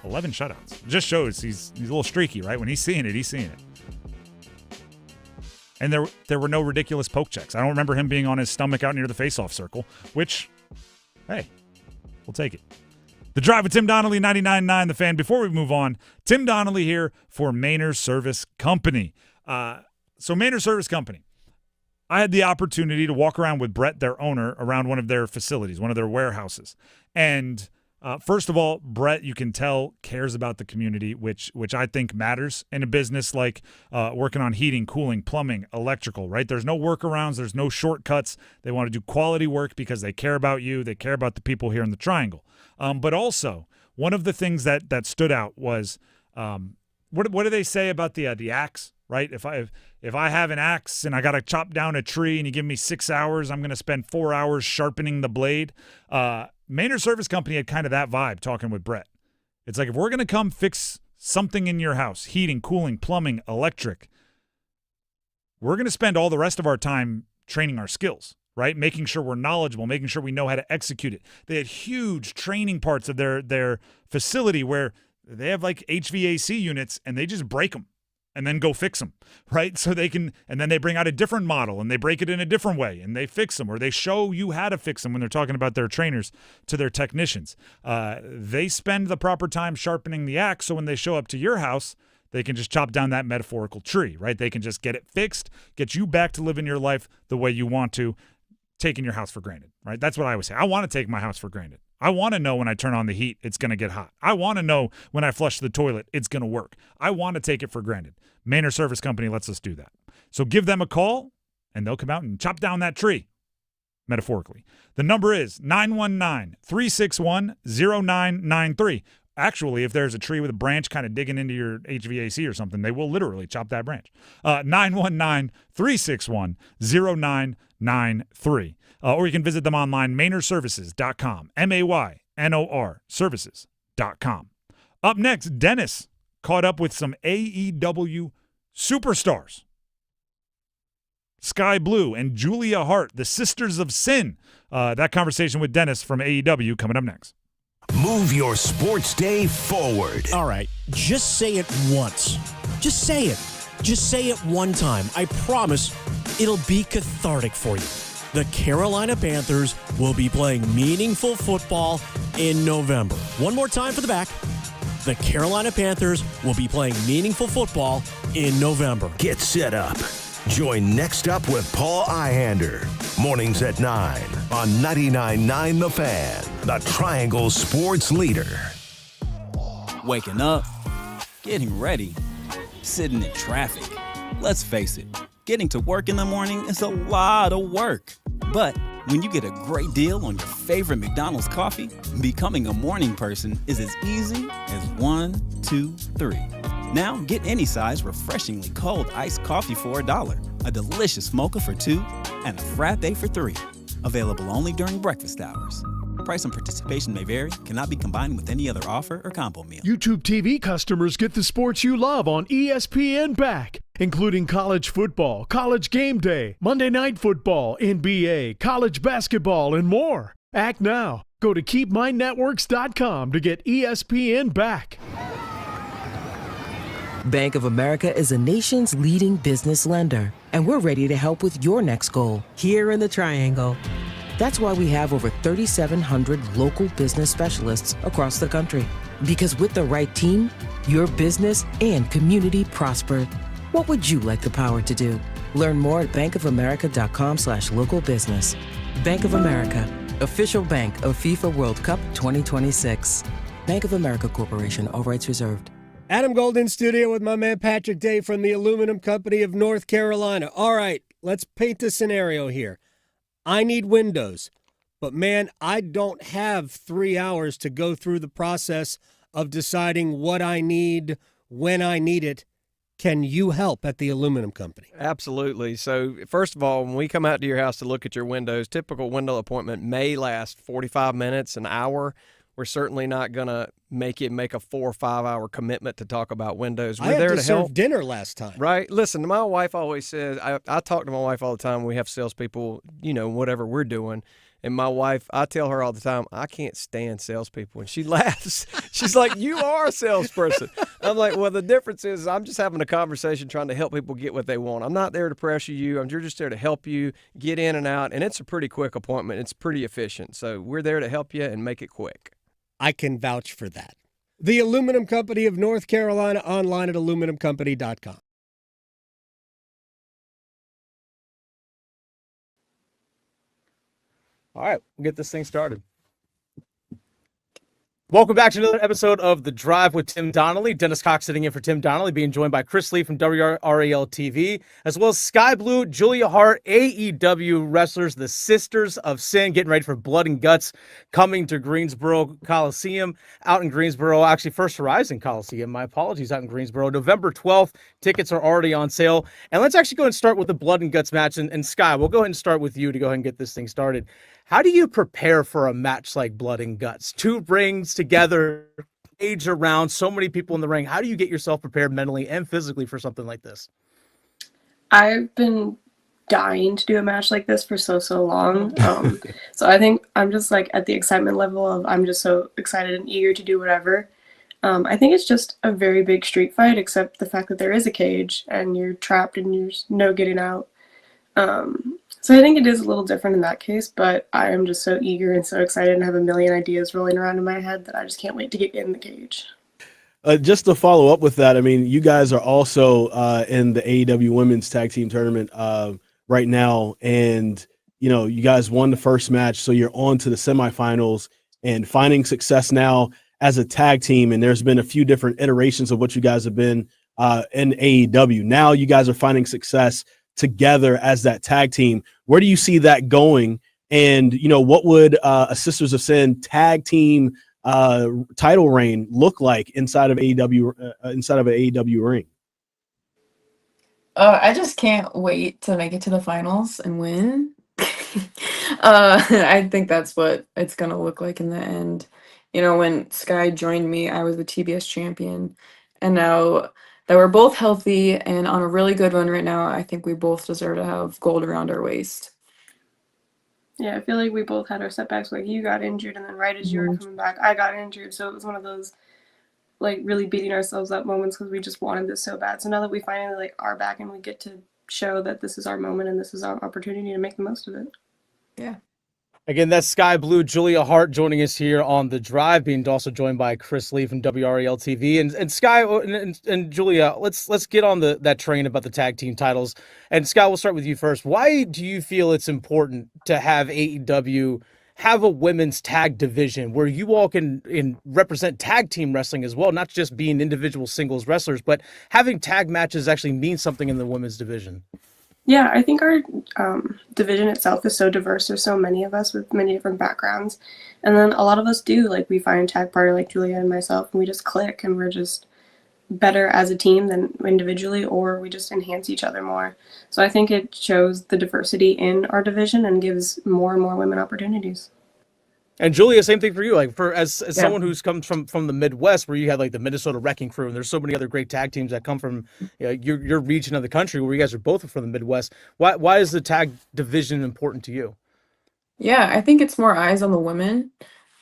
11 shutouts. It just shows he's a little streaky, right? When he's seeing it, he's seeing it. And there were no ridiculous poke checks. I don't remember him being on his stomach out near the faceoff circle, which, hey, we'll take it. The Drive with Tim Donnelly, 99.9 The Fan. Before we move on, Tim Donnelly here for Maynard Service Company. So Maynard Service Company, I had the opportunity to walk around with Brett, their owner, around one of their facilities, one of their warehouses. And first of all, Brett, you can tell, cares about the community, which I think matters in a business like working on heating, cooling, plumbing, electrical, right? There's no workarounds. There's no shortcuts. They want to do quality work because they care about you. They care about the people here in the Triangle. But also, one of the things that stood out was, what do they say about the axe, right? If I have an axe and I got to chop down a tree and you give me 6 hours, I'm going to spend 4 hours sharpening the blade. Maynard Service Company had kind of that vibe talking with Brett. It's like, if we're going to come fix something in your house, heating, cooling, plumbing, electric, we're going to spend all the rest of our time training our skills, right? Making sure we're knowledgeable, making sure we know how to execute it. They had huge training parts of their facility where they have like HVAC units and they just break them and then go fix them, right? So they can, and then they bring out a different model and they break it in a different way and they fix them, or they show you how to fix them when they're talking about their trainers to their technicians. They spend the proper time sharpening the axe, so when they show up to your house, they can just chop down that metaphorical tree, right? They can just get it fixed, get you back to living your life the way you want to, taking your house for granted, right? That's what I always say. I want to take my house for granted. I want to know when I turn on the heat, it's going to get hot. I want to know when I flush the toilet, it's going to work. I want to take it for granted. Maynard Service Company lets us do that. So give them a call, and they'll come out and chop down that tree, metaphorically. The number is 919-361-0993. Actually, if there's a tree with a branch kind of digging into your HVAC or something, they will literally chop that branch. 919-361-0993. Or you can visit them online, MaynardServices.com, MAYNOR Services.com. Up next, Dennis caught up with some AEW superstars. Skye Blue and Julia Hart, the Sisters of Sin. That conversation with Dennis from AEW coming up next. Move your sports day forward. All right, just say it once. Just say it. Just say it one time. I promise it'll be cathartic for you. The Carolina Panthers will be playing meaningful football in November. One more time for the back. The Carolina Panthers will be playing meaningful football in November. Get set up. Join Next Up with Paul Ihander. Mornings at 9 on 99.9 The Fan, the Triangle Sports Leader. Waking up, getting ready, sitting in traffic. Let's face it, getting to work in the morning is a lot of work. But when you get a great deal on your favorite McDonald's coffee, becoming a morning person is as easy as 1, 2, 3. Now get any size refreshingly cold iced coffee for $1, a delicious mocha for $2, and a frappe for $3. Available only during breakfast hours. Price and participation may vary. Cannot be combined with any other offer or combo meal. YouTube TV customers get the sports you love on ESPN back, including college football, college game day, Monday Night Football, NBA, college basketball, and more. Act now. Go to keepmynetworks.com to get ESPN back. Bank of America is a nation's leading business lender, and we're ready to help with your next goal here in the Triangle. That's why we have over 3,700 local business specialists across the country. Because with the right team, your business and community prosper. What would you like the power to do? Learn more at bankofamerica.com/local business. Bank of America, official bank of FIFA World Cup 2026. Bank of America Corporation, all rights reserved. Adam Gold in studio with my man Patrick Day from the Aluminum Company of North Carolina. All right, let's paint the scenario here. I need windows, but man, I don't have 3 hours to go through the process of deciding what I need, when I need it. Can you help at the Aluminum Company? Absolutely. So, first of all, when we come out to your house to look at your windows, typical window appointment may last 45 minutes, an hour. We're certainly not going to make a 4 or 5 hour commitment to talk about windows. We're I had there to to serve help. dinner last time. Right. Listen, my wife always says, I talk to my wife all the time when we have salespeople, whatever we're doing. And my wife, I tell her all the time, I can't stand salespeople. And she laughs. She's like, you are a salesperson. I'm like, well, the difference is I'm just having a conversation trying to help people get what they want. I'm not there to pressure you. I'm just there to help you get in and out. And it's a pretty quick appointment. It's pretty efficient. So we're there to help you and make it quick. I can vouch for that. The Aluminum Company of North Carolina, online at aluminumcompany.com. All right, we'll get this thing started. Welcome back to another episode of The Drive with Tim Donnelly. Dennis Cox sitting in for Tim Donnelly, being joined by Chris Lee from WRAL TV, as well as Skye Blue, Julia Hart, AEW wrestlers, the Sisters of Sin, getting ready for Blood and Guts, coming to Greensboro Coliseum, out in Greensboro, actually First Horizon Coliseum, my apologies, out in Greensboro, November 12th. Tickets are already on sale. And let's actually go and start with the Blood and Guts match. And Skye, we'll go ahead and start with you to go ahead and get this thing started. How do you prepare for a match like Blood and Guts? 2 rings together, age around, so many people in the ring. How do you get yourself prepared mentally and physically for something like this? I've been dying to do a match like this for so long. So I think I'm just like at the excitement level of I'm just so excited and eager to do whatever. I think it's just a very big street fight, except the fact that there is a cage and you're trapped and there's no getting out. So I think it is a little different in that case, but I am just so eager and so excited and have a million ideas rolling around in my head that I just can't wait to get in the cage. Just to follow up with that, I mean, you guys are also in the AEW Women's Tag Team Tournament right now, and you guys won the first match, so you're on to the semifinals and finding success now as a tag team. And there's been a few different iterations of what you guys have been in AEW. Now you guys are finding success together as that tag team. Where do you see that going? And what would a Sisters of Sin tag team title reign look like inside of AEW inside of an AEW ring? I just can't wait to make it to the finals and win. I think that's what it's gonna look like in the end. When Skye joined me, I was the TBS champion, and now that we're both healthy and on a really good run right now, I think we both deserve to have gold around our waist. Yeah, I feel like we both had our setbacks. Like you got injured, and then right as you were coming back, I got injured. So it was one of those like really beating ourselves up moments because we just wanted this so bad. So now that we finally are back and we get to show that this is our moment and this is our opportunity to make the most of it. Yeah. Again, that's Skye Blue, Julia Hart joining us here on The Drive, being also joined by Chris Lee from WRAL TV. And Skye and Julia, let's get on that train about the tag team titles. And Skye, we'll start with you first. Why do you feel it's important to have AEW have a women's tag division where you all can represent tag team wrestling as well, not just being individual singles wrestlers, but having tag matches actually mean something in the women's division? Yeah, I think our division itself is so diverse. There's so many of us with many different backgrounds. And then a lot of us do, we find a tag partner like Julia and myself, and we just click, and we're just better as a team than individually, or we just enhance each other more. So I think it shows the diversity in our division and gives more and more women opportunities. And Julia, same thing for you. Like as Yeah. someone who's come from the Midwest, where you had like the Minnesota Wrecking Crew, and there's so many other great tag teams that come from your region of the country, where you guys are both from the Midwest. Why is the tag division important to you? Yeah, I think it's more eyes on the women.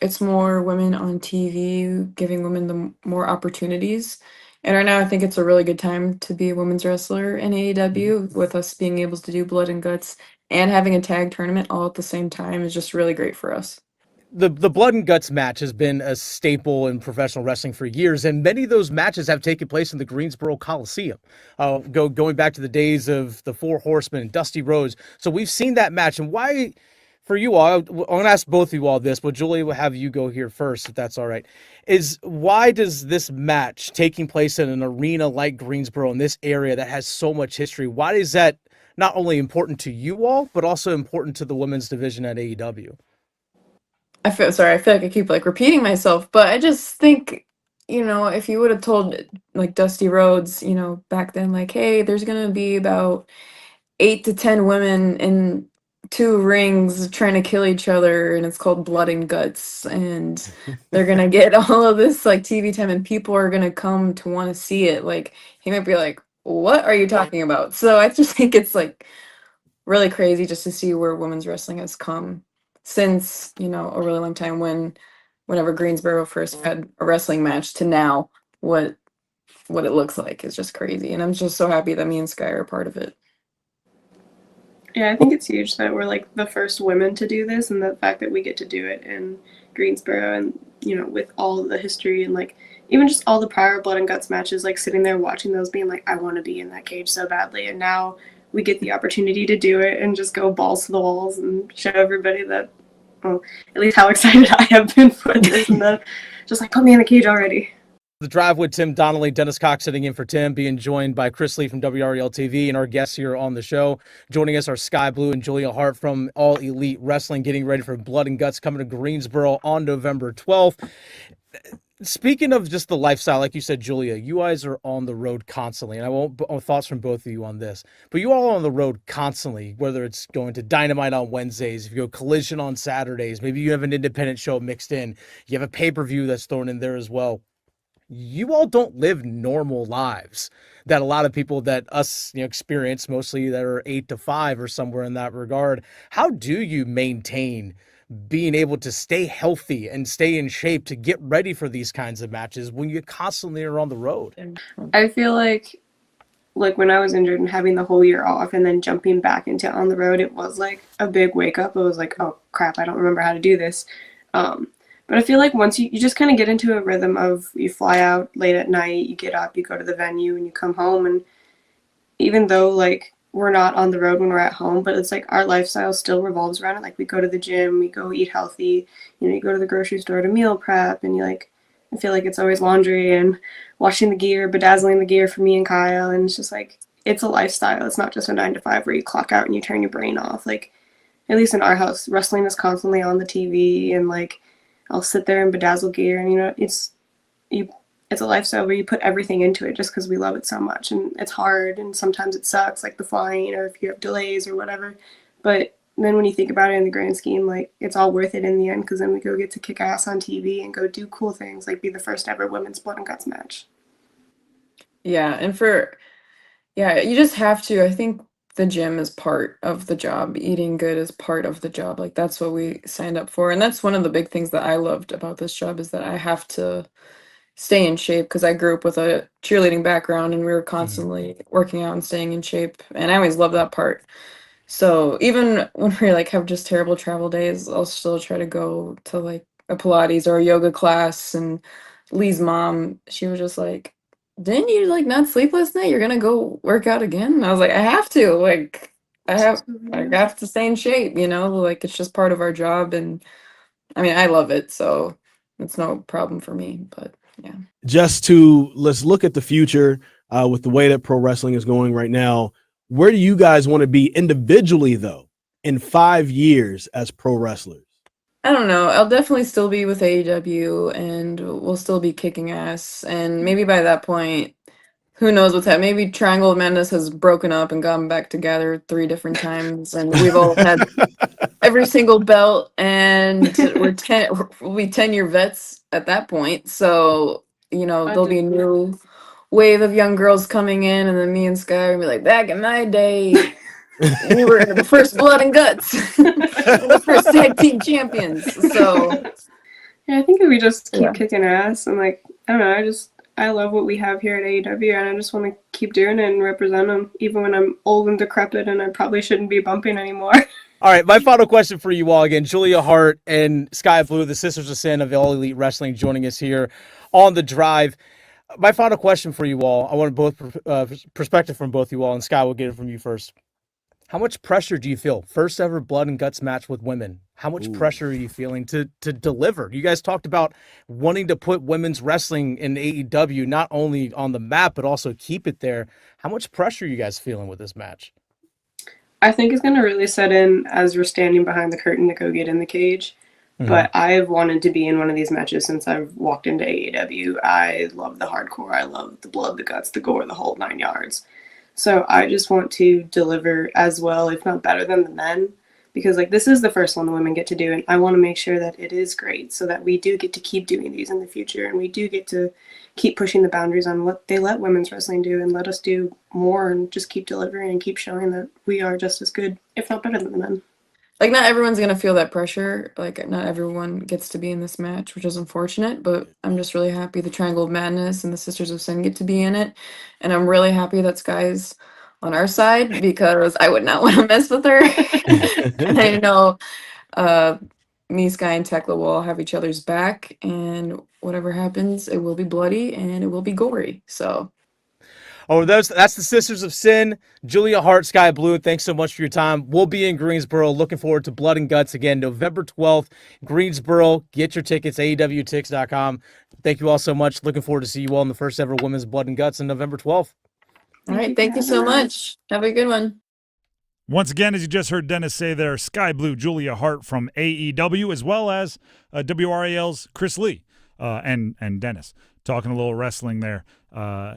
It's more women on TV, giving women more opportunities. And right now, I think it's a really good time to be a women's wrestler in AEW, with us being able to do blood and guts and having a tag tournament all at the same time is just really great for us. The blood and guts match has been a staple in professional wrestling for years, and many of those matches have taken place in the Greensboro Coliseum, going back to the days of the Four Horsemen and Dusty Rhodes. So we've seen that match, and why, for you all, I'm going to ask both of you all this, but Julie, will have you go here first, if that's all right. Is why does this match taking place in an arena like Greensboro, in this area that has so much history, why is that not only important to you all, but also important to the women's division at AEW? I feel like I keep like repeating myself, but I just think, if you would have told like Dusty Rhodes, back then, like, hey, there's gonna be about 8 to 10 women in 2 rings trying to kill each other, and it's called Blood and Guts, and they're gonna get all of this like TV time, and people are gonna come to want to see it. Like, he might be like, "What are you talking about?" So I just think it's like really crazy just to see where women's wrestling has come since, a really long time, whenever Greensboro first had a wrestling match to now what it looks like is just crazy. And I'm just so happy that me and Skye are a part of it. Yeah, I think it's huge that we're like the first women to do this, and the fact that we get to do it in Greensboro, and with all the history and like even just all the prior blood and guts matches, like sitting there watching those being like, I want to be in that cage so badly. And now we get the opportunity to do it and just go balls to the walls and show everybody that, well, at least how excited I have been for this, and then just like, put me in the cage already. The Drive with Tim Donnelly, Dennis Cox sitting in for Tim, being joined by Chris Lee from WREL TV, and our guests here on the show. Joining us are Skye Blue and Julia Hart from All Elite Wrestling, getting ready for Blood and Guts coming to Greensboro on November 12th. Speaking of just the lifestyle, like you said, Julia, you guys are on the road constantly, and I want thoughts from both of you on this, but you all are on the road constantly, whether it's going to Dynamite on Wednesdays, if you go Collision on Saturdays, maybe you have an independent show mixed in, you have a pay-per-view that's thrown in there as well. You all don't live normal lives that a lot of people that us experience, mostly that are 8 to 5 or somewhere in that regard. How do you maintain being able to stay healthy and stay in shape to get ready for these kinds of matches when you constantly are on the road? I feel like when I was injured and having the whole year off and then jumping back into on the road, it was like a big wake up. It was like, oh crap, I don't remember how to do this. But I feel like once you just kind of get into a rhythm of, you fly out late at night, you get up, you go to the venue, and you come home. And even though like we're not on the road when we're at home, but it's like our lifestyle still revolves around it. Like, we go to the gym, we go eat healthy, you go to the grocery store to meal prep, and I feel like it's always laundry and washing the gear, bedazzling the gear for me and Kyle. And it's just like, it's a lifestyle. It's not just a 9 to 5 where you clock out and you turn your brain off. Like, at least in our house, wrestling is constantly on the TV, and like, I'll sit there and bedazzle gear, and it's a lifestyle where you put everything into it just because we love it so much. And it's hard, and sometimes it sucks, like the flying, or if you have delays or whatever. But then when you think about it in the grand scheme, like, it's all worth it in the end, because then we go get to kick ass on TV and go do cool things, like be the first ever women's blood and guts match. Yeah, and you just have to. I think the gym is part of the job. Eating good is part of the job. Like, that's what we signed up for. And that's one of the big things that I loved about this job, is that I have to stay in shape, because I grew up with a cheerleading background, and we were constantly working out and staying in shape. And I always loved that part. So even when we like have just terrible travel days, I'll still try to go to like a Pilates or a yoga class. And Lee's mom, she was just like, didn't you like not sleep last night? You're gonna go work out again? And I was like, I have to. Like, I have to stay in shape, like, it's just part of our job. And I mean, I love it, so it's no problem for me. But yeah. Let's look at the future with the way that pro wrestling is going right now. Where do you guys want to be individually, though, in 5 years as pro wrestlers? I don't know. I'll definitely still be with AEW, and we'll still be kicking ass. And maybe by that point, who knows what's happened. Maybe Triangle of Madness has broken up and gotten back together 3 different times, and we've all had every single belt, and we'll be 10-year vets at that point. So, there'll be a new wave of young girls coming in, and then me and Skye will be like, back in my day, we were the first blood and guts, the first tag team champions. So, yeah, I think if we just keep kicking ass and I don't know, I love what we have here at AEW, and I just want to keep doing it and represent them, even when I'm old and decrepit and I probably shouldn't be bumping anymore. All right, my final question for you all again. Julia Hart and Skye Blue, the Sisters of Sin of All Elite Wrestling, joining us here on the drive. My final question for you all, I want both perspective from both you all, and Skye, will get it from you first. How much pressure do you feel? First ever blood and guts match with women. How much pressure are you feeling to deliver? You guys talked about wanting to put women's wrestling in AEW, not only on the map, but also keep it there. How much pressure are you guys feeling with this match? I think it's going to really set in as we're standing behind the curtain to go get in the cage. Mm-hmm. But I've wanted to be in one of these matches since I've walked into AEW. I love the hardcore. I love the blood, the guts, the gore, the whole 9 yards. So I just want to deliver as well, if not better than the men, because this is the first one the women get to do, and I want to make sure that it is great so that we do get to keep doing these in the future, and we do get to keep pushing the boundaries on what they let women's wrestling do and let us do more and just keep delivering and keep showing that we are just as good, if not better than the men. Not everyone's going to feel that pressure. Not everyone gets to be in this match, which is unfortunate, but I'm just really happy the Triangle of Madness and the Sisters of Sin get to be in it. And I'm really happy that Skye's on our side because I would not want to mess with her. And I know me, Skye, and Tekla will all have each other's back, and whatever happens, it will be bloody and it will be gory. So. Oh, that's the Sisters of Sin, Julia Hart, Skye Blue. Thanks so much for your time. We'll be in Greensboro. Looking forward to Blood and Guts again, November 12th, Greensboro. Get your tickets, AEWTix.com. Thank you all so much. Looking forward to see you all in the first ever Women's Blood and Guts on November 12th. All right. Thank you so much. Have a good one. Once again, as you just heard Dennis say there, Skye Blue, Julia Hart from AEW, as well as WRAL's Chris Lee and Dennis. Talking a little wrestling there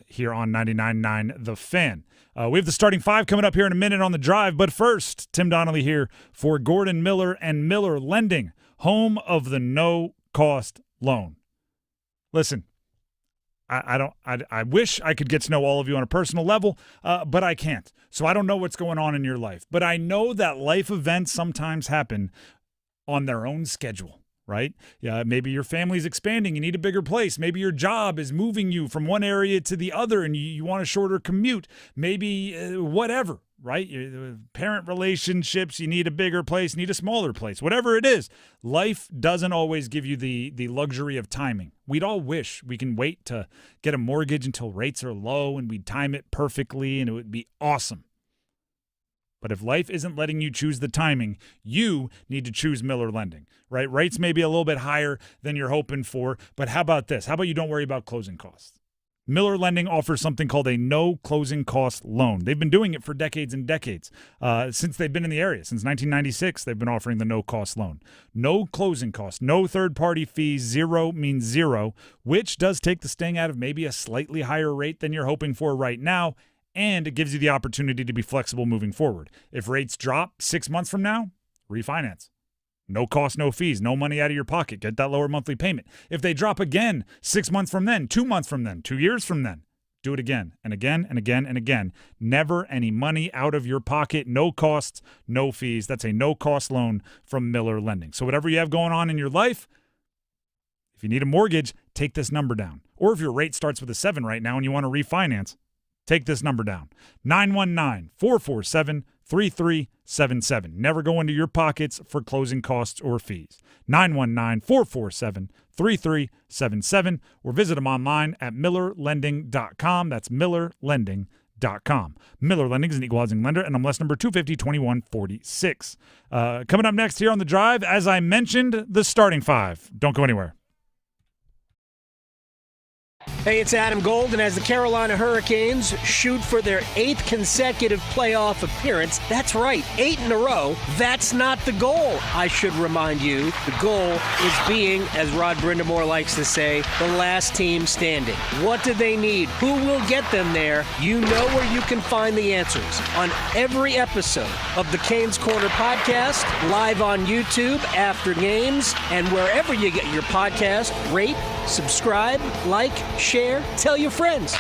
here on 99.9 The Fan. We have the starting 5 coming up here in a minute on the drive, but first, Tim Donnelly here for Gordon Miller and Miller Lending, home of the no-cost loan. Listen, I wish I could get to know all of you on a personal level, but I can't. So I don't know what's going on in your life. But I know that life events sometimes happen on their own schedule. Right? Yeah, maybe your family's expanding. You need a bigger place. Maybe your job is moving you from one area to the other and you want a shorter commute. Maybe whatever, right? Parent relationships, you need a bigger place, need a smaller place. Whatever it is, life doesn't always give you the luxury of timing. We'd all wish we can wait to get a mortgage until rates are low and we'd time it perfectly and it would be awesome. But if life isn't letting you choose the timing, you need to choose Miller Lending, right? Rates may be a little bit higher than you're hoping for, but how about this? How about you don't worry about closing costs? Miller Lending offers something called a no closing cost loan. They've been doing it for decades and decades. Since they've been in the area. Since 1996, they've been offering the no cost loan. No closing costs, no third-party fees, zero means zero, which does take the sting out of maybe a slightly higher rate than you're hoping for right now, and it gives you the opportunity to be flexible moving forward. If rates drop 6 months from now, refinance. No cost, no fees, no money out of your pocket. Get that lower monthly payment. If they drop again 6 months from then, 2 months from then, 2 years from then, do it again and again and again and again. Never any money out of your pocket. No costs, no fees. That's a no-cost loan from Miller Lending. So whatever you have going on in your life, if you need a mortgage, take this number down. Or if your rate starts with a 7 right now and you want to refinance, take this number down, 919-447-3377. Never go into your pockets for closing costs or fees. 919-447-3377. Or visit them online at millerlending.com. That's millerlending.com. Miller Lending is an equal housing lender, and MLS number 250-2146. Coming up next here on The Drive, as I mentioned, the starting 5. Don't go anywhere. Hey, it's Adam Golden. As the Carolina Hurricanes shoot for their 8th consecutive playoff appearance, that's right, 8 in a row. That's not the goal, I should remind you. The goal is being, as Rod Brindamore likes to say, the last team standing. What do they need? Who will get them there? You know where you can find the answers on every episode of the Canes Corner podcast, live on YouTube after games, and wherever you get your podcast. Rate, subscribe, like, share, tell your friends.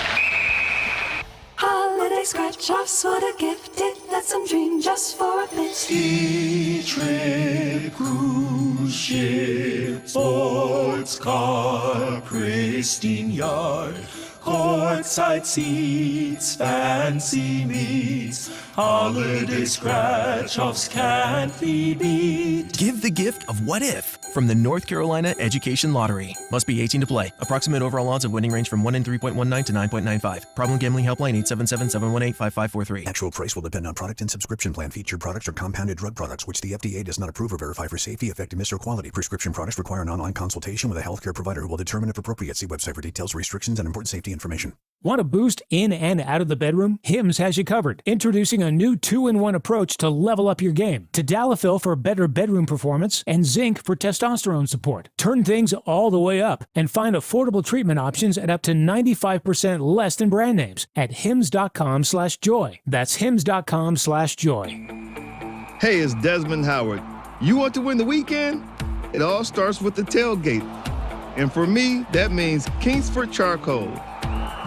Holiday scratch-offs, what a gift. It lets them dream just for a bit. Ski trip, cruise ship, sports car, pristine yard, courtside seats, fancy meats, holiday scratch-offs can't be beat. Give the gift of what if from the North Carolina Education Lottery. Must be 18 to play. Approximate overall odds of winning range from 1 in 3.19 to 9.95. Problem gambling helpline 877-718-5543. Actual price will depend on product and subscription plan. Featured products are compounded drug products, which the FDA does not approve or verify for safety, effectiveness, or quality. Prescription products require an online consultation with a healthcare provider who will determine if appropriate. See website for details, restrictions, and important safety information. Want a boost in and out of the bedroom? Hims has you covered. Introducing a new 2-in-1 approach to level up your game. Tadalafil for better bedroom performance and zinc for testosterone support. Turn things all the way up and find affordable treatment options at up to 95% less than brand names at hims.com/joy. That's hims.com/joy. Hey, it's Desmond Howard. You want to win the weekend? It all starts with the tailgate. And for me, that means Kingsford Charcoal.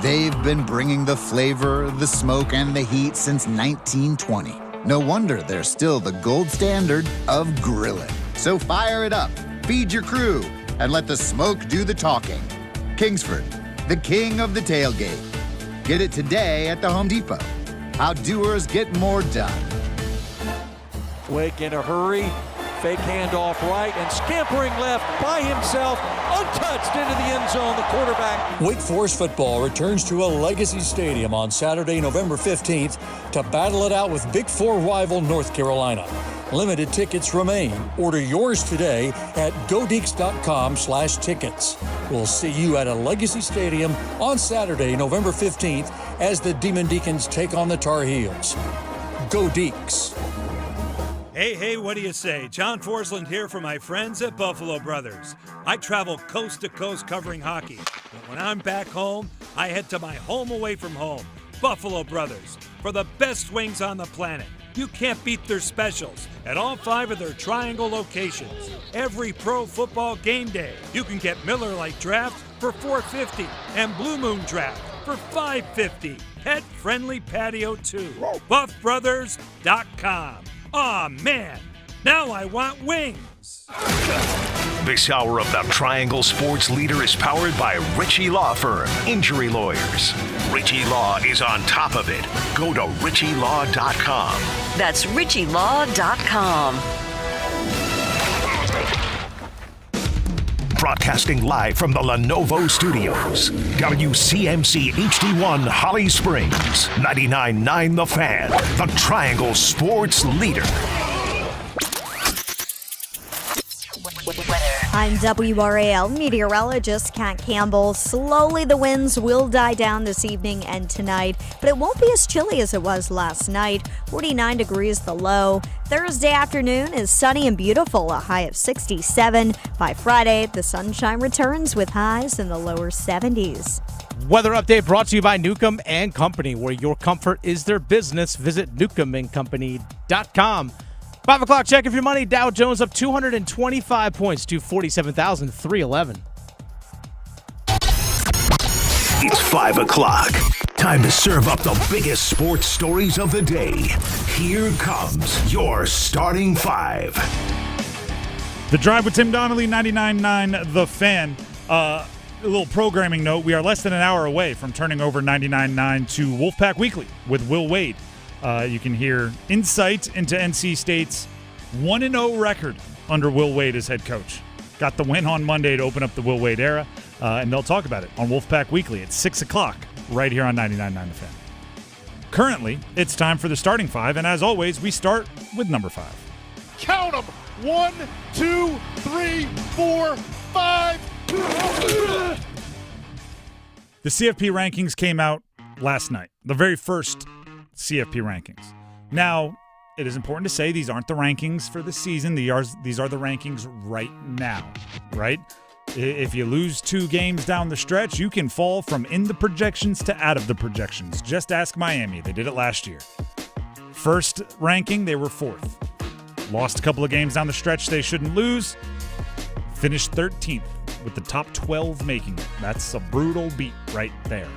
They've been bringing the flavor, the smoke, and the heat since 1920. No wonder they're still the gold standard of grilling. So fire it up, feed your crew, and let the smoke do the talking. Kingsford, the king of the tailgate. Get it today at the Home Depot. How doers get more done. Wake in a hurry. Fake handoff right and scampering left by himself, untouched into the end zone, the quarterback. Wake Forest football returns to a legacy stadium on Saturday, November 15th to battle it out with Big Four rival North Carolina. Limited tickets remain. Order yours today at godeeks.com/tickets. We'll see you at a legacy stadium on Saturday, November 15th as the Demon Deacons take on the Tar Heels. Go Deeks. Hey, what do you say? John Forsland here for my friends at Buffalo Brothers. I travel coast to coast covering hockey. But when I'm back home, I head to my home away from home, Buffalo Brothers, for the best wings on the planet. You can't beat their specials at all 5 of their Triangle locations. Every pro football game day, you can get Miller Lite Draft for $4.50 and Blue Moon Draft for $5.50. Pet-friendly patio too. BuffBrothers.com. Aw, man, now I want wings. This hour of the Triangle Sports Leader is powered by Ritchie Law Firm, Injury Lawyers. Ritchie Law is on top of it. Go to RitchieLaw.com. That's RitchieLaw.com. Broadcasting live from the Lenovo Studios. WCMC HD1 Holly Springs. 99.9 The Fan. The Triangle Sports Leader. I'm WRAL meteorologist Kat Campbell. Slowly the winds will die down this evening and tonight, but it won't be as chilly as it was last night. 49 degrees the low. Thursday afternoon is sunny and beautiful, a high of 67. By Friday, the sunshine returns with highs in the lower 70s. Weather update brought to you by Newcomb & Company, where your comfort is their business. Visit newcombandcompany.com. 5 o'clock check of your money. Dow Jones up 225 points to 47,311. It's 5 o'clock. Time to serve up the biggest sports stories of the day. Here comes your starting 5. The Drive with Tim Donnelly, 99.9 The Fan. A little programming note. We are less than an hour away from turning over 99.9 to Wolfpack Weekly with Will Wade. You can hear insight into NC State's 1-0 record under Will Wade as head coach. Got the win on Monday to open up the Will Wade era, and they'll talk about it on Wolfpack Weekly at 6 o'clock right here on 99.9 The Fan. Currently, it's time for the starting 5, and as always, we start with number 5. Count them! 1, 2, 3, 4, 5. The CFP rankings came out last night, the very first CFP rankings. Now, it is important to say these aren't the rankings for the season. These are the rankings right now, right? If you lose 2 games down the stretch, you can fall from in the projections to out of the projections. Just ask Miami. They did it last year. First ranking, they were 4th. Lost a couple of games down the stretch they shouldn't lose. Finished 13th with the top 12 making it. That's a brutal beat right there.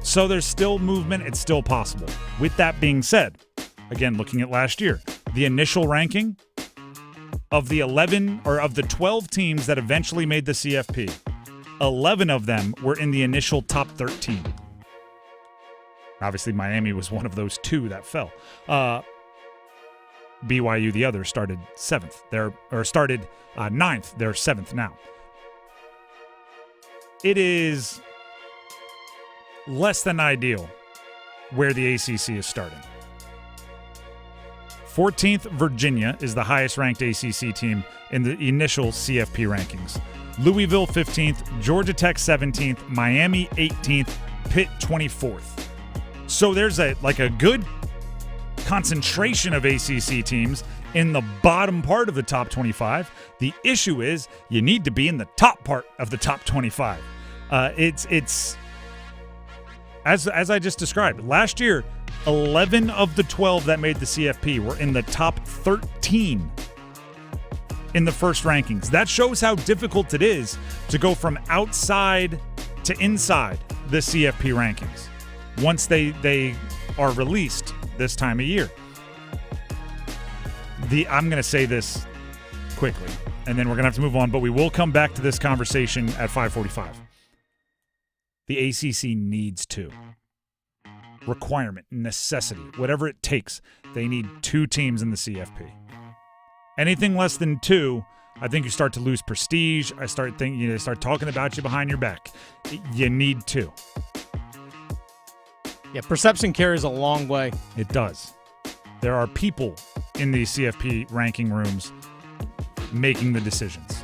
So there's still movement. It's still possible. With that being said, again, looking at last year, the initial ranking of the 12 teams that eventually made the CFP, 11 of them were in the initial top 13. Obviously, Miami was one of those 2 that fell. BYU, the other, started 7th. Started 9th. They're 7th now. It is less than ideal where the ACC is starting. 14th, Virginia is the highest-ranked ACC team in the initial CFP rankings. Louisville, 15th. Georgia Tech, 17th. Miami, 18th. Pitt, 24th. So there's a good concentration of ACC teams in the bottom part of the top 25. The issue is you need to be in the top part of the top 25. It's as I just described. Last year, 11 of the 12 that made the CFP were in the top 13 in the first rankings. That shows how difficult it is to go from outside to inside the CFP rankings once they are released this time of year. I'm going to say this quickly, and then we're going to have to move on, but we will come back to this conversation at 5:45. The ACC needs to. Requirement, necessity, whatever it takes. They need 2 teams in the CFP. Anything less than 2, I think you start to lose prestige. I start thinking, they start talking about you behind your back. You need 2. Yeah, perception carries a long way. It does. There are people in the CFP ranking rooms making the decisions.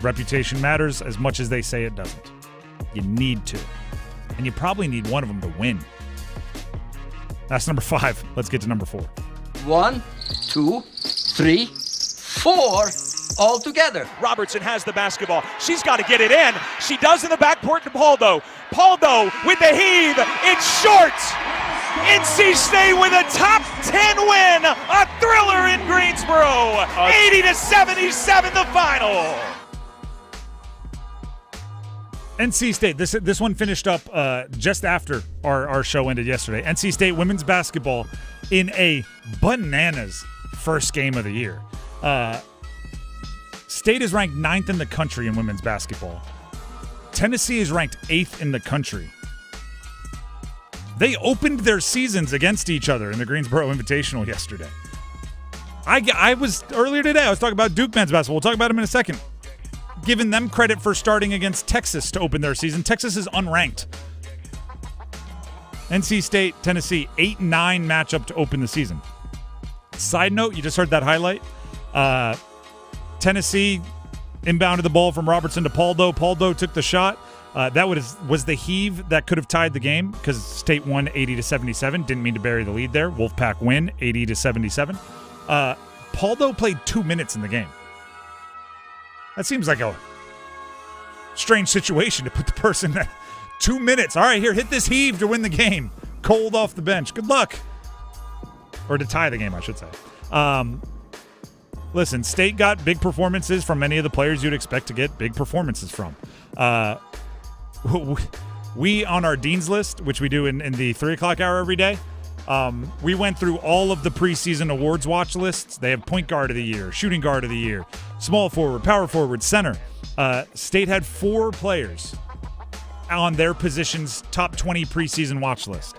Reputation matters as much as they say it doesn't. You need to. And you probably need one of them to win. That's number 5. Let's get to number 4. 1, 2, 3, 4, all together. Robertson has the basketball. She's got to get it in. She does in the backcourt to Paldo. Paldo with the heave. It's short. NC State with a top 10 win. A thriller in Greensboro. 80-77 the final. NC State, this one finished up just after our show ended yesterday. NC State women's basketball in a bananas first game of the year. State is ranked 9th in the country in women's basketball. Tennessee is ranked 8th in the country. They opened their seasons against each other in the Greensboro Invitational yesterday. I was earlier today, I was talking about Duke men's basketball. We'll talk about them in a second. Giving them credit for starting against Texas to open their season. Texas is unranked. NC State, Tennessee, 8-9 matchup to open the season. Side note, you just heard that highlight. Tennessee inbounded the ball from Robertson to Paldo. Paldo took the shot. That was the heave that could have tied the game because State won 80-77. Didn't mean to bury the lead there. Wolfpack win 80-77. Paldo played 2 minutes in the game. That seems like a strange situation to put the person that 2 minutes. All right, here, hit this heave to win the game. Cold off the bench. Good luck. Or to tie the game, I should say. Listen, State got big performances from many of the players you'd expect to get big performances from. We, on our Dean's List, which we do in the 3 o'clock hour every day, we went through all of the preseason awards watch lists. They have point guard of the year, shooting guard of the year, small forward, power forward, center. State had 4 players on their position's top 20 preseason watch list.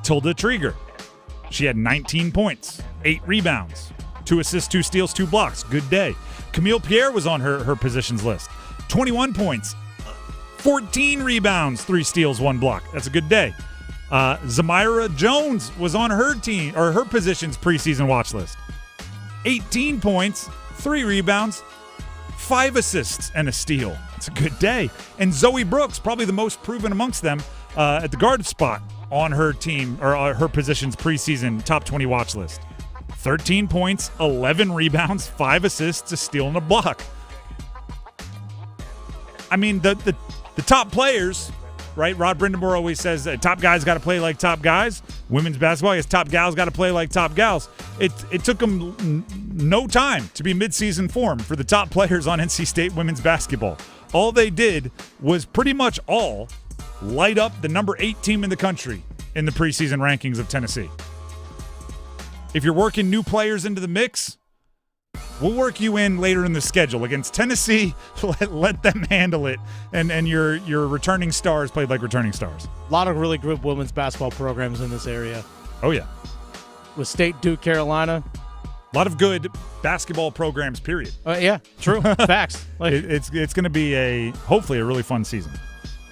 Tilda Trieger, she had 19 points, 8 rebounds, 2 assists, 2 steals, 2 blocks. Good day. Camille Pierre was on her positions list. 21 points, 14 rebounds, 3 steals, 1 block. That's a good day. Zamira Jones was on her team or her position's preseason watch list. 18 points, 3 rebounds, 5 assists and a steal. It's a good day. And Zoe Brooks, probably the most proven amongst them at the guard spot on her team, or her position's preseason top 20 watch list. 13 points, 11 rebounds, 5 assists, a steal, and a block. I mean, the top players, right? Rod Brindamore always says that top guys got to play like top guys. Women's basketball, I guess top gals got to play like top gals. It took them no time to be midseason form for the top players on NC State women's basketball. All they did was pretty much all light up the number 8 team in the country in the preseason rankings of Tennessee. If you're working new players into the mix, we'll work you in later in the schedule. Against Tennessee, let them handle it. And your returning stars played like returning stars. A lot of really good women's basketball programs in this area. Oh, yeah. With State, Duke, Carolina. A lot of good basketball programs, period. Yeah, true. Facts. It's going to be hopefully a really fun season.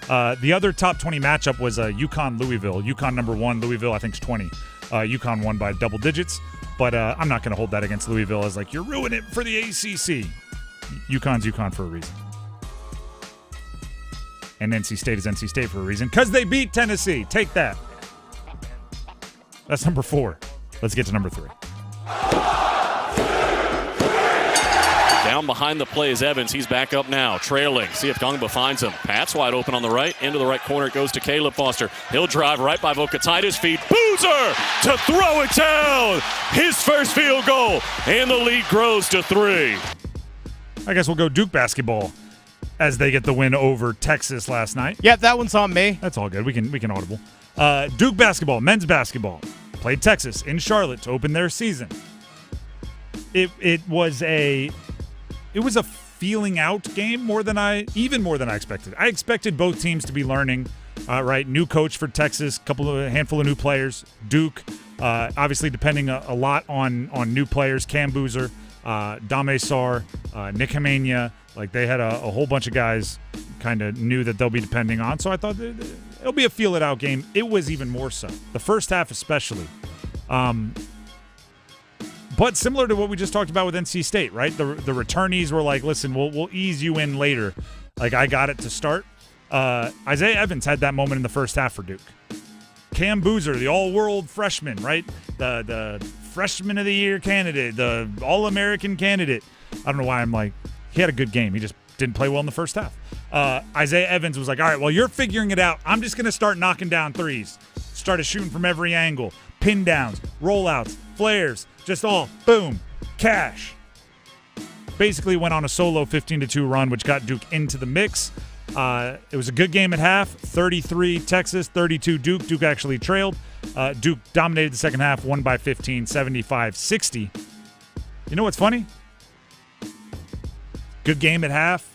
The other top 20 matchup was UConn-Louisville. UConn number 1, Louisville I think is 20. UConn won by double digits, but I'm not going to hold that against Louisville as like, you're ruining it for the ACC. UConn's UConn for a reason. And NC State is NC State for a reason, because they beat Tennessee. Take that. That's number 4. Let's get to number 3. Down behind the play is Evans. He's back up now, trailing. See if Gongba finds him. Pat's wide open on the right. Into the right corner it goes to Caleb Foster. He'll drive right by Vokatitis' feet. Boozer to throw it down. His first field goal, and the lead grows to 3. I guess we'll go Duke basketball as they get the win over Texas last night. Yeah, that one's on me. That's all good. We can audible. Duke basketball, men's basketball, played Texas in Charlotte to open their season. It was a feeling out game even more than I expected. I expected both teams to be learning, right? New coach for Texas, a handful of new players. Duke, obviously depending a lot on new players. Cam Boozer, Dame Sarr, Nick Hemania. Like they had a whole bunch of guys kind of new that they'll be depending on. So I thought it'll be a feel it out game. It was even more so. The first half especially. But similar to what we just talked about with NC State, right? The returnees were like, listen, we'll ease you in later. Like, I got it to start. Isaiah Evans had that moment in the first half for Duke. Cam Boozer, the all-world freshman, right? The freshman of the year candidate, the all-American candidate. I don't know why I'm like, he had a good game. He just didn't play well in the first half. Isaiah Evans was like, all right, well, you're figuring it out. I'm just going to start knocking down threes. Started shooting from every angle. Pin downs, rollouts, flares, just all, boom, cash. Basically went on a solo 15-2 run, which got Duke into the mix. It was a good game at half, 33 Texas, 32 Duke. Duke actually trailed. Duke dominated the second half, won by 15, 75-60. You know what's funny? Good game at half.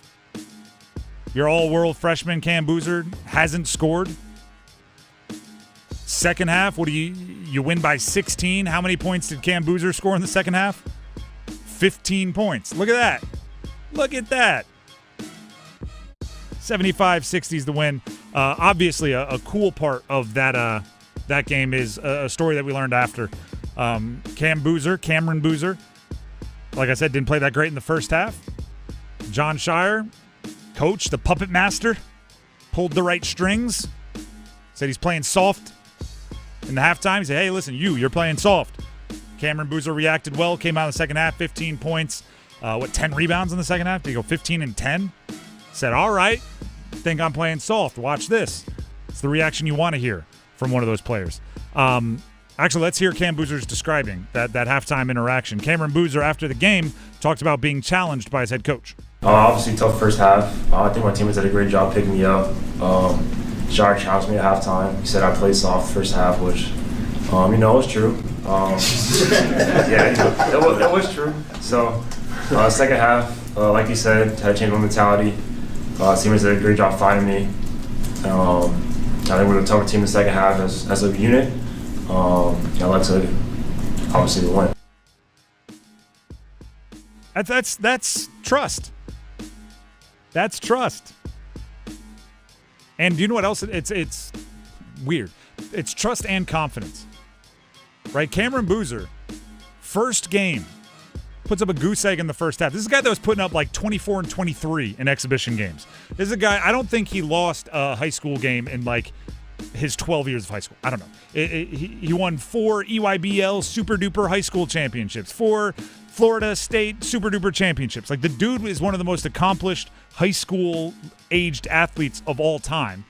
Your all-world freshman Cam Boozer hasn't scored. Second half, what do you win by 16? How many points did Cam Boozer score in the second half? 15 points. Look at that. Look at that. 75-60 is the win. Obviously, a cool part of that game is a story that we learned after. Cameron Boozer, like I said, didn't play that great in the first half. John Shire, coach, the puppet master, pulled the right strings, said he's playing soft. In the halftime, he said, hey, listen, you're playing soft. Cameron Boozer reacted well, came out in the second half, 15 points. 10 rebounds in the second half? Did he go 15 and 10? Said, all right, think I'm playing soft. Watch this. It's the reaction you want to hear from one of those players. Actually, let's hear Cam Boozer's describing that halftime interaction. Cameron Boozer, after the game, talked about being challenged by his head coach. Obviously, tough first half. I think my teammates did a great job picking me up. Jar challenged me at halftime. He said I played soft first half, which, it was true. Yeah, it was true. So, second half, like you said, had to change my mentality. Teammates did a great job fighting me. I think we're a tougher team in the second half as a unit. I'd like to obviously win. That's trust. That's trust. And do you know what else? It's weird. It's trust and confidence. Right? Cameron Boozer, first game puts up a goose egg in the first half. This is a guy that was putting up like 24 and 23 in exhibition games. This is a guy, I don't think he lost a high school game in like his 12 years of high school. I don't know. He won 4 EYBL Super Duper high school championships, 4 Florida State Super Duper championships. Like, the dude is one of the most accomplished high school aged athletes of all time.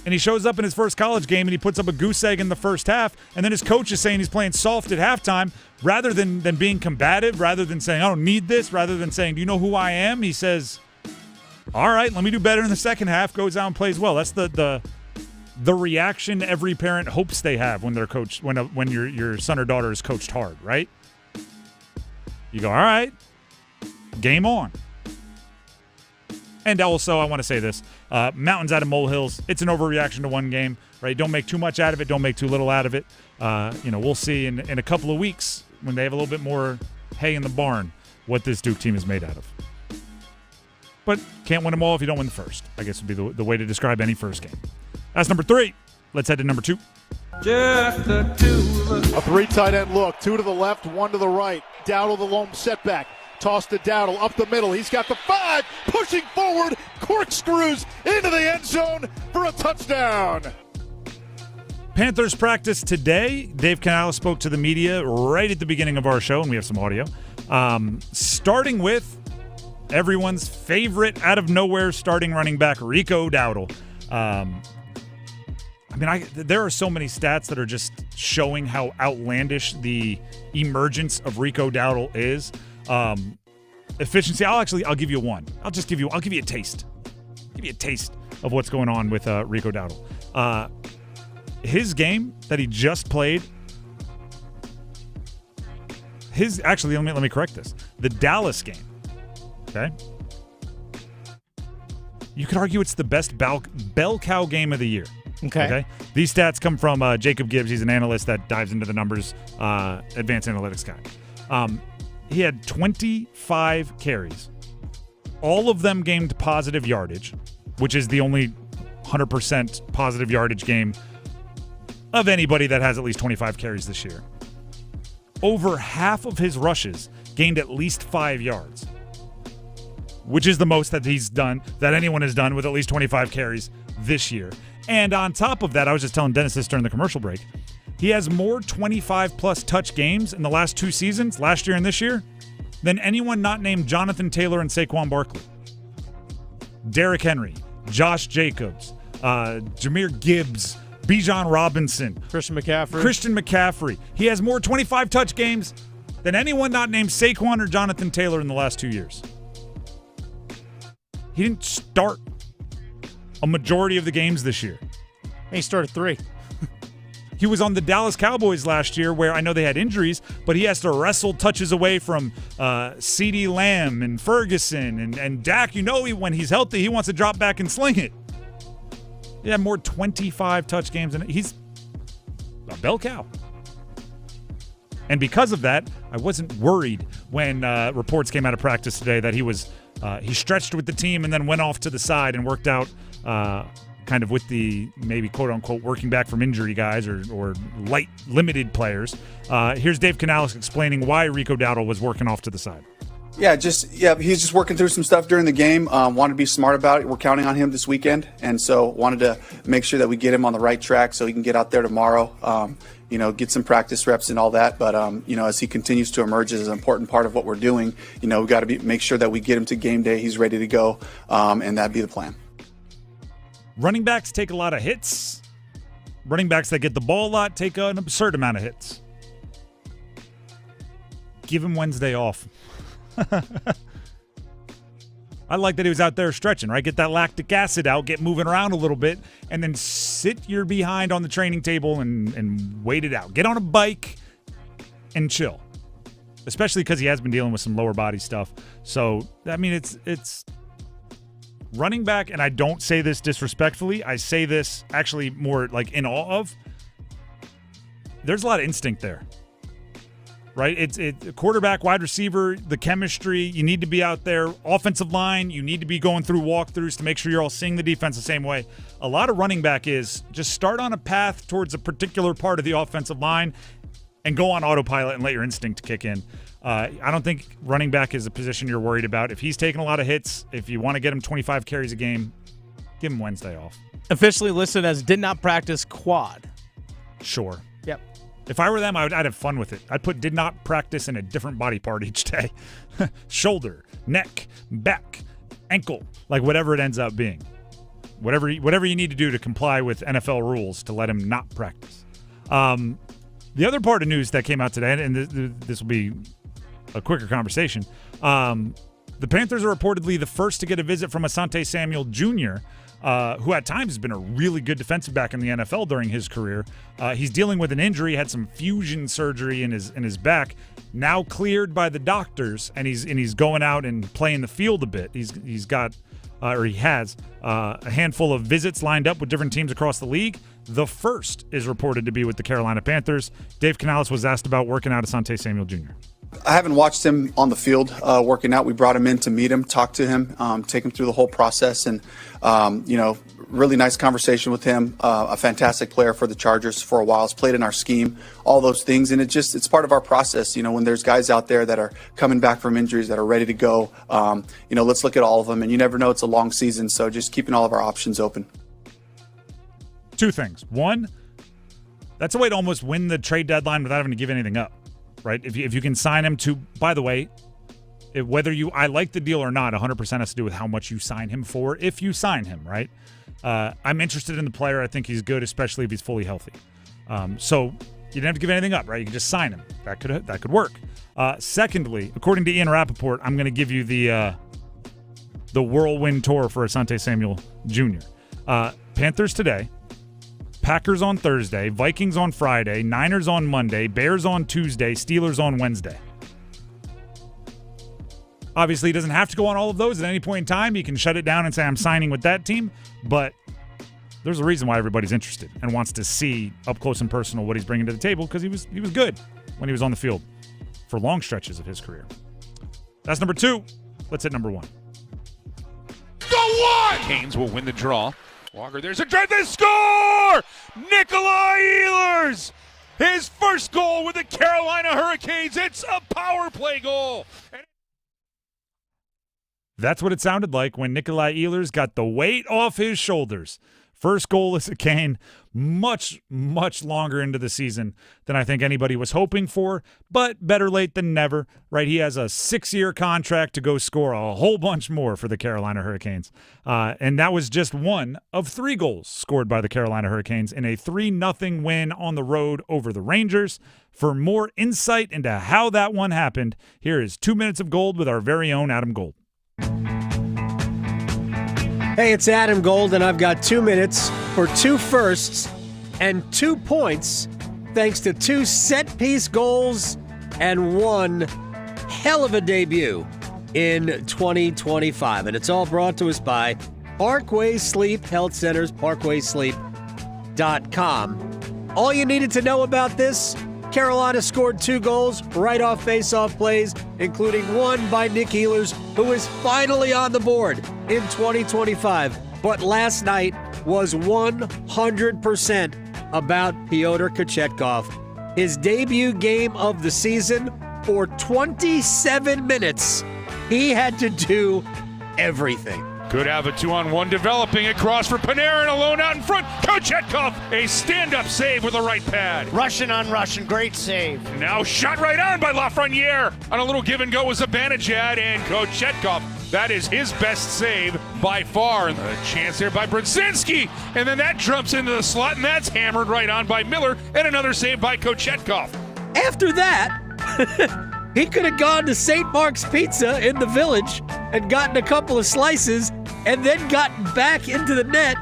And he shows up in his first college game and he puts up a goose egg in the first half, and then his coach is saying he's playing soft at halftime. Rather than being combative, rather than saying, I don't need this, rather than saying, do you know who I am? He says, all right, let me do better in the second half, goes out and plays well. That's the reaction every parent hopes they have when they're coached, when your son or daughter is coached hard, right? You go, all right, game on. And also, I want to say this, mountains out of molehills. It's an overreaction to one game, right? Don't make too much out of it. Don't make too little out of it. We'll see in a couple of weeks when they have a little bit more hay in the barn what this Duke team is made out of. But can't win them all if you don't win the first, I guess would be the way to describe any first game. That's number 3. Let's head to number 2. Just the two of us. A 3 tight end look. 2 to the left, 1 to the right. Dowdle the lone setback. Toss to Dowdle up the middle. He's got the 5. Pushing forward. Corkscrews into the end zone for a touchdown. Panthers practice today. Dave Canales spoke to the media right at the beginning of our show, and we have some audio. Starting with everyone's favorite out-of-nowhere starting running back, Rico Dowdle. There are so many stats that are just showing how outlandish the emergence of Rico Dowdle is. Efficiency, I'll give you one. I'll give you a taste. Give you a taste of what's going on with Rico Dowdle. His game that he just played, let me correct this. The Dallas game, okay? You could argue it's the best bell cow game of the year. Okay. These stats come from Jacob Gibbs. He's an analyst that dives into the numbers, advanced analytics guy. He had 25 carries. All of them gained positive yardage, which is the only 100% positive yardage game of anybody that has at least 25 carries this year. Over half of his rushes gained at least 5 yards, which is the most that anyone has done with at least 25 carries this year. And on top of that, I was just telling Dennis this during the commercial break, he has more 25-plus touch games in the last 2 seasons, last year and this year, than anyone not named Jonathan Taylor and Saquon Barkley. Derrick Henry, Josh Jacobs, Jahmyr Gibbs, Bijan Robinson, Christian McCaffrey. He has more 25-touch games than anyone not named Saquon or Jonathan Taylor in the last 2 years. He didn't start a majority of the games this year. He started 3. He was on the Dallas Cowboys last year where I know they had injuries, but he has to wrestle touches away from CeeDee Lamb and Ferguson and Dak. When he's healthy, he wants to drop back and sling it. He had more 25-touch games, and he's a bell cow. And because of that, I wasn't worried when reports came out of practice today that he stretched with the team and then went off to the side and worked out kind of with the maybe quote-unquote working back from injury guys or light limited players. Here's Dave Canales explaining why Rico Dowdle was working off to the side. He's just working through some stuff during the game. Wanted to be smart about it. We're counting on him this weekend, and so wanted to make sure that we get him on the right track so he can get out there tomorrow, get some practice reps and all that. But, as he continues to emerge as an important part of what we're doing, we've got to make sure that we get him to game day. He's ready to go, and that'd be the plan. Running backs take a lot of hits. Running backs that get the ball a lot take an absurd amount of hits. Give him Wednesday off. I like that he was out there stretching, right? Get that lactic acid out, get moving around a little bit, and then sit your behind on the training table and wait it out. Get on a bike and chill. Especially because he has been dealing with some lower body stuff. So, it's running back, and I don't say this disrespectfully. I say this actually more like in awe of. There's a lot of instinct there. Right? It's quarterback, wide receiver, the chemistry. You need to be out there. Offensive line, you need to be going through walkthroughs to make sure you're all seeing the defense the same way. A lot of running back is just start on a path towards a particular part of the offensive line and go on autopilot and let your instinct kick in. I don't think running back is a position you're worried about. If he's taking a lot of hits, if you want to get him 25 carries a game, give him Wednesday off. Officially listed as did not practice quad. Sure. Yep. If I were them, I'd have fun with it. I'd put did not practice in a different body part each day. Shoulder, neck, back, ankle, like whatever it ends up being. Whatever you need to do to comply with NFL rules to let him not practice. The other part of news that came out today, and this will be a quicker conversation, the Panthers are reportedly the first to get a visit from Asante Samuel Jr., who at times has been a really good defensive back in the NFL during his career. He's dealing with an injury, had some fusion surgery in his back, now cleared by the doctors, and he's going out and playing the field a bit. He has a handful of visits lined up with different teams across the league. The first is reported to be with the Carolina Panthers. Dave Canales was asked about working out Asante Samuel Jr. I haven't watched him on the field working out. We brought him in to meet him, talk to him, take him through the whole process, and really nice conversation with him. A fantastic player for the Chargers for a while. Has played in our scheme, all those things, and it's part of our process. When there's guys out there that are coming back from injuries that are ready to go, let's look at all of them. And you never know; it's a long season, so just keeping all of our options open. Two things. One, that's a way to almost win the trade deadline without having to give anything up. Right? If you can sign him to, by the way, whether I like the deal or not, 100% has to do with how much you sign him for. If you sign him, right? I'm interested in the player. I think he's good, especially if he's fully healthy. So you didn't have to give anything up, right? You can just sign him. That could work. Secondly, according to Ian Rappaport, I'm going to give you the whirlwind tour for Asante Samuel Jr. Panthers today. Packers on Thursday, Vikings on Friday, Niners on Monday, Bears on Tuesday, Steelers on Wednesday. Obviously, he doesn't have to go on all of those at any point in time. He can shut it down and say, I'm signing with that team. But there's a reason why everybody's interested and wants to see up close and personal what he's bringing to the table, because he was good when he was on the field for long stretches of his career. That's number two. Let's hit number one. The one! Canes will win the draw. Walker, there's a drive, they score! Nikolai Ehlers! His first goal with the Carolina Hurricanes. It's a power play goal. That's what it sounded like when Nikolai Ehlers got the weight off his shoulders. First goal as a Cane, much, much longer into the season than I think anybody was hoping for, but better late than never, right? He has a 6-year contract to go score a whole bunch more for the Carolina Hurricanes. And that was just one of 3 goals scored by the Carolina Hurricanes in a 3-0 win on the road over the Rangers. For more insight into how that one happened, here is 2 Minutes of Gold with our very own Adam Gold. Hey, it's Adam Gold, and I've got 2 minutes for 2 firsts and 2 points, thanks to 2 set-piece goals and 1 hell of a debut in 2025. And it's all brought to us by Parkway Sleep Health Centers, parkwaysleep.com. All you needed to know about this: Carolina scored 2 goals right off face-off plays, including one by Nick Ehlers, who is finally on the board in 2025. But last night was 100% about Pyotr Kochetkov. His debut game of the season, for 27 minutes, he had to do everything. Could have a 2-on-1 developing across for Panarin, alone out in front. Kochetkov, a stand-up save with a right pad. Russian on Russian, great save. Now shot right on by Lafreniere. On a little give and go was Zibanejad, and Kochetkov, that is his best save by far. And a chance there by Brzezinski, and then that jumps into the slot, and that's hammered right on by Miller, and another save by Kochetkov. After that, he could have gone to St. Mark's Pizza in the Village and gotten a couple of slices and then gotten back into the net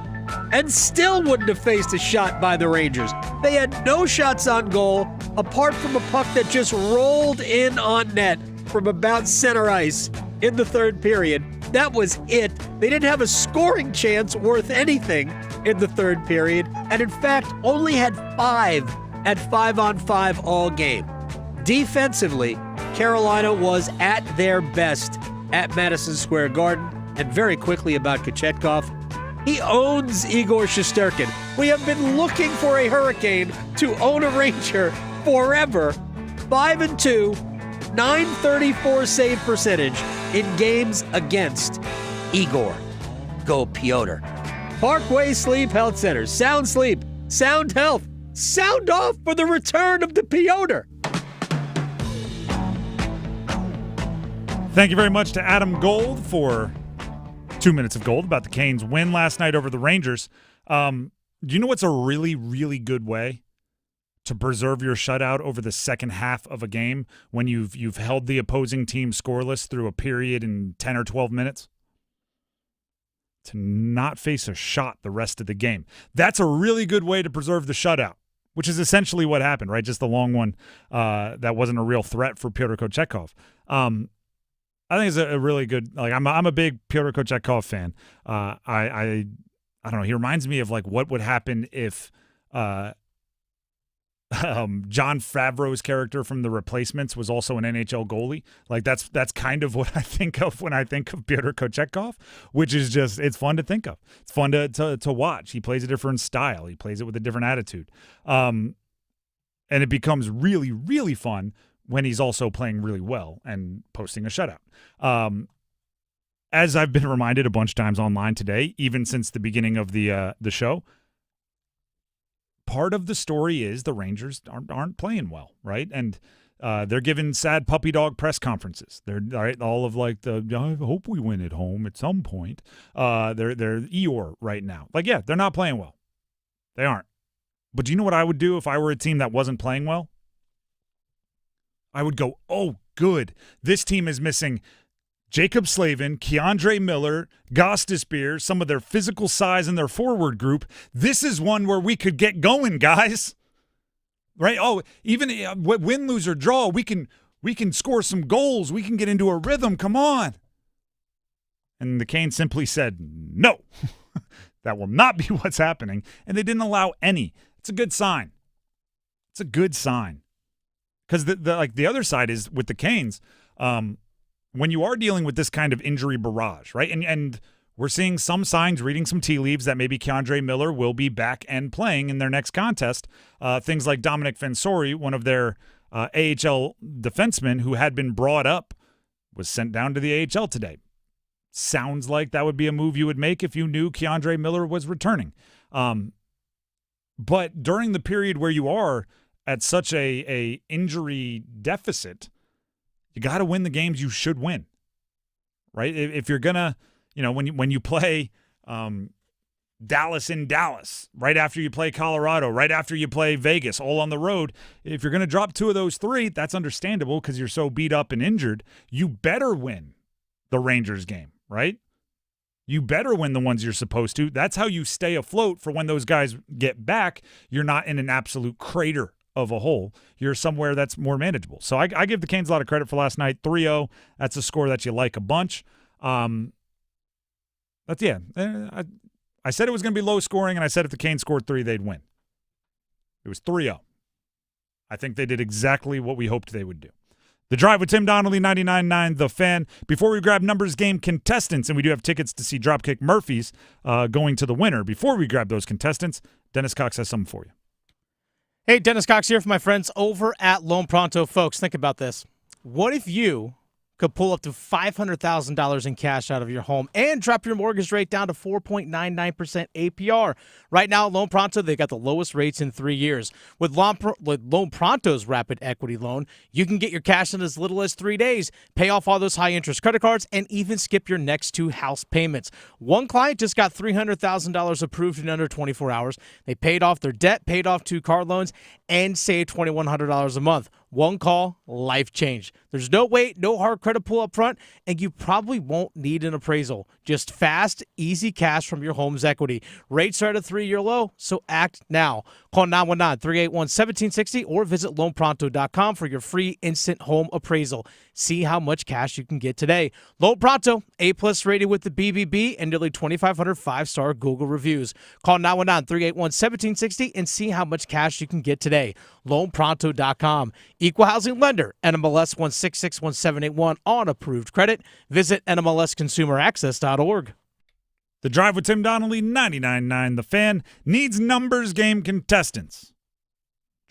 and still wouldn't have faced a shot by the Rangers. They had no shots on goal apart from a puck that just rolled in on net from about center ice in the third period. That was it. They didn't have a scoring chance worth anything in the third period, and in fact only had 5 at 5-on-5 all game. Defensively, Carolina was at their best at Madison Square Garden. And very quickly about Kochetkov, he owns Igor Shesterkin. We have been looking for a Hurricane to own a Ranger forever. 5-2, .934 save percentage in games against Igor. Go Piotr. Parkway Sleep Health Center. Sound sleep, sound health, sound off for the return of the Piotr. Thank you very much to Adam Gold for 2 minutes of gold about the Canes' win last night over the Rangers. Do you know what's a really, really good way to preserve your shutout over the second half of a game when you've held the opposing team scoreless through a period in 10 or 12 minutes? To not face a shot the rest of the game. That's a really good way to preserve the shutout, which is essentially what happened, right? Just the long one that wasn't a real threat for Pyotr Kochetkov. I think it's a really good. Like I'm a big Pyotr Kochetkov fan. I don't know. He reminds me of like what would happen if John Favreau's character from The Replacements was also an NHL goalie. Like that's kind of what I think of when I think of Pyotr Kochetkov, which is just it's fun to think of. It's fun to watch. He plays a different style. He plays it with a different attitude, and it becomes really, really fun when he's also playing really well and posting a shutout. As I've been reminded a bunch of times online today, even since the beginning of the show, part of the story is the Rangers aren't playing well, right? And they're giving sad puppy dog press conferences. They're all of like I hope we win at home at some point. They're Eeyore right now. Like, yeah, they're not playing well. They aren't. But do you know what I would do if I were a team that wasn't playing well? I would go, oh, good. This team is missing Jacob Slavin, Keandre Miller, Gostisbehere, some of their physical size in their forward group. This is one where we could get going, guys. Right? Oh, even win, lose, or draw, we can score some goals. We can get into a rhythm. Come on. And the Canes simply said, no, that will not be what's happening. And they didn't allow any. It's a good sign. It's a good sign. Because the other side is with the Canes, when you are dealing with this kind of injury barrage, right? And we're seeing some signs, reading some tea leaves that maybe Keandre Miller will be back and playing in their next contest. Things like Dominic Fensori, one of their AHL defensemen who had been brought up, was sent down to the AHL today. Sounds like that would be a move you would make if you knew Keandre Miller was returning. But during the period where you are at such a injury deficit, you got to win the games you should win, right? If you're gonna, when you play Dallas in Dallas, right after you play Colorado, right after you play Vegas, all on the road, if you're gonna drop two of those three, that's understandable because you're so beat up and injured. You better win the Rangers game, right? You better win the ones you're supposed to. That's how you stay afloat for when those guys get back. You're not in an absolute crater of a hole. You're somewhere that's more manageable. So I give the Canes a lot of credit for last night. 3-0. That's a score that you like a bunch. I said it was going to be low scoring, and I said if the Canes scored 3, they'd win. It was 3-0. I think they did exactly what we hoped they would do. The Drive with Tim Donnelly, 99.9 The Fan. Before we grab numbers game contestants, and we do have tickets to see Dropkick Murphys going to the winner. Before we grab those contestants, Dennis Cox has something for you. Hey, Dennis Cox here for my friends over at Loan Pronto. Folks, think about this. What if you could pull up to $500,000 in cash out of your home and drop your mortgage rate down to 4.99% APR? Right now, Loan Pronto, they got the lowest rates in 3 years. With Loan Pronto's rapid equity loan, you can get your cash in as little as 3 days, pay off all those high-interest credit cards, and even skip your next 2 house payments. One client just got $300,000 approved in under 24 hours. They paid off their debt, paid off 2 car loans, and saved $2,100 a month. One call, life change. There's no wait, no hard credit pull up front, and you probably won't need an appraisal. Just fast, easy cash from your home's equity. Rates are at a 3-year low, so act now. Call 919-381-1760 or visit loanpronto.com for your free instant home appraisal. See how much cash you can get today. Loan Pronto, A+ rated with the BBB and nearly 2,500 5-star Google reviews. Call 919-381-1760 and see how much cash you can get today. Loanpronto.com. Equal housing lender, NMLS 1661781 on approved credit. Visit NMLSconsumeraccess.org. The Drive with Tim Donnelly, 99.9 The Fan, needs numbers game contestants.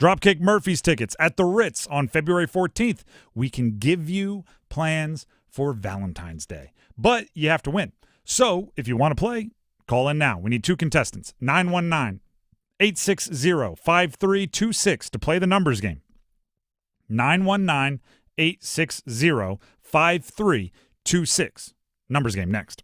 Dropkick Murphy's tickets at the Ritz on February 14th. We can give you plans for Valentine's Day, but you have to win. So if you want to play, call in now. We need 2 contestants. 919-860-5326 to play the numbers game. 919-860-5326. Numbers game next.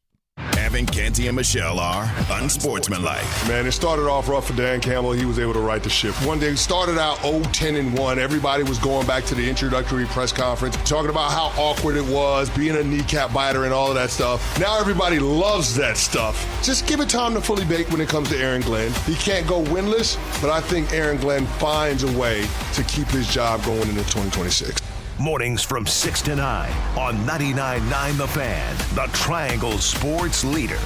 Evan, Canty, and Michelle are unsportsmanlike. Man, it started off rough for Dan Campbell. He was able to right the ship. One day, started out 0-10-1. Everybody was going back to the introductory press conference, talking about how awkward it was, being a kneecap biter and all of that stuff. Now everybody loves that stuff. Just give it time to fully bake when it comes to Aaron Glenn. He can't go winless, but I think Aaron Glenn finds a way to keep his job going into 2026. Mornings from 6 to 9 on 99.9 The Fan, the Triangle Sports Leader.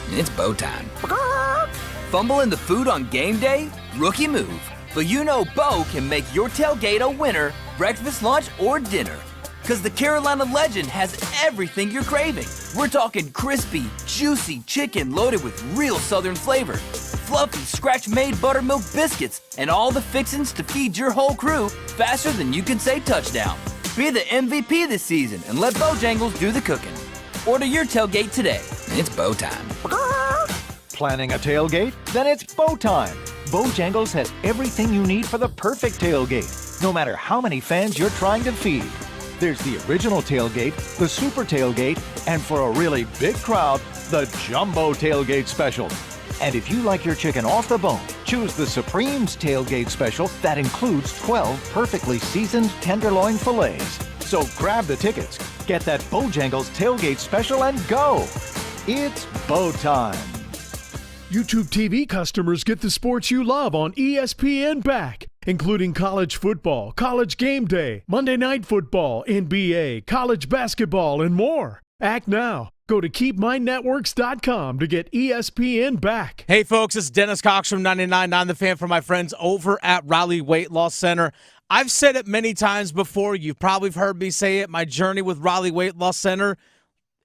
It's bow time. Fumble in the food on game day? Rookie move. But you know Bo can make your tailgate a winner, breakfast, lunch, or dinner. Because the Carolina Legend has everything you're craving. We're talking crispy, juicy chicken loaded with real Southern flavor, fluffy, scratch-made buttermilk biscuits, and all the fixins to feed your whole crew faster than you can say touchdown. Be the MVP this season and let Bojangles do the cooking. Order your tailgate today. It's bow time. Planning a tailgate? Then it's bow time. Bojangles has everything you need for the perfect tailgate, no matter how many fans you're trying to feed. There's the original tailgate, the super tailgate, and for a really big crowd, the jumbo tailgate special. And if you like your chicken off the bone, choose the Supreme's tailgate special that includes 12 perfectly seasoned tenderloin fillets. So grab the tickets, get that Bojangles tailgate special, and go. It's bow time. YouTube TV customers get the sports you love on ESPN back, including college football, college game day, Monday Night Football, NBA, college basketball, and more. Act now. Go to keepmynetworks.com to get ESPN back. Hey, folks, it's Dennis Cox from 99.9 The Fan for my friends over at Raleigh Weight Loss Center. I've said it many times before. You've probably heard me say it. My journey with Raleigh Weight Loss Center,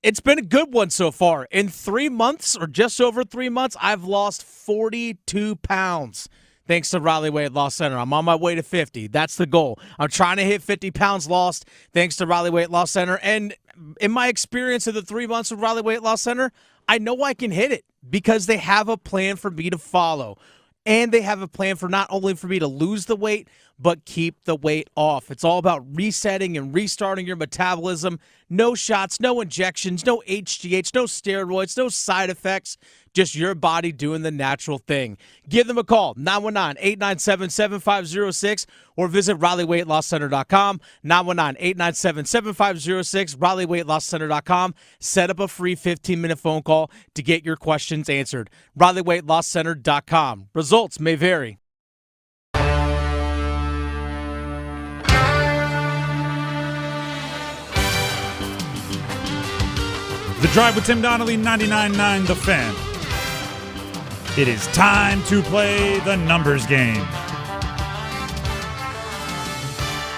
it's been a good one so far. In 3 months, or just over 3 months, I've lost 42 pounds. Thanks to Raleigh Weight Loss Center. I'm on my way to 50. That's the goal. I'm trying to hit 50 pounds lost thanks to Raleigh Weight Loss Center. And in my experience of the 3 months with Raleigh Weight Loss Center, I know I can hit it because they have a plan for me to follow. And they have a plan for not only for me to lose the weight, but keep the weight off. It's all about resetting and restarting your metabolism. No shots, no injections, no HGH, no steroids, no side effects. Just your body doing the natural thing. Give them a call, 919-897-7506, or visit RaleighWeightLossCenter.com, 919-897-7506, RaleighWeightLossCenter.com. Set up a free 15-minute phone call to get your questions answered. RaleighWeightLossCenter.com. Results may vary. The Drive with Tim Donnelly, 99.9 The Fan. It is time to play the numbers game.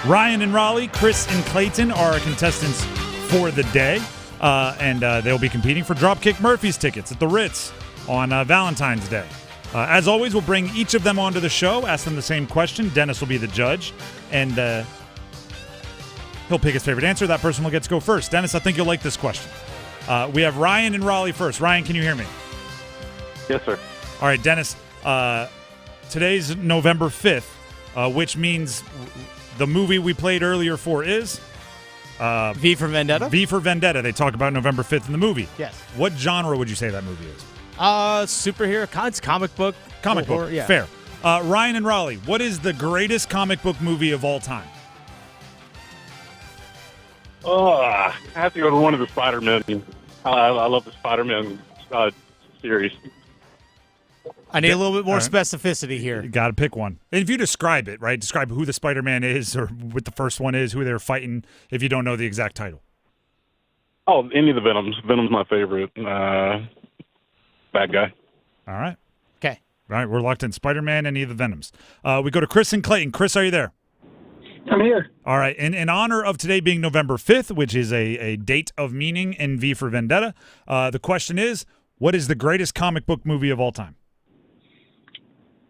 Ryan and Raleigh, Chris and Clayton are our contestants for the day, and they'll be competing for Dropkick Murphy's tickets at the Ritz on Valentine's Day. As always, we'll bring each of them onto the show, ask them the same question. Dennis will be the judge, and he'll pick his favorite answer. That person will get to go first. Dennis, I think you'll like this question. We have Ryan and Raleigh first. Ryan, can you hear me? Yes, sir. All right, Dennis, today's November 5th, which means the movie we played earlier for is? V for Vendetta? V for Vendetta. They talk about November 5th in the movie. Yes. What genre would you say that movie is? Superhero. It's comic book. Comic book. Horror, yeah. Fair. Ryan and Raleigh, what is the greatest comic book movie of all time? I have to go to one of the Spider-Man. I love the Spider-Man series. I need a little bit more specificity here. You got to pick one. And if you describe it, right? Describe who the Spider-Man is or what the first one is, who they're fighting, if you don't know the exact title. Oh, any of the Venoms. Venom's my favorite bad guy. All right. Okay. All right, we're locked in. Spider-Man, any of the Venoms. We go to Chris and Clayton. Chris, are you there? I'm here. All right. In honor of today being November 5th, which is a date of meaning in V for Vendetta, the question is, what is the greatest comic book movie of all time?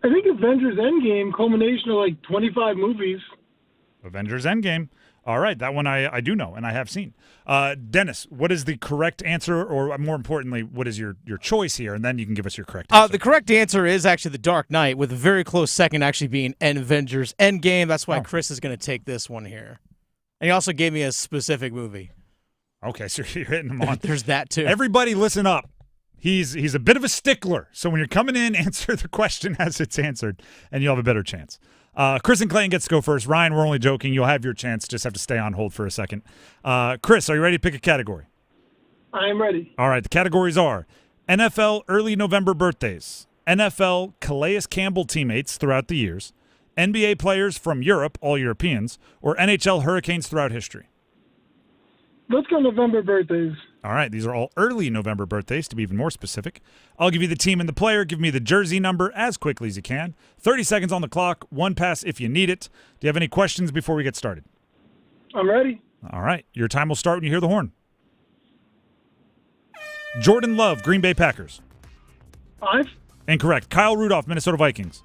I think Avengers Endgame, culmination of like 25 movies. Avengers Endgame. All right, that one I do know and I have seen. Dennis, what is the correct answer, or more importantly, what is your choice here? And then you can give us your correct answer. The correct answer is actually The Dark Knight, with a very close second actually being Avengers Endgame. That's why Chris is going to take this one here. And he also gave me a specific movie. Okay, so you're hitting them on. There's that too. Everybody listen up. He's a bit of a stickler, so when you're coming in, answer the question as it's answered, and you'll have a better chance. Chris and Clayton gets to go first. Ryan, we're only joking. You'll have your chance. Just have to stay on hold for a second. Chris, are you ready to pick a category? I am ready. All right, the categories are NFL early November birthdays, NFL Calais Campbell teammates throughout the years, NBA players from Europe, all Europeans, or NHL Hurricanes throughout history. Let's go November birthdays. All right, these are all early November birthdays, to be even more specific. I'll give you the team and the player. Give me the jersey number as quickly as you can. 30 seconds on the clock, one pass if you need it. Do you have any questions before we get started? I'm ready. All right, your time will start when you hear the horn. Jordan Love, Green Bay Packers. 5. Incorrect. Kyle Rudolph, Minnesota Vikings.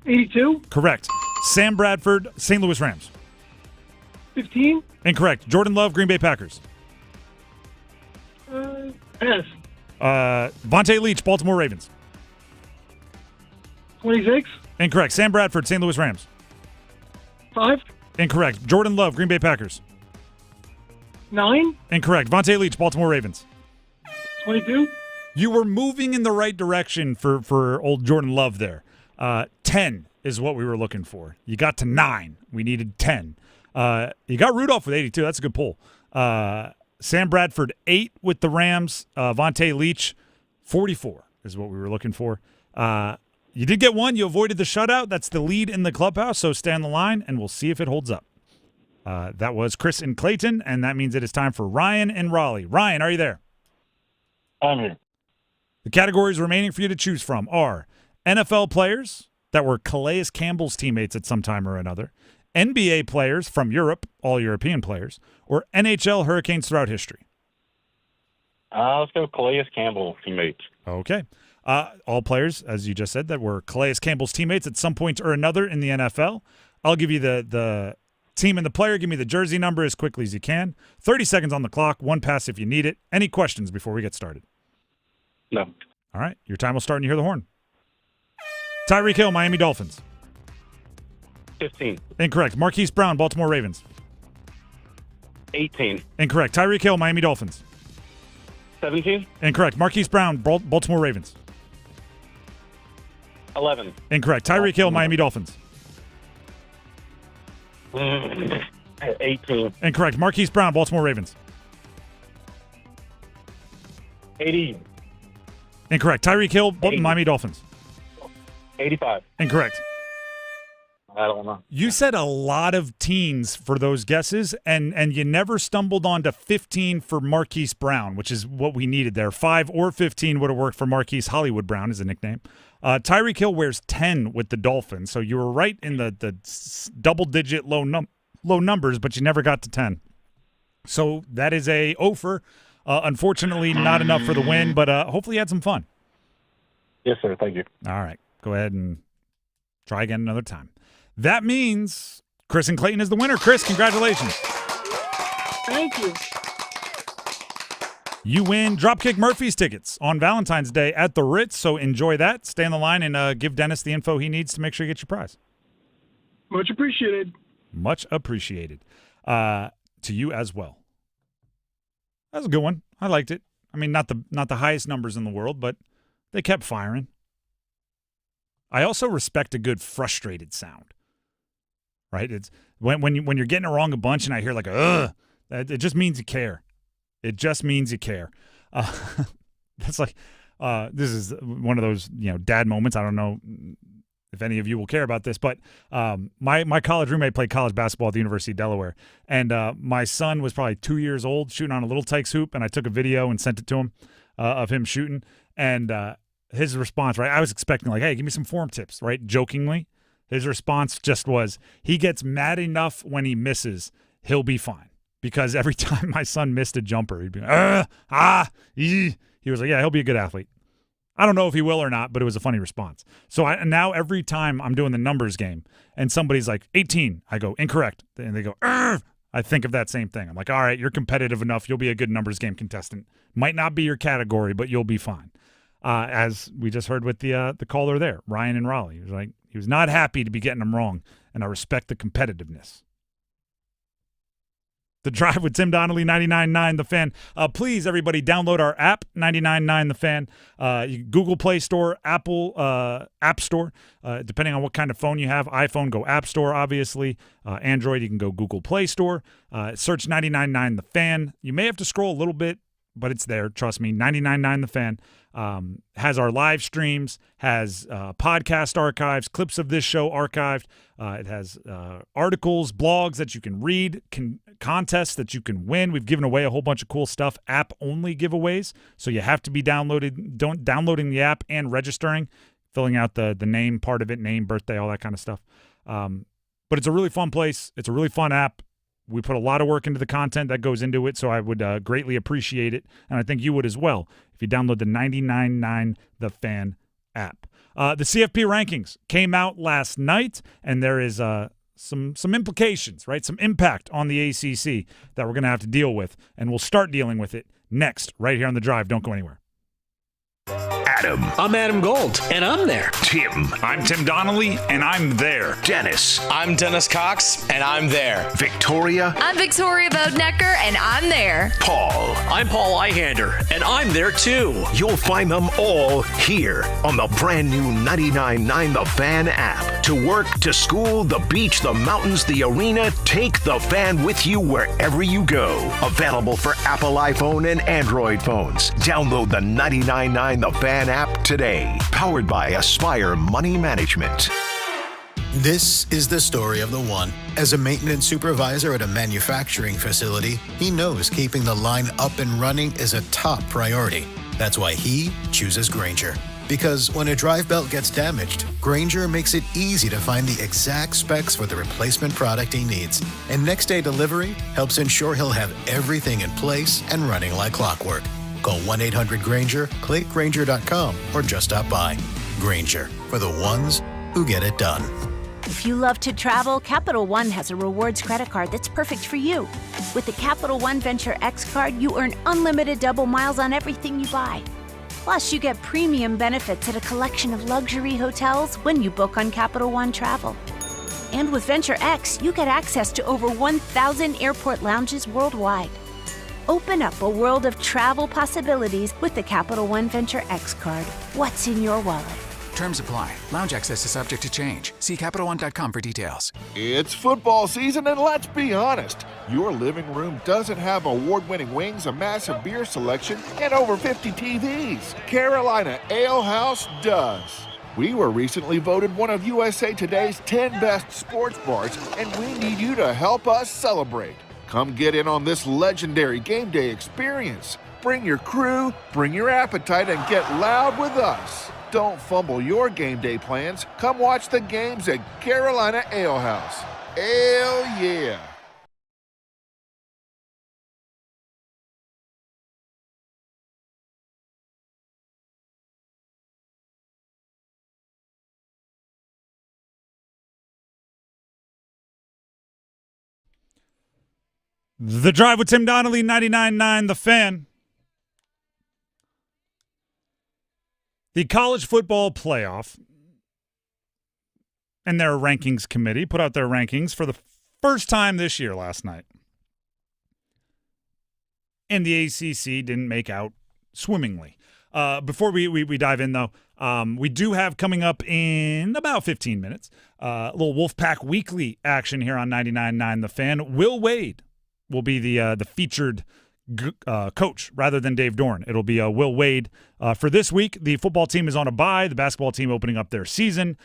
82. Correct. Sam Bradford, St. Louis Rams. 15. Incorrect. Jordan Love, Green Bay Packers. Pass. Vontae Leach, Baltimore Ravens. 26. Incorrect. Sam Bradford, St. Louis Rams. 5. Incorrect. Jordan Love, Green Bay Packers. 9. Incorrect. Vontae Leach, Baltimore Ravens. 22. You were moving in the right direction for old Jordan Love there. 10 is what we were looking for. You got to 9. We needed 10. You got Rudolph with 82. That's a good pull. Sam Bradford, 8 with the Rams. Vontae Leach, 44 is what we were looking for. You did get 1. You avoided the shutout. That's the lead in the clubhouse, so stay on the line, and we'll see if it holds up. That was Chris and Clayton, and that means it is time for Ryan and Raleigh. Ryan, are you there? I'm here. The categories remaining for you to choose from are NFL players that were Calais Campbell's teammates at some time or another, NBA players from Europe, all European players, or NHL Hurricanes throughout history. Let's go Calais Campbell teammates. Okay. All players, as you just said, that were Calais Campbell's teammates at some point or another in the NFL. I'll give you the team and the player. Give me the jersey number as quickly as you can. 30 seconds on the clock, one pass if you need it. Any questions before we get started? No. All right. Your time will start when you hear the horn. Tyreek Hill, Miami Dolphins. 15. Incorrect. Marquise Brown, Baltimore Ravens. 18. Incorrect. Tyreek Hill, Miami Dolphins. 17. Incorrect. Marquise Brown, Baltimore Ravens. 11. Incorrect. Tyreek Hill, Miami Dolphins. 18. Incorrect. Marquise Brown, Baltimore Ravens. 80. Incorrect. Tyreek Hill, Miami Dolphins. 85. Incorrect. I don't know. You said a lot of teens for those guesses, and you never stumbled onto 15 for Marquise Brown, which is what we needed there. 5 or 15 would have worked for Marquise Hollywood Brown is a nickname. Tyreek Hill wears 10 with the Dolphins, so you were right in the double-digit low numbers, but you never got to 10. So that is a offer. Unfortunately, not enough for the win, but hopefully you had some fun. Yes, sir. Thank you. All right. Go ahead and try again another time. That means Chris and Clayton is the winner. Chris, congratulations. Thank you. You win Dropkick Murphys tickets on Valentine's Day at the Ritz, so enjoy that. Stay on the line and give Dennis the info he needs to make sure you get your prize. Much appreciated. Much appreciated. To you as well. That was a good one. I liked it. I mean, not the highest numbers in the world, but they kept firing. I also respect a good frustrated sound. Right? It's when you're getting it wrong a bunch and I hear like ugh, it just means you care. It just means you care. That's like this is one of those, dad moments. I don't know if any of you will care about this, but my college roommate played college basketball at the University of Delaware, and my son was probably 2 years old shooting on a Little Tykes hoop, and I took a video and sent it to him of him shooting, and his response, right, I was expecting like, hey, give me some form tips, right, jokingly. His response just was, he gets mad enough when he misses, he'll be fine. Because every time my son missed a jumper, he'd be he was like, yeah, he'll be a good athlete. I don't know if he will or not, but it was a funny response. So now every time I'm doing the numbers game and somebody's like 18, I go incorrect. And they go, Urgh! I think of that same thing. I'm like, all right, you're competitive enough. You'll be a good numbers game contestant. Might not be your category, but you'll be fine. As we just heard with the caller there, Ryan in Raleigh. He was not happy to be getting them wrong, and I respect the competitiveness. The Drive with Tim Donnelly, 99.9 The Fan. Please, everybody, download our app, 99.9 The Fan. Google Play Store, Apple App Store. Depending on what kind of phone you have. iPhone, go App Store, obviously. Android, you can go Google Play Store. Search 99.9 The Fan. You may have to scroll a little bit, but it's there. Trust me, 99.9 The Fan. Has our live streams, has podcast archives, clips of this show archived. It has articles, blogs that you can read, contests that you can win. We've given away a whole bunch of cool stuff, app-only giveaways. So you have to be downloading the app and registering, filling out the name part of it, name, birthday, all that kind of stuff. But it's a really fun place. It's a really fun app. We put a lot of work into the content that goes into it, so I would greatly appreciate it, and I think you would as well if you download the 99.9 The Fan app. The CFP rankings came out last night, and there is some implications, right? Some impact on the ACC that we're going to have to deal with, and we'll start dealing with it next, right here on The Drive. Don't go anywhere. Adam. I'm Adam Gold, and I'm there. Tim. I'm Tim Donnelly, and I'm there. Dennis. I'm Dennis Cox, and I'm there. Victoria. I'm Victoria Bodenecker, and I'm there. Paul. I'm Paul Eihander, and I'm there too. You'll find them all here on the brand new 99.9 The Fan app. To work, to school, the beach, the mountains, the arena, take The Fan with you wherever you go. Available for Apple iPhone and Android phones. Download the 99.9 The Fan app today. Powered by Aspire Money Management. This is the story of the one. As a maintenance supervisor at a manufacturing facility, he knows keeping the line up and running is a top priority. That's why he chooses Grainger. Because when a drive belt gets damaged, Grainger makes it easy to find the exact specs for the replacement product he needs. And next day delivery helps ensure he'll have everything in place and running like clockwork. Call 1-800-GRAINGER, click Grainger.com, or just stop by. Grainger, for the ones who get it done. If you love to travel, Capital One has a rewards credit card that's perfect for you. With the Capital One Venture X card, you earn unlimited double miles on everything you buy. Plus, you get premium benefits at a collection of luxury hotels when you book on Capital One Travel. And with Venture X, you get access to over 1,000 airport lounges worldwide. Open up a world of travel possibilities with the Capital One Venture X card. What's in your wallet? Terms apply. Lounge access is subject to change. See CapitalOne.com for details. It's football season, and let's be honest. Your living room doesn't have award-winning wings, a massive beer selection, and over 50 TVs. Carolina Ale House does. We were recently voted one of USA Today's 10 best sports bars, and we need you to help us celebrate. Come get in on this legendary game day experience. Bring your crew, bring your appetite, and get loud with us. Don't fumble your game day plans. Come watch the games at Carolina Ale House. Ale yeah. The Drive with Tim Donnelly, 99.9 The Fan. The College Football Playoff and their rankings committee put out their rankings for the first time this year last night. And the ACC didn't make out swimmingly. Before we dive in, though, we do have coming up in about 15 minutes a little Wolfpack Weekly action here on 99.9 The Fan. Will Wade will be the featured coach rather than Dave Doran. It'll be Will Wade for this week. The football team is on a bye. The basketball team opening up their season.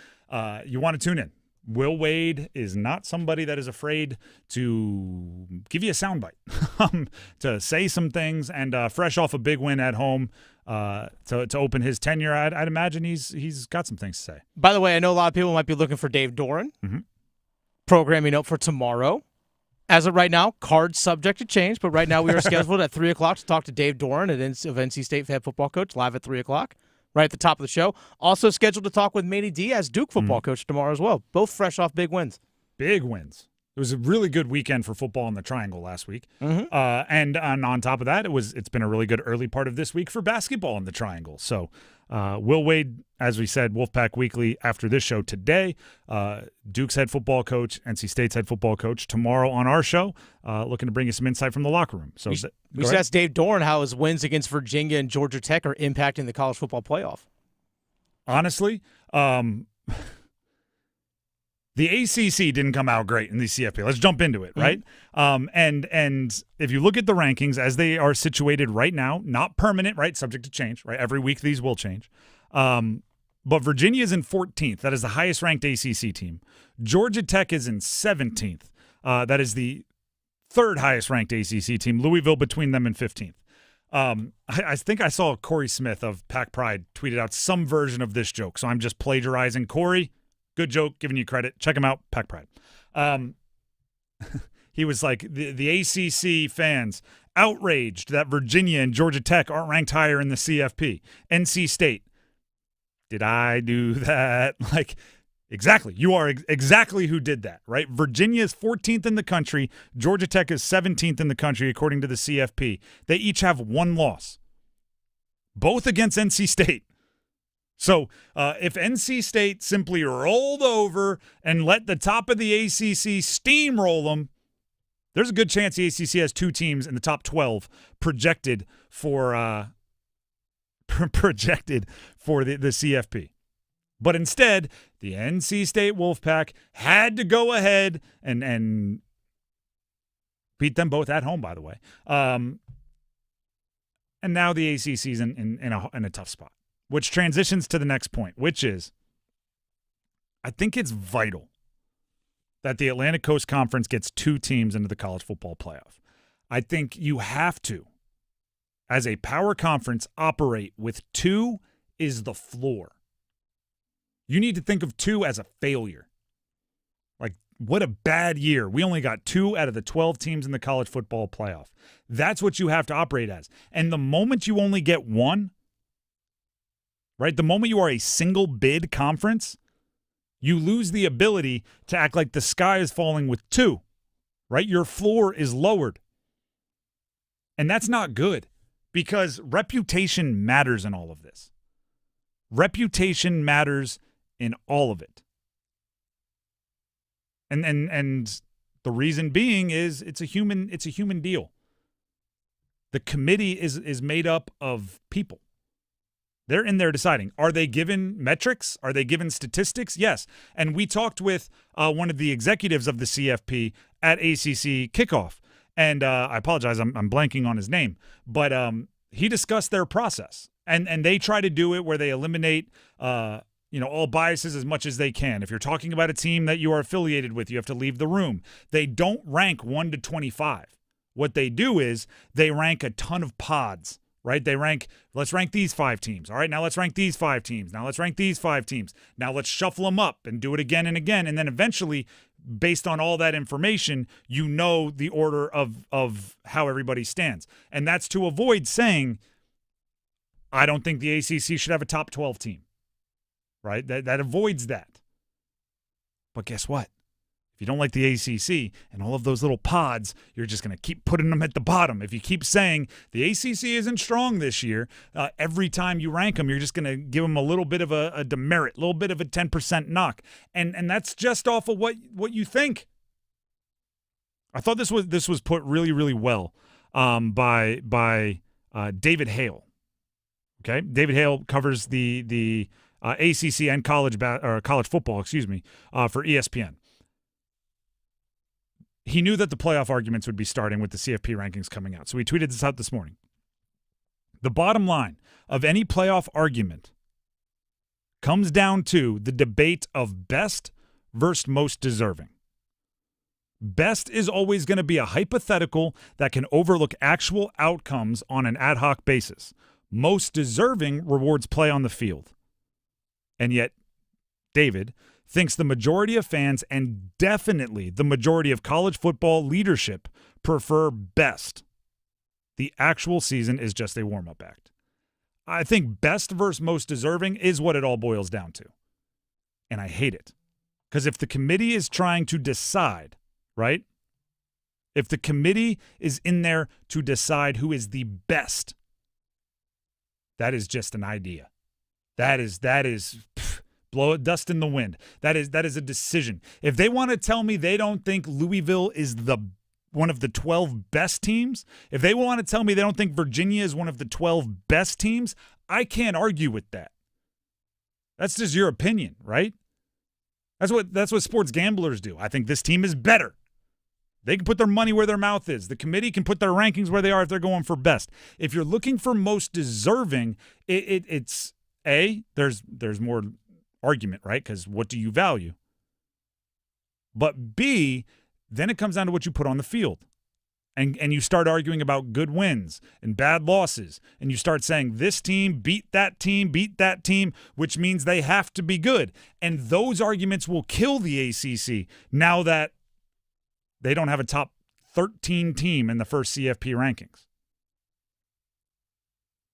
You want to tune in. Will Wade is not somebody that is afraid to give you a soundbite, to say some things, and fresh off a big win at home to open his tenure, I'd imagine he's got some things to say. By the way, I know a lot of people might be looking for Dave Doran. Mm-hmm. Programming note for tomorrow. As of right now, cards subject to change, but right now we are scheduled at 3 o'clock to talk to Dave Doran of NC State head football coach, live at 3 o'clock. right at the top of the show. Also scheduled to talk with Manny Diaz, Duke football coach, tomorrow as well. Both fresh off big wins. Big wins. It was a really good weekend for football in the Triangle last week. And on top of that, it's been a really good early part of this week for basketball in the Triangle. So Will Wade, as we said, Wolfpack Weekly after this show today. Duke's head football coach, NC State's head football coach tomorrow on our show, looking to bring you some insight from the locker room. So we should ask Dave Doran how his wins against Virginia and Georgia Tech are impacting the college football playoff. Honestly, the ACC didn't come out great in the CFP. Let's jump into it, right? And if you look at the rankings as they are situated right now, not permanent, right? Subject to change, right? Every week these will change. But Virginia is in 14th. That is the highest ranked ACC team. Georgia Tech is in 17th. That is the third highest ranked ACC team. Louisville between them in 15th. I think I saw Corey Smith of Pack Pride tweeted out some version of this joke. So I'm just plagiarizing Corey. Good joke, giving you credit. Check him out, Pack Pride. He was like, the ACC fans outraged that Virginia and Georgia Tech aren't ranked higher in the CFP. NC State. Did I do that? Like, exactly. You are exactly who did that, right? Virginia is 14th in the country. Georgia Tech is 17th in the country, according to the CFP. They each have one loss, both against NC State. So if NC State simply rolled over and let the top of the ACC steamroll them, there's a good chance the ACC has two teams in the top 12 projected for the CFP. But instead, the NC State Wolfpack had to go ahead and beat them both at home, by the way. And now the ACC's in a tough spot. Which transitions to the next point, which is I think it's vital that the Atlantic Coast Conference gets two teams into the college football playoff. I think you have to, as a power conference, operate with two is the floor. You need to think of two as a failure. Like, what a bad year. We only got 2 out of the 12 teams in the college football playoff. That's what you have to operate as. And the moment you only get one, right? The moment you are a single bid conference, you lose the ability to act like the sky is falling with 2, right? Your floor is lowered. And that's not good because reputation matters in all of this. Reputation matters in all of it. And the reason being is it's a human deal. The committee is made up of people. They're in there deciding. Are they given metrics? Are they given statistics? Yes. And we talked with one of the executives of the CFP at ACC Kickoff. And I apologize, I'm blanking on his name. But he discussed their process. And they try to do it where they eliminate all biases as much as they can. If you're talking about a team that you are affiliated with, you have to leave the room. They don't rank 1 to 25. What they do is they rank a ton of pods. Right? They rank, let's rank these 5 teams. All right, now let's rank these 5 teams. Now let's rank these 5 teams. Now let's shuffle them up and do it again and again. And then eventually, based on all that information, you know the order of how everybody stands. And that's to avoid saying, I don't think the ACC should have a top 12 team. Right? That avoids that. But guess what? If you don't like the ACC and all of those little pods, you're just going to keep putting them at the bottom. If you keep saying the ACC isn't strong this year, every time you rank them, you're just going to give them a little bit of a demerit, a little bit of a 10% knock. And that's just off of what you think. I thought this was put really, really well by David Hale. Okay? David Hale covers the ACC and college football, for ESPN. He knew that the playoff arguments would be starting with the CFP rankings coming out. So he tweeted this out this morning. The bottom line of any playoff argument comes down to the debate of best versus most deserving. Best is always going to be a hypothetical that can overlook actual outcomes on an ad hoc basis. Most deserving rewards play on the field. And yet, David thinks the majority of fans and definitely the majority of college football leadership prefer best. The actual season is just a warm-up act. I think best versus most deserving is what it all boils down to. And I hate it. Because if the committee is trying to decide, right? If the committee is in there to decide who is the best, that is just an idea. That is blow it, dust in the wind. That is a decision. If they want to tell me they don't think Louisville is one of the 12 best teams, if they want to tell me they don't think Virginia is one of the 12 best teams, I can't argue with that. That's just your opinion, right? That's what sports gamblers do. I think this team is better. They can put their money where their mouth is. The committee can put their rankings where they are if they're going for best. If you're looking for most deserving, it's there's more argument, right? Because what do you value? But B, then it comes down to what you put on the field. And you start arguing about good wins and bad losses. And you start saying this team beat that team, which means they have to be good. And those arguments will kill the ACC now that they don't have a top 13 team in the first CFP rankings.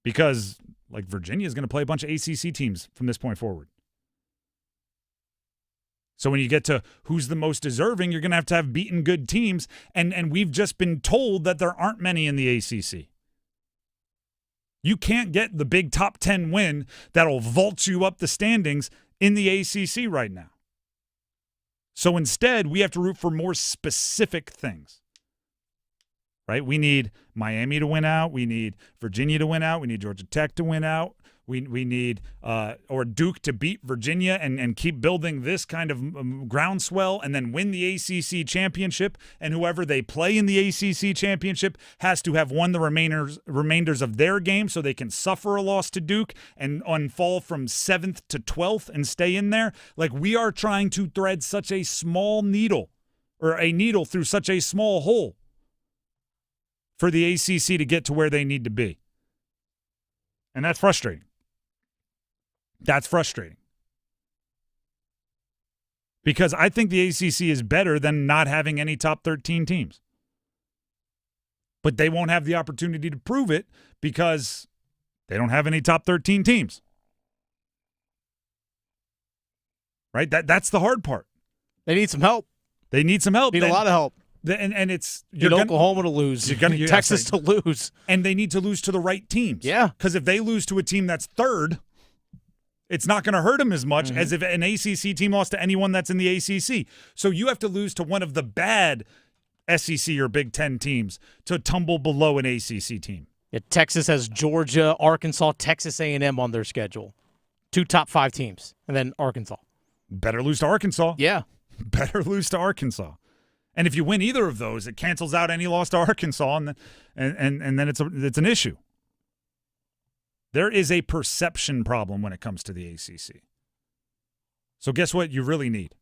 Because, like, Virginia is going to play a bunch of ACC teams from this point forward. So when you get to who's the most deserving, you're going to have beaten good teams, and we've just been told that there aren't many in the ACC. You can't get the big top 10 win that'll vault you up the standings in the ACC right now. So instead, we have to root for more specific things, right? We need Miami to win out. We need Virginia to win out. We need Georgia Tech to win out. We need or Duke to beat Virginia and keep building this kind of groundswell and then win the ACC championship. And whoever they play in the ACC championship has to have won the remainders of their game so they can suffer a loss to Duke and fall from 7th to 12th and stay in there. Like, we are trying to thread such a small needle, or a needle through such a small hole for the ACC to get to where they need to be. And that's frustrating. That's frustrating. Because I think the ACC is better than not having any top 13 teams. But they won't have the opportunity to prove it because they don't have any top 13 teams. Right? That's the hard part. They need some help. They need some help. Need a lot of help. And it's Oklahoma to lose. Texas to lose. And they need to lose to the right teams. Yeah. Because if they lose to a team that's third, it's not going to hurt them as much as if an ACC team lost to anyone that's in the ACC. So you have to lose to one of the bad SEC or Big Ten teams to tumble below an ACC team. Yeah, Texas has Georgia, Arkansas, Texas A&M on their schedule. 2 top 5 teams. And then Arkansas. Better lose to Arkansas. Yeah. Better lose to Arkansas. And if you win either of those, it cancels out any loss to Arkansas, and then it's an issue. There is a perception problem when it comes to the ACC. So guess what you really need?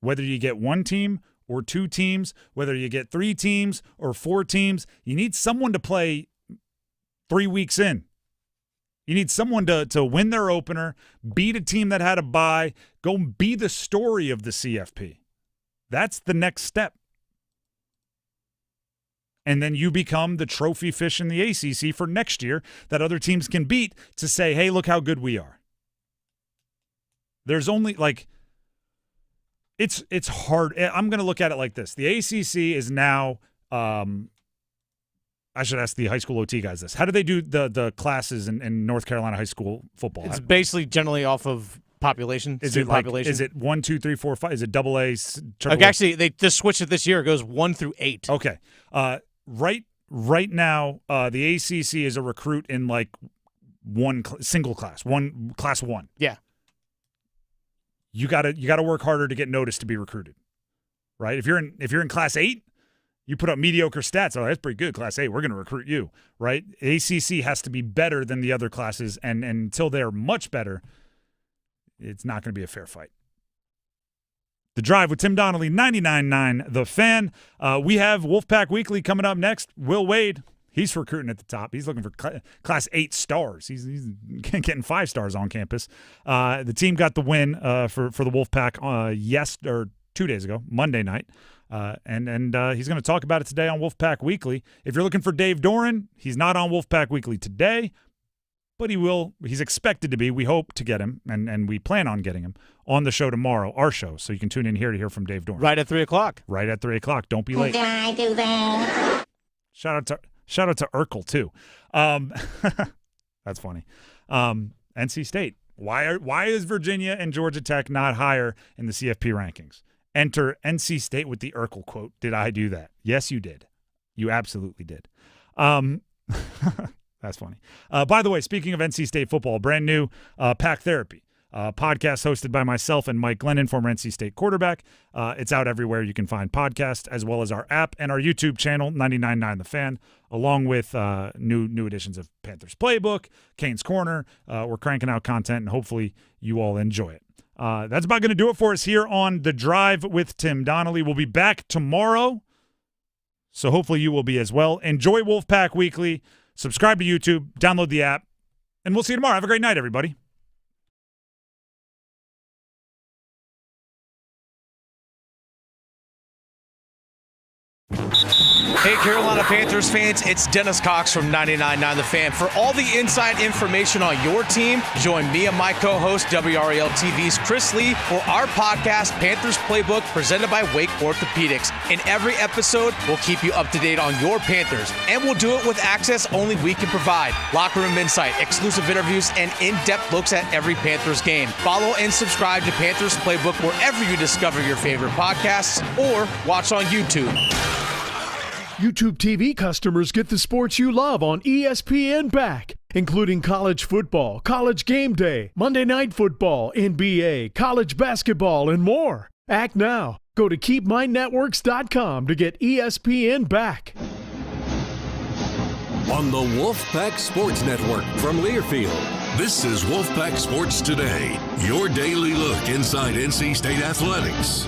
Whether you get 1 team or 2 teams, whether you get 3 teams or 4 teams, you need someone to play 3 weeks in. You need someone to win their opener, beat a team that had a bye, go be the story of the CFP. That's the next step. And then you become the trophy fish in the ACC for next year that other teams can beat to say, hey, look how good we are. There's only, like, it's hard. I'm going to look at it like this. The ACC is now, I should ask the high school OT guys this. How do they do the classes in North Carolina high school football? It's basically generally off of population. Is it population? Is it 1, 2, 3, 4, 5? Is it double A? Triple A? Actually, they just switched it this year. It goes 1 through 8. Okay. Right now, the ACC is a recruit in like single class, class 1. Yeah. You gotta work harder to get noticed to be recruited, right? If you're in class 8, you put up mediocre stats. Oh, that's pretty good. Class 8, we're going to recruit you, right? ACC has to be better than the other classes, and until they're much better, it's not going to be a fair fight. The Drive with Tim Donnelly, 99.9 The Fan. We have Wolfpack Weekly coming up next. Will Wade, he's recruiting at the top. He's looking for class 8 stars. He's getting 5 stars on campus. The team got the win for the Wolfpack 2 days ago, Monday night. And he's going to talk about it today on Wolfpack Weekly. If you're looking for Dave Doran, he's not on Wolfpack Weekly today, but he's expected to be. We hope to get him, and we plan on getting him on the show tomorrow, our show. So you can tune in here to hear from Dave Dorn. Right at 3 o'clock. Right at 3 o'clock. Don't be late. Can I do that? Shout out to Urkel too. That's funny. NC State. Why is Virginia and Georgia Tech not higher in the CFP rankings? Enter NC State with the Urkel quote. Did I do that? Yes, you did. You absolutely did. That's funny. By the way, speaking of NC State football, brand new Pack Therapy podcast hosted by myself and Mike Glennon, former NC State quarterback. It's out everywhere you can find podcasts, as well as our app and our YouTube channel, 99.9 The Fan, along with new editions of Panthers Playbook, Canes Corner. We're cranking out content, and hopefully you all enjoy it. That's about going to do it for us here on The Drive with Tim Donnelly. We'll be back tomorrow, so hopefully you will be as well. Enjoy Wolfpack Weekly. Subscribe to YouTube. Download the app. And we'll see you tomorrow. Have a great night, everybody. Hey, Carolina Panthers fans, it's Dennis Cox from 99.9 The Fan. For all the inside information on your team, join me and my co-host, WRAL TV's Chris Lee, for our podcast, Panthers Playbook, presented by Wake Orthopedics. In every episode, we'll keep you up to date on your Panthers, and we'll do it with access only we can provide. Locker room insight, exclusive interviews, and in-depth looks at every Panthers game. Follow and subscribe to Panthers Playbook wherever you discover your favorite podcasts, or watch on YouTube. YouTube TV customers get the sports you love on ESPN back, including college football, college game day, Monday Night Football, NBA, college basketball, and more. Act now. Go to keepmynetworks.com to get ESPN back. On the Wolfpack Sports Network from Learfield, this is Wolfpack Sports Today, your daily look inside NC State athletics.